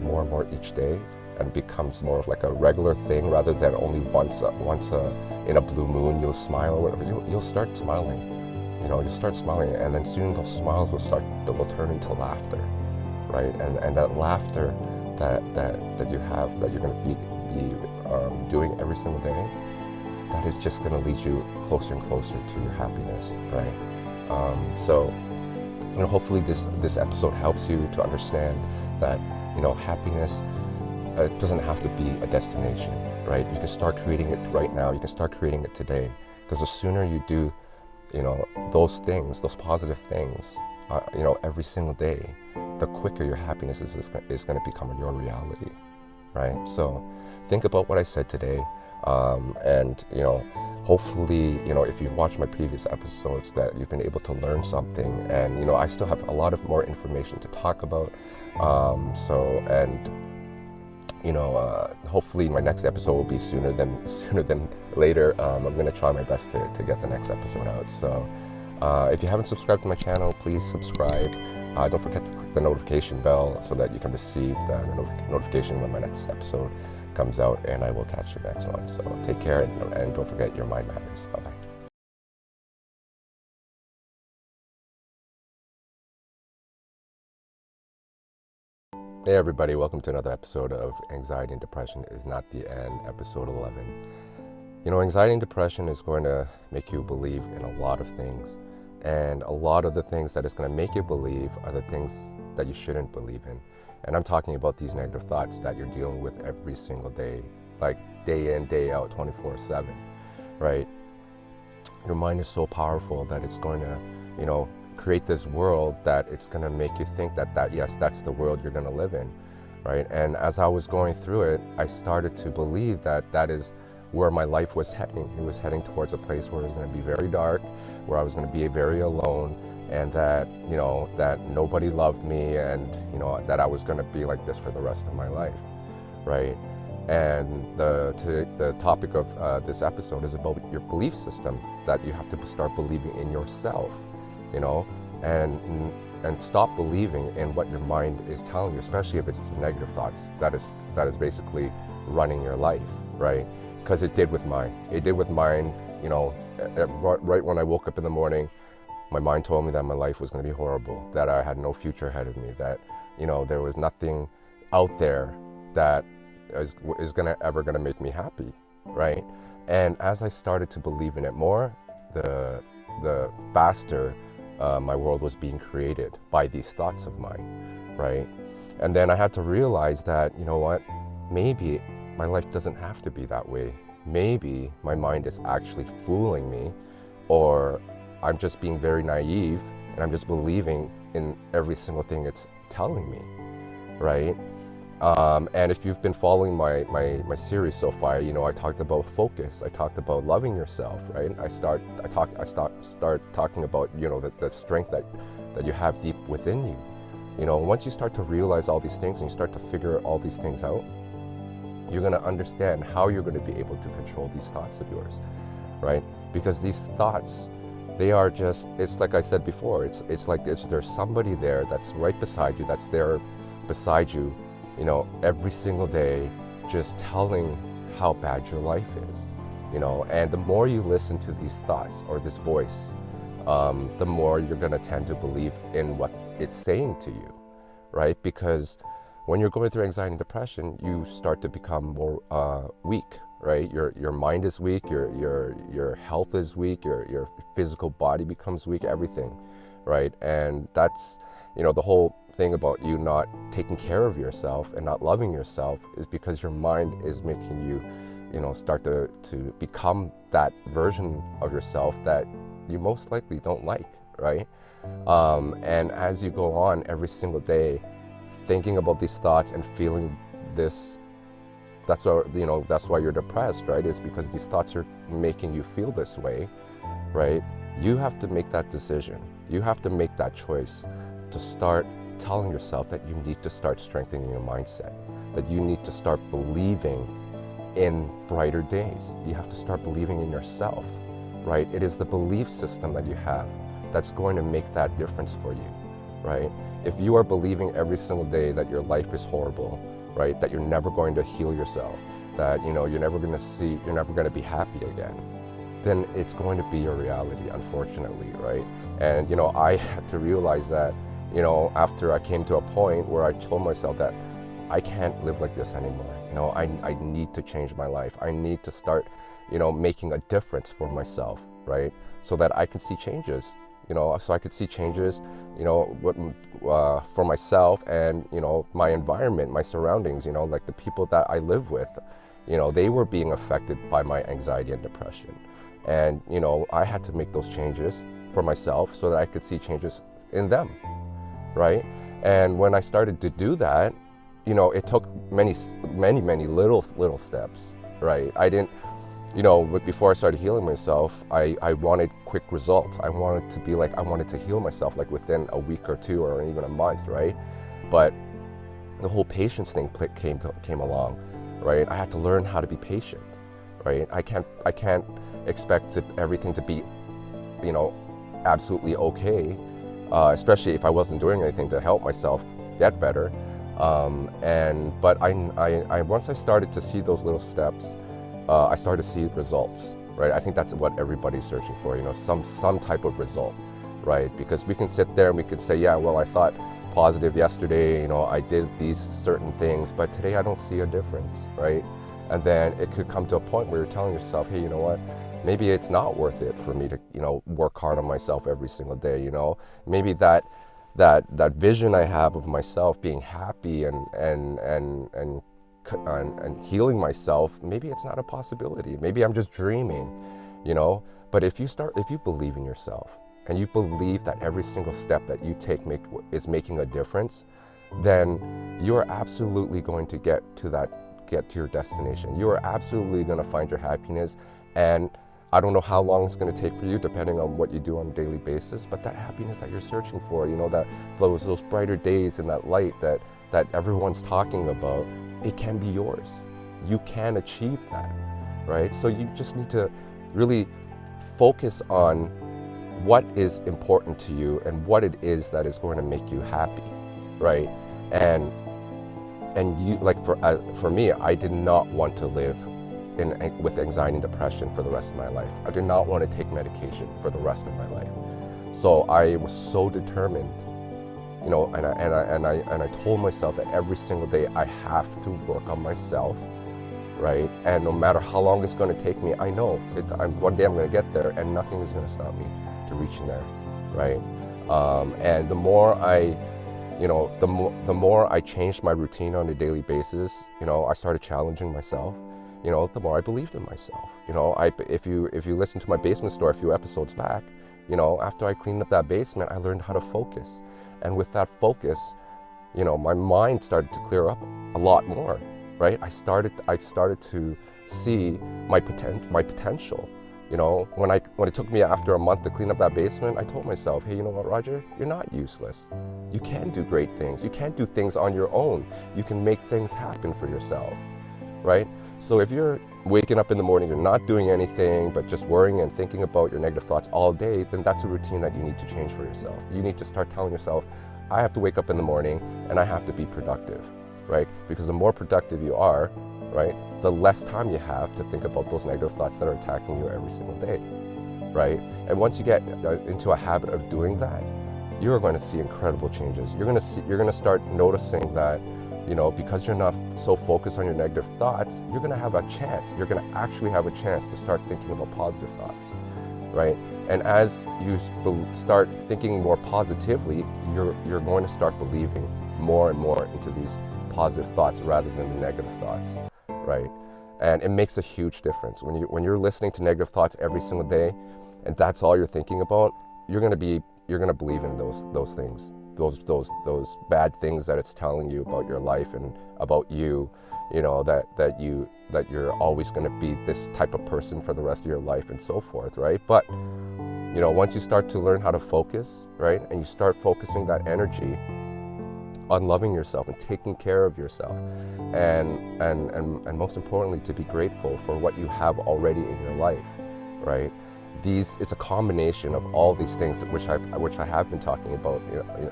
more and more each day, and becomes more of like a regular thing rather than only once in a blue moon you'll smile or whatever, you'll start smiling. You'll start smiling, and then soon those smiles will turn into laughter, right? And that laughter that you have, that you're going to be doing every single day, that is just going to lead you closer and closer to your happiness, right? So hopefully this episode helps you to understand that happiness doesn't have to be a destination, right? You can start creating it right now. You can start creating it today, because the sooner you do those things, those positive things, every single day, the quicker your happiness is going to become your reality, right? So think about what I said today, and hopefully if you've watched my previous episodes, that you've been able to learn something. And I still have a lot of more information to talk about, hopefully my next episode will be sooner than later. I'm going to try my best to get the next episode out. So if you haven't subscribed to my channel, please subscribe. Don't forget to click the notification bell so that you can receive the notification when my next episode comes out, and I will catch you next one. So take care, and don't forget, your mind matters. Bye-bye. Hey everybody, welcome to another episode of Anxiety and Depression Is Not the End, episode 11. Anxiety and depression is going to make you believe in a lot of things, and a lot of the things that it's going to make you believe are the things that you shouldn't believe in. And I'm talking about these negative thoughts that you're dealing with every single day, like day in, day out, 24/7, right? Your mind is so powerful that it's going to, create this world that it's going to make you think that yes, that's the world you're going to live in, right? And as I was going through it, I started to believe that is where my life was heading. It was heading towards a place where it was going to be very dark, where I was going to be very alone, and that that nobody loved me, and that I was going to be like this for the rest of my life, right? And the topic of this episode is about your belief system, that you have to start believing in yourself, and stop believing in what your mind is telling you, especially if it's negative thoughts that is basically running your life, right? Because it did with mine. Right when I woke up in the morning, my mind told me that my life was going to be horrible, that I had no future ahead of me, that there was nothing out there that is ever going to make me happy, right? And as I started to believe in it more, the faster my world was being created by these thoughts of mine, right? And then I had to realize that, maybe my life doesn't have to be that way. Maybe my mind is actually fooling me, or I'm just being very naive, and I'm just believing in every single thing it's telling me, right? And if you've been following my series so far, I talked about focus. I talked about loving yourself, right? I start talking about the strength that you have deep within you. Once you start to realize all these things and you start to figure all these things out, you're going to understand how you're going to be able to control these thoughts of yours, right? Because these thoughts, they are just, it's like I said before, it's like there's somebody there that's right beside you, that's there beside you, every single day, just telling how bad your life is, and the more you listen to these thoughts or this voice, the more you're going to tend to believe in what it's saying to you, right? Because when you're going through anxiety and depression, you start to become more weak, right? Your mind is weak, your health is weak, your physical body becomes weak, everything, right? And that's, the whole thing about you not taking care of yourself and not loving yourself is because your mind is making you, start to become that version of yourself that you most likely don't like, right? And as you go on every single day, thinking about these thoughts and feeling this, that's why you're depressed, right? It's because these thoughts are making you feel this way, right? You have to make that decision. You have to make that choice to start telling yourself that you need to start strengthening your mindset, that you need to start believing in brighter days. You have to start believing in yourself, right? It is the belief system that you have that's going to make that difference for you, right? If you are believing every single day that your life is horrible, right? That you're never going to heal yourself, that you're never going to be happy again, then it's going to be your reality, unfortunately, right? And I had to realize that, after I came to a point where I told myself that I can't live like this anymore. I need to change my life. I need to start, making a difference for myself, right? So that I can see changes, so I could see changes, for myself and, my environment, my surroundings, like the people that I live with, they were being affected by my anxiety and depression. And, I had to make those changes for myself so that I could see changes in them, right? And when I started to do that, it took many little steps, right? I didn't, but before I started healing myself, I wanted quick results. I wanted to heal myself like within a week or two or even a month, right? But the whole patience thing came along, right? I had to learn how to be patient, right? I can't expect everything to be, absolutely okay, especially if I wasn't doing anything to help myself get better. But once I started to see those little steps, I started to see results, right? I think that's what everybody's searching for, some type of result, right? Because we can sit there and we can say, yeah, well, I thought positive yesterday, I did these certain things, but today I don't see a difference, right? And then it could come to a point where you're telling yourself, hey, you know what? Maybe it's not worth it for me to, work hard on myself every single day, Maybe that vision I have of myself being happy and healing myself, maybe it's not a possibility. Maybe I'm just dreaming, But if you believe in yourself and you believe that every single step that you take is making a difference, then you are absolutely going to get to your destination. You are absolutely going to find your happiness. And I don't know how long it's going to take for you, depending on what you do on a daily basis, but that happiness that you're searching for, that those brighter days and that light that everyone's talking about, it can be yours. You can achieve that, right? So you just need to really focus on what is important to you and what it is that is going to make you happy, right? And you, like for me, I did not want to live with anxiety and depression for the rest of my life. I did not want to take medication for the rest of my life. So I was so determined, and I told myself that every single day I have to work on myself, right? And no matter how long it's going to take me, I know one day I'm going to get there, and nothing is going to stop me to reaching there, right? And the more I changed my routine on a daily basis, I started challenging myself. The more I believed in myself. If you listen to my basement story a few episodes back, after I cleaned up that basement, I learned how to focus. And with that focus, my mind started to clear up a lot more, right? I started to see my potential. When it took me after a month to clean up that basement, I told myself, hey, you know what, Roger? You're not useless. You can do great things. You can do things on your own. You can make things happen for yourself, right? So if you're waking up in the morning, you're not doing anything but just worrying and thinking about your negative thoughts all day, then that's a routine that you need to change for yourself. You need to start telling yourself, I have to wake up in the morning and I have to be productive, right? Because the more productive you are, right, the less time you have to think about those negative thoughts that are attacking you every single day, right? And once you get into a habit of doing that, you're going to see incredible changes. You're going to start noticing that, because you're not so focused on your negative thoughts, you're going to have a chance. You're going to actually have a chance to start thinking about positive thoughts, right? And as you start thinking more positively, you're going to start believing more and more into these positive thoughts rather than the negative thoughts, right? And it makes a huge difference. When you're listening to negative thoughts every single day, and that's all you're thinking about, you're going to believe in those things. Those bad things that it's telling you about your life and about you, that you're always going to be this type of person for the rest of your life and so forth, right? But once you start to learn how to focus, right, and you start focusing that energy on loving yourself and taking care of yourself, and most importantly, to be grateful for what you have already in your life, right? it's a combination of all these things which I have been talking about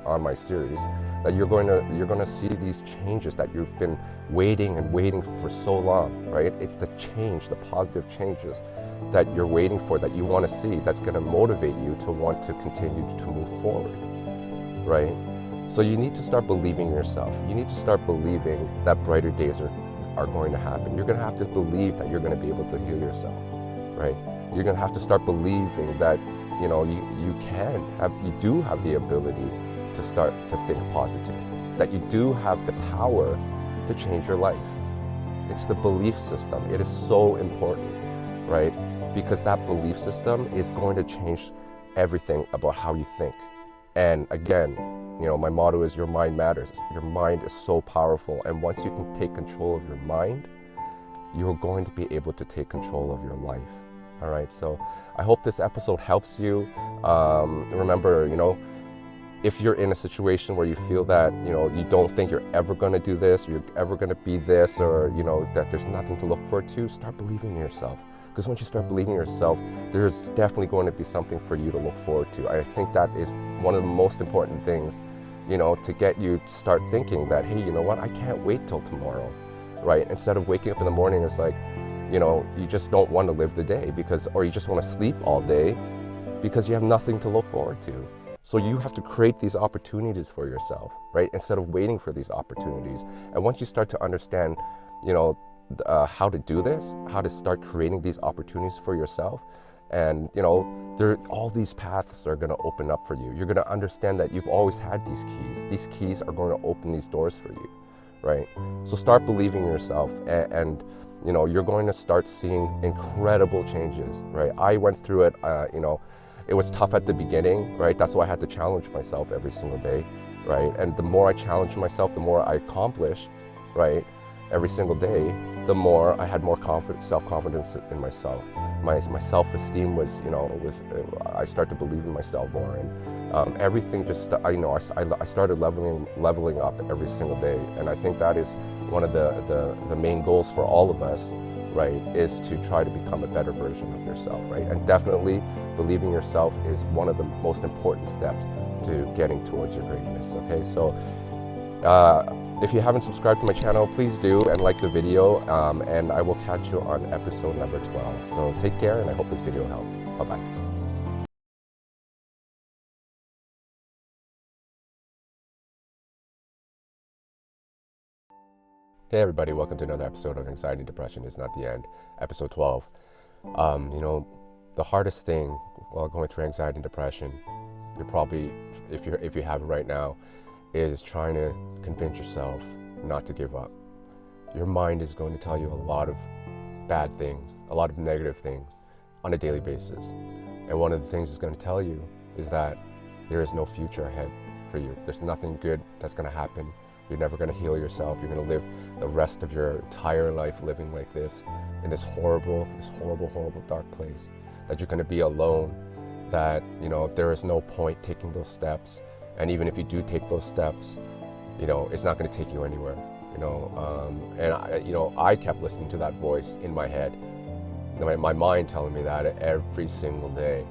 on my series, that you're going to see these changes that you've been waiting for so long, right? It's the change, the positive changes that you're waiting for, that you want to see, that's going to motivate you to want to continue to move forward, right? So you need to start believing in yourself. You need to start believing that brighter days are going to happen. You're going to have to believe that you're going to be able to heal yourself, right? You're going to have to start believing that, you know, you do have the ability to start to think positive, that you do have the power to change your life. It's the belief system. It is so important, right? Because that belief system is going to change everything about how you think. And again, you know, my motto is your mind matters. Your mind is so powerful. And once you can take control of your mind, you're going to be able to take control of your life. All right, so I hope this episode helps you. Remember, you know, if you're in a situation where you feel that, you know, you don't think you're ever going to do this, or you're ever going to be this, or, you know, that there's nothing to look forward to, start believing in yourself. Because once you start believing in yourself, there's definitely going to be something for you to look forward to. I think that is one of the most important things, you know, to get you to start thinking that, hey, you know what, I can't wait till tomorrow, right? Instead of waking up in the morning, it's like, you know, you just don't want to live the day or you just want to sleep all day because you have nothing to look forward to. So you have to create these opportunities for yourself, right? Instead of waiting for these opportunities. And once you start to understand, you know, how to do this, how to start creating these opportunities for yourself, and, you know, all these paths are going to open up for you. You're going to understand that you've always had these keys. These keys are going to open these doors for you, right? So start believing in yourself, and you know, you're going to start seeing incredible changes, right? I went through it, you know, it was tough at the beginning, right? That's why I had to challenge myself every single day, right? And the more I challenge myself, the more I accomplish, right? Every single day, the more I had more self-confidence in myself. My self-esteem was, you know, I started to believe in myself more, and everything just, you know, I started leveling up every single day. And I think that is one of the main goals for all of us, right, is to try to become a better version of yourself, right? And definitely believing in yourself is one of the most important steps to getting towards your greatness, okay? So if you haven't subscribed to my channel, please do, and like the video, and I will catch you on episode number 12. So take care, and I hope this video helped. Bye-bye. Hey everybody, welcome to another episode of Anxiety and Depression is Not the End, episode 12. You know, the hardest thing while going through anxiety and depression, you're probably, if you have it right now, is trying to convince yourself not to give up. Your mind is going to tell you a lot of bad things, a lot of negative things on a daily basis. And one of the things it's going to tell you is that there is no future ahead for you. There's nothing good that's going to happen. You're never going to heal yourself. You're going to live the rest of your entire life living like this, in this horrible, dark place, that you're going to be alone, that, you know, there is no point taking those steps. And even if you do take those steps, you know, it's not going to take you anywhere, you know. And I kept listening to that voice in my head, my mind telling me that every single day.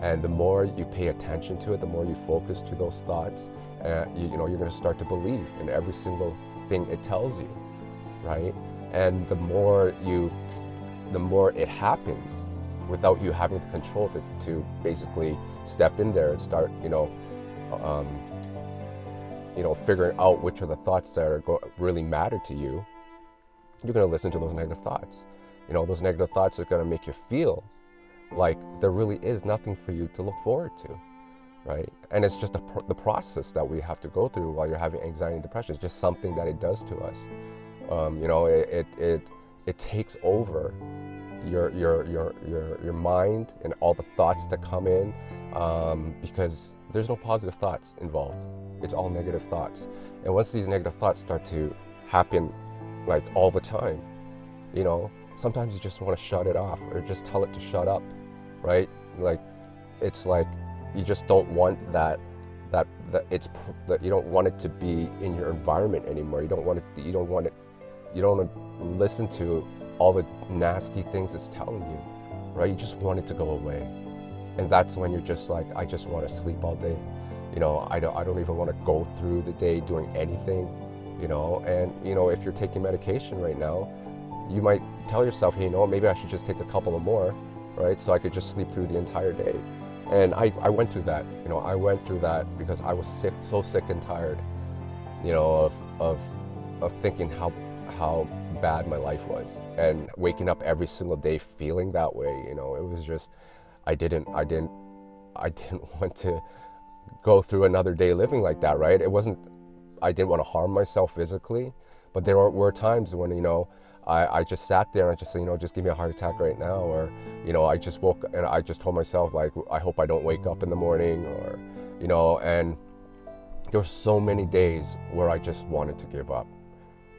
And the more you pay attention to it, the more you focus to those thoughts, you know, you're going to start to believe in every single thing it tells you, right? And the more it happens without you having the control to basically step in there and start, figuring out which are the thoughts that really matter to you, you're going to listen to those negative thoughts. You know, those negative thoughts are going to make you feel like there really is nothing for you to look forward to, right? And it's just the process that we have to go through while you're having anxiety and depression. It's just something that it does to us. It takes over your mind and all the thoughts that come in, because there's no positive thoughts involved. It's all negative thoughts. And once these negative thoughts start to happen like all the time, you know, sometimes you just want to shut it off or just tell it to shut up, right? Like, it's like you just don't want that you don't want it to be in your environment anymore. You don't want to listen to all the nasty things it's telling you, right? You just want it to go away. And that's when you're just like, I just want to sleep all day. I don't even want to go through the day doing anything, and if you're taking medication right now, you might tell yourself, hey, maybe I should just take a couple of more, right? So I could just sleep through the entire day. And I went through that, I went through that because I was sick, so sick and tired, of thinking how bad my life was, and waking up every single day feeling that way. It was just, I didn't want to go through another day living like that, right? I didn't want to harm myself physically, but there were times when, I just sat there and I just said, just give me a heart attack right now. Or, I just woke and I just told myself, like, I hope I don't wake up in the morning, or, and there were so many days where I just wanted to give up,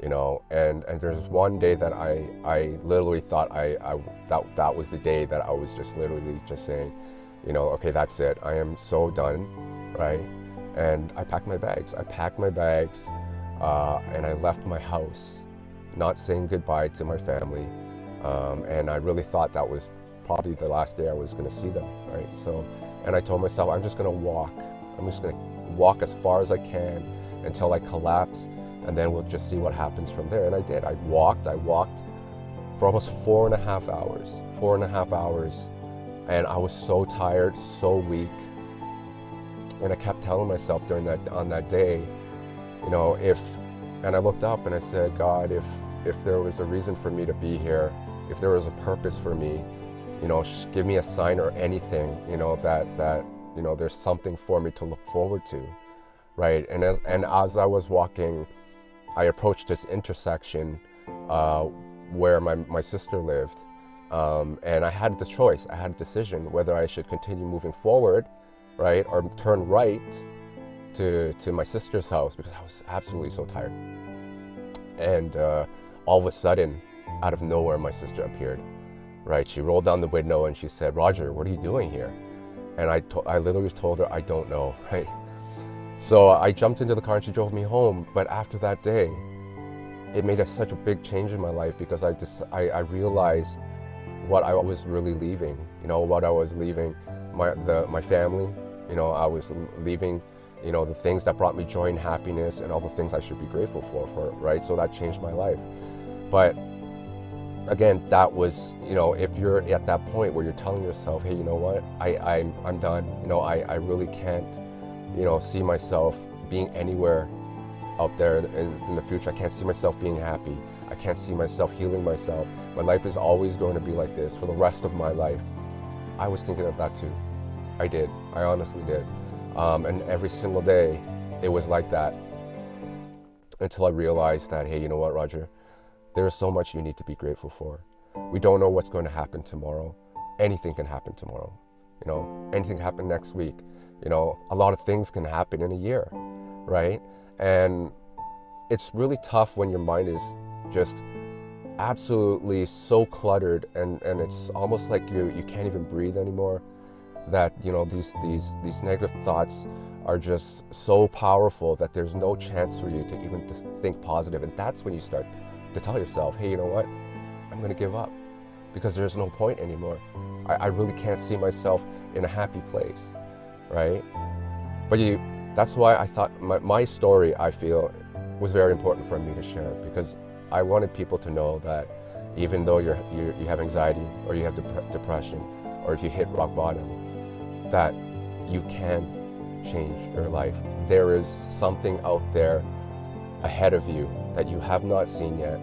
and there's one day that I literally thought that was the day that I was just literally just saying, okay, that's it. I am so done, right? And I packed my bags. And I left my house, not saying goodbye to my family. And I really thought that was probably the last day I was going to see them, right? So, and I told myself, I'm just going to walk. I'm just going to walk as far as I can until I collapse, and then we'll just see what happens from there. And I did. I walked for almost 4.5 hours. And I was so tired, so weak. And I kept telling myself on that day, and I looked up and I said, God, if there was a reason for me to be here, if there was a purpose for me, give me a sign or anything, that there's something for me to look forward to, right? And as I was walking, I approached this intersection where my sister lived, and I had the choice. I had a decision whether I should continue moving forward, right, or turn right to my sister's house, because I was absolutely so tired. And all of a sudden, out of nowhere, my sister appeared, right? She rolled down the window and she said, Roger, what are you doing here? And I literally told her, I don't know, right? So I jumped into the car and she drove me home. But after that day, it made such a big change in my life, because I realized what I was really leaving, what I was leaving, my family, I was leaving, the things that brought me joy and happiness, and all the things I should be grateful for, right? So that changed my life. But again, that was, if you're at that point where you're telling yourself, hey, you know what, I'm done, I really can't, see myself being anywhere out there in the future. I can't see myself being happy. I can't see myself healing myself. My life is always going to be like this for the rest of my life. I was thinking of that too. I did. I honestly did. And every single day, it was like that, until I realized that, hey, you know what, Roger? There is so much you need to be grateful for. We don't know what's going to happen tomorrow. Anything can happen tomorrow. Anything can happen next week. A lot of things can happen in a year, right? And it's really tough when your mind is just absolutely so cluttered, and it's almost like you can't even breathe anymore. That these negative thoughts are just so powerful that there's no chance for you to even think positive. And that's when you start to tell yourself, hey, you know what, I'm gonna give up, because there's no point anymore. I really can't see myself in a happy place, right? But that's why I thought my story, I feel, was very important for me to share, because I wanted people to know that even though you have anxiety, or you have depression, or if you hit rock bottom, that you can change your life. There is something out there ahead of you that you have not seen yet,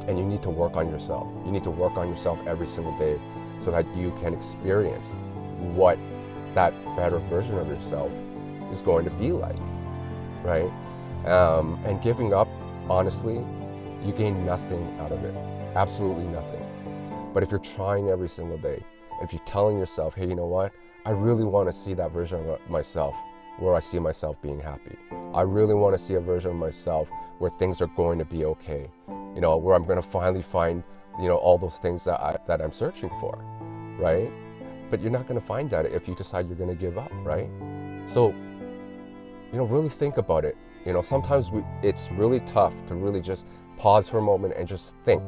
and you need to work on yourself. You need to work on yourself every single day, so that you can experience what that better version of yourself is going to be like, right? And giving up, honestly, you gain nothing out of it, absolutely nothing. But if you're trying every single day, if you're telling yourself, hey, you know what, I really want to see that version of myself where I see myself being happy. I really want to see a version of myself where things are going to be okay, where I'm going to finally find, all those things that I'm searching for, right? But you're not going to find that if you decide you're going to give up, right? So, really think about it. Sometimes it's really tough to really just pause for a moment and just think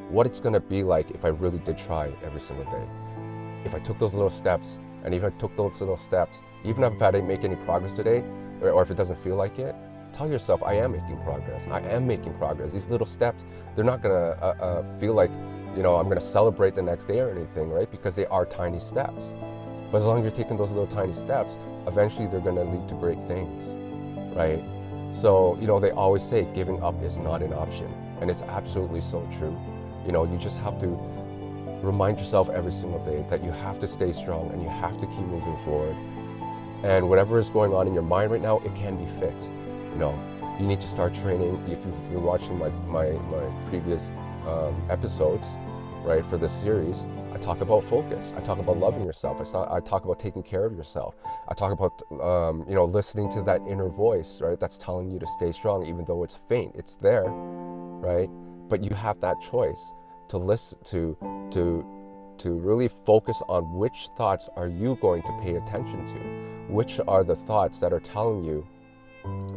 what it's going to be like if I really did try every single day. if I took those little steps, and if I took those little steps, even if I didn't make any progress today, or if it doesn't feel like it, tell yourself, I am making progress. I am making progress. These little steps, they're not gonna feel like, I'm gonna celebrate the next day or anything, right? Because they are tiny steps. But as long as you're taking those little tiny steps, eventually they're gonna lead to great things, right? So, they always say giving up is not an option. And it's absolutely so true. You just have to remind yourself every single day that you have to stay strong and you have to keep moving forward. And whatever is going on in your mind right now, it can be fixed. You need to start training. If you've been watching my previous episodes, right, for this series, I talk about focus. I talk about loving yourself. I talk about taking care of yourself. I talk about, listening to that inner voice, right, that's telling you to stay strong, even though it's faint. It's there, right? But you have that choice to listen to really focus on which thoughts are you going to pay attention to. Which are the thoughts that are telling you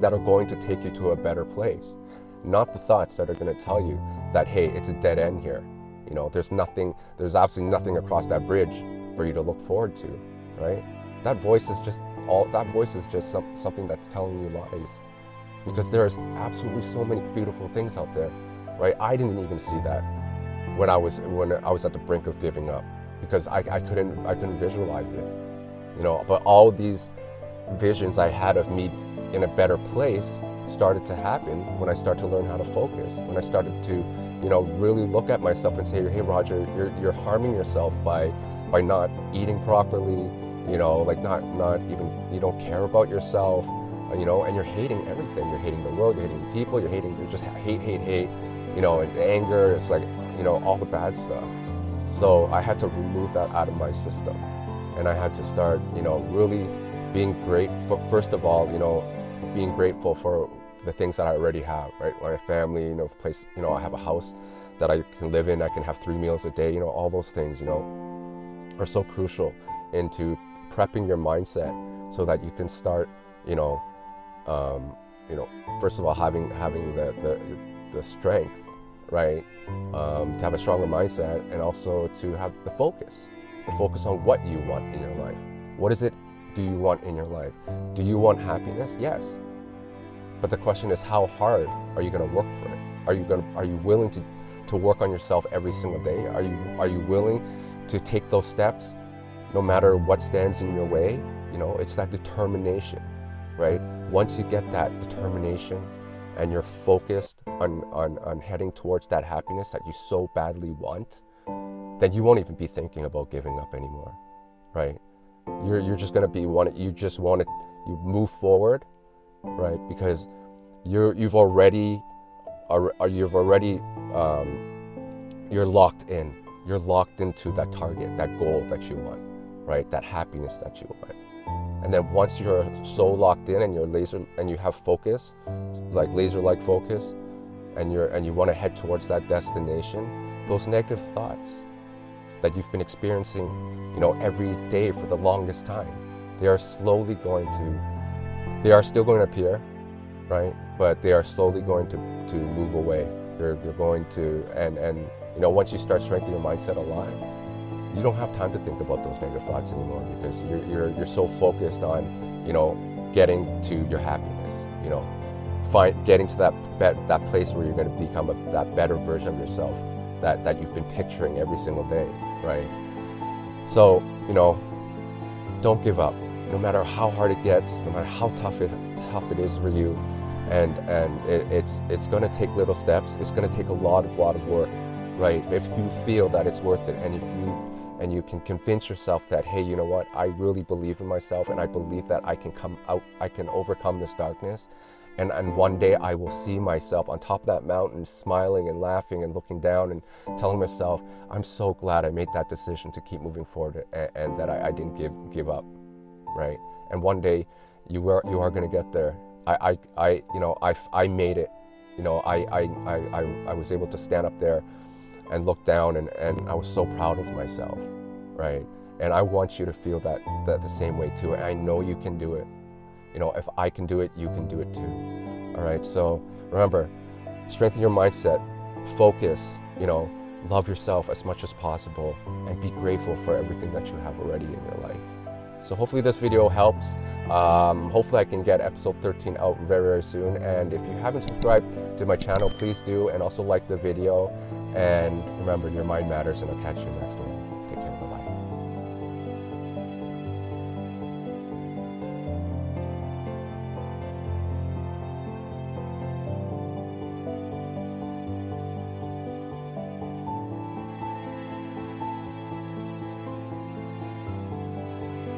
that are going to take you to a better place, not the thoughts that are going to tell you that, hey, it's a dead end here. There's absolutely nothing across that bridge for you to look forward to, right? That voice is just something that's telling you lies, because there's absolutely so many beautiful things out there, right? I didn't even see that when I was at the brink of giving up, because I couldn't visualize it, but all these visions I had of me in a better place started to happen when I started to learn how to focus, when I started to really look at myself and say, hey, Roger, you're harming yourself by not eating properly, like not even, you don't care about yourself, and you're hating everything. You're hating the world, you're hating people, you're just hate, and anger, it's like, all the bad stuff. So I had to remove that out of my system, and I had to start, really being grateful, first of all, being grateful for the things that I already have, right? My family, the place, I have a house that I can live in, I can have 3 meals a day, all those things, are so crucial into prepping your mindset so that you can start, first of all, having the strength, right? To have a stronger mindset, and also to have the focus on what you want in your life. What is it do you want in your life? Do you want happiness? Yes. But the question is, how hard are you going to work for it? Are you willing to work on yourself every single day? Are you willing to take those steps no matter what stands in your way? It's that determination, right? Once you get that determination and you're focused on heading towards that happiness that you so badly want, then you won't even be thinking about giving up anymore, right? You're just going to be you move forward, right? Because you're locked in. You're locked into that target, that goal that you want, right? That happiness that you want. And then once you're so locked in and you have focus, like laser-like focus, and you want to head towards that destination, those negative thoughts that you've been experiencing, every day for the longest time, they are still going to appear, right? But they are slowly going to move away. They're going to, and once you start strengthening your mindset a lot, you don't have time to think about those negative thoughts anymore, because you're so focused on, getting to your happiness, getting to that place where you're going to become that better version of yourself that you've been picturing every single day, right? So, don't give up, no matter how hard it gets, no matter how tough it is for you, and it's going to take little steps. It's going to take a lot of work, right? If you feel that it's worth it, and you can convince yourself that, hey, you know what, I really believe in myself, and I believe that I can come out, I can overcome this darkness, and one day I will see myself on top of that mountain, smiling and laughing and looking down and telling myself, I'm so glad I made that decision to keep moving forward, and that I didn't give up, right? And one day you are going to get there. I made it. I was able to stand up there and look down, and I was so proud of myself, right? And I want you to feel that the same way too. And I know you can do it. If I can do it, you can do it too. All right. So remember, strengthen your mindset, focus, love yourself as much as possible, and be grateful for everything that you have already in your life. So hopefully this video helps. Hopefully I can get episode 13 out very, very soon. And if you haven't subscribed to my channel, please do. And also like the video. And remember, your mind matters, and I'll catch you next one.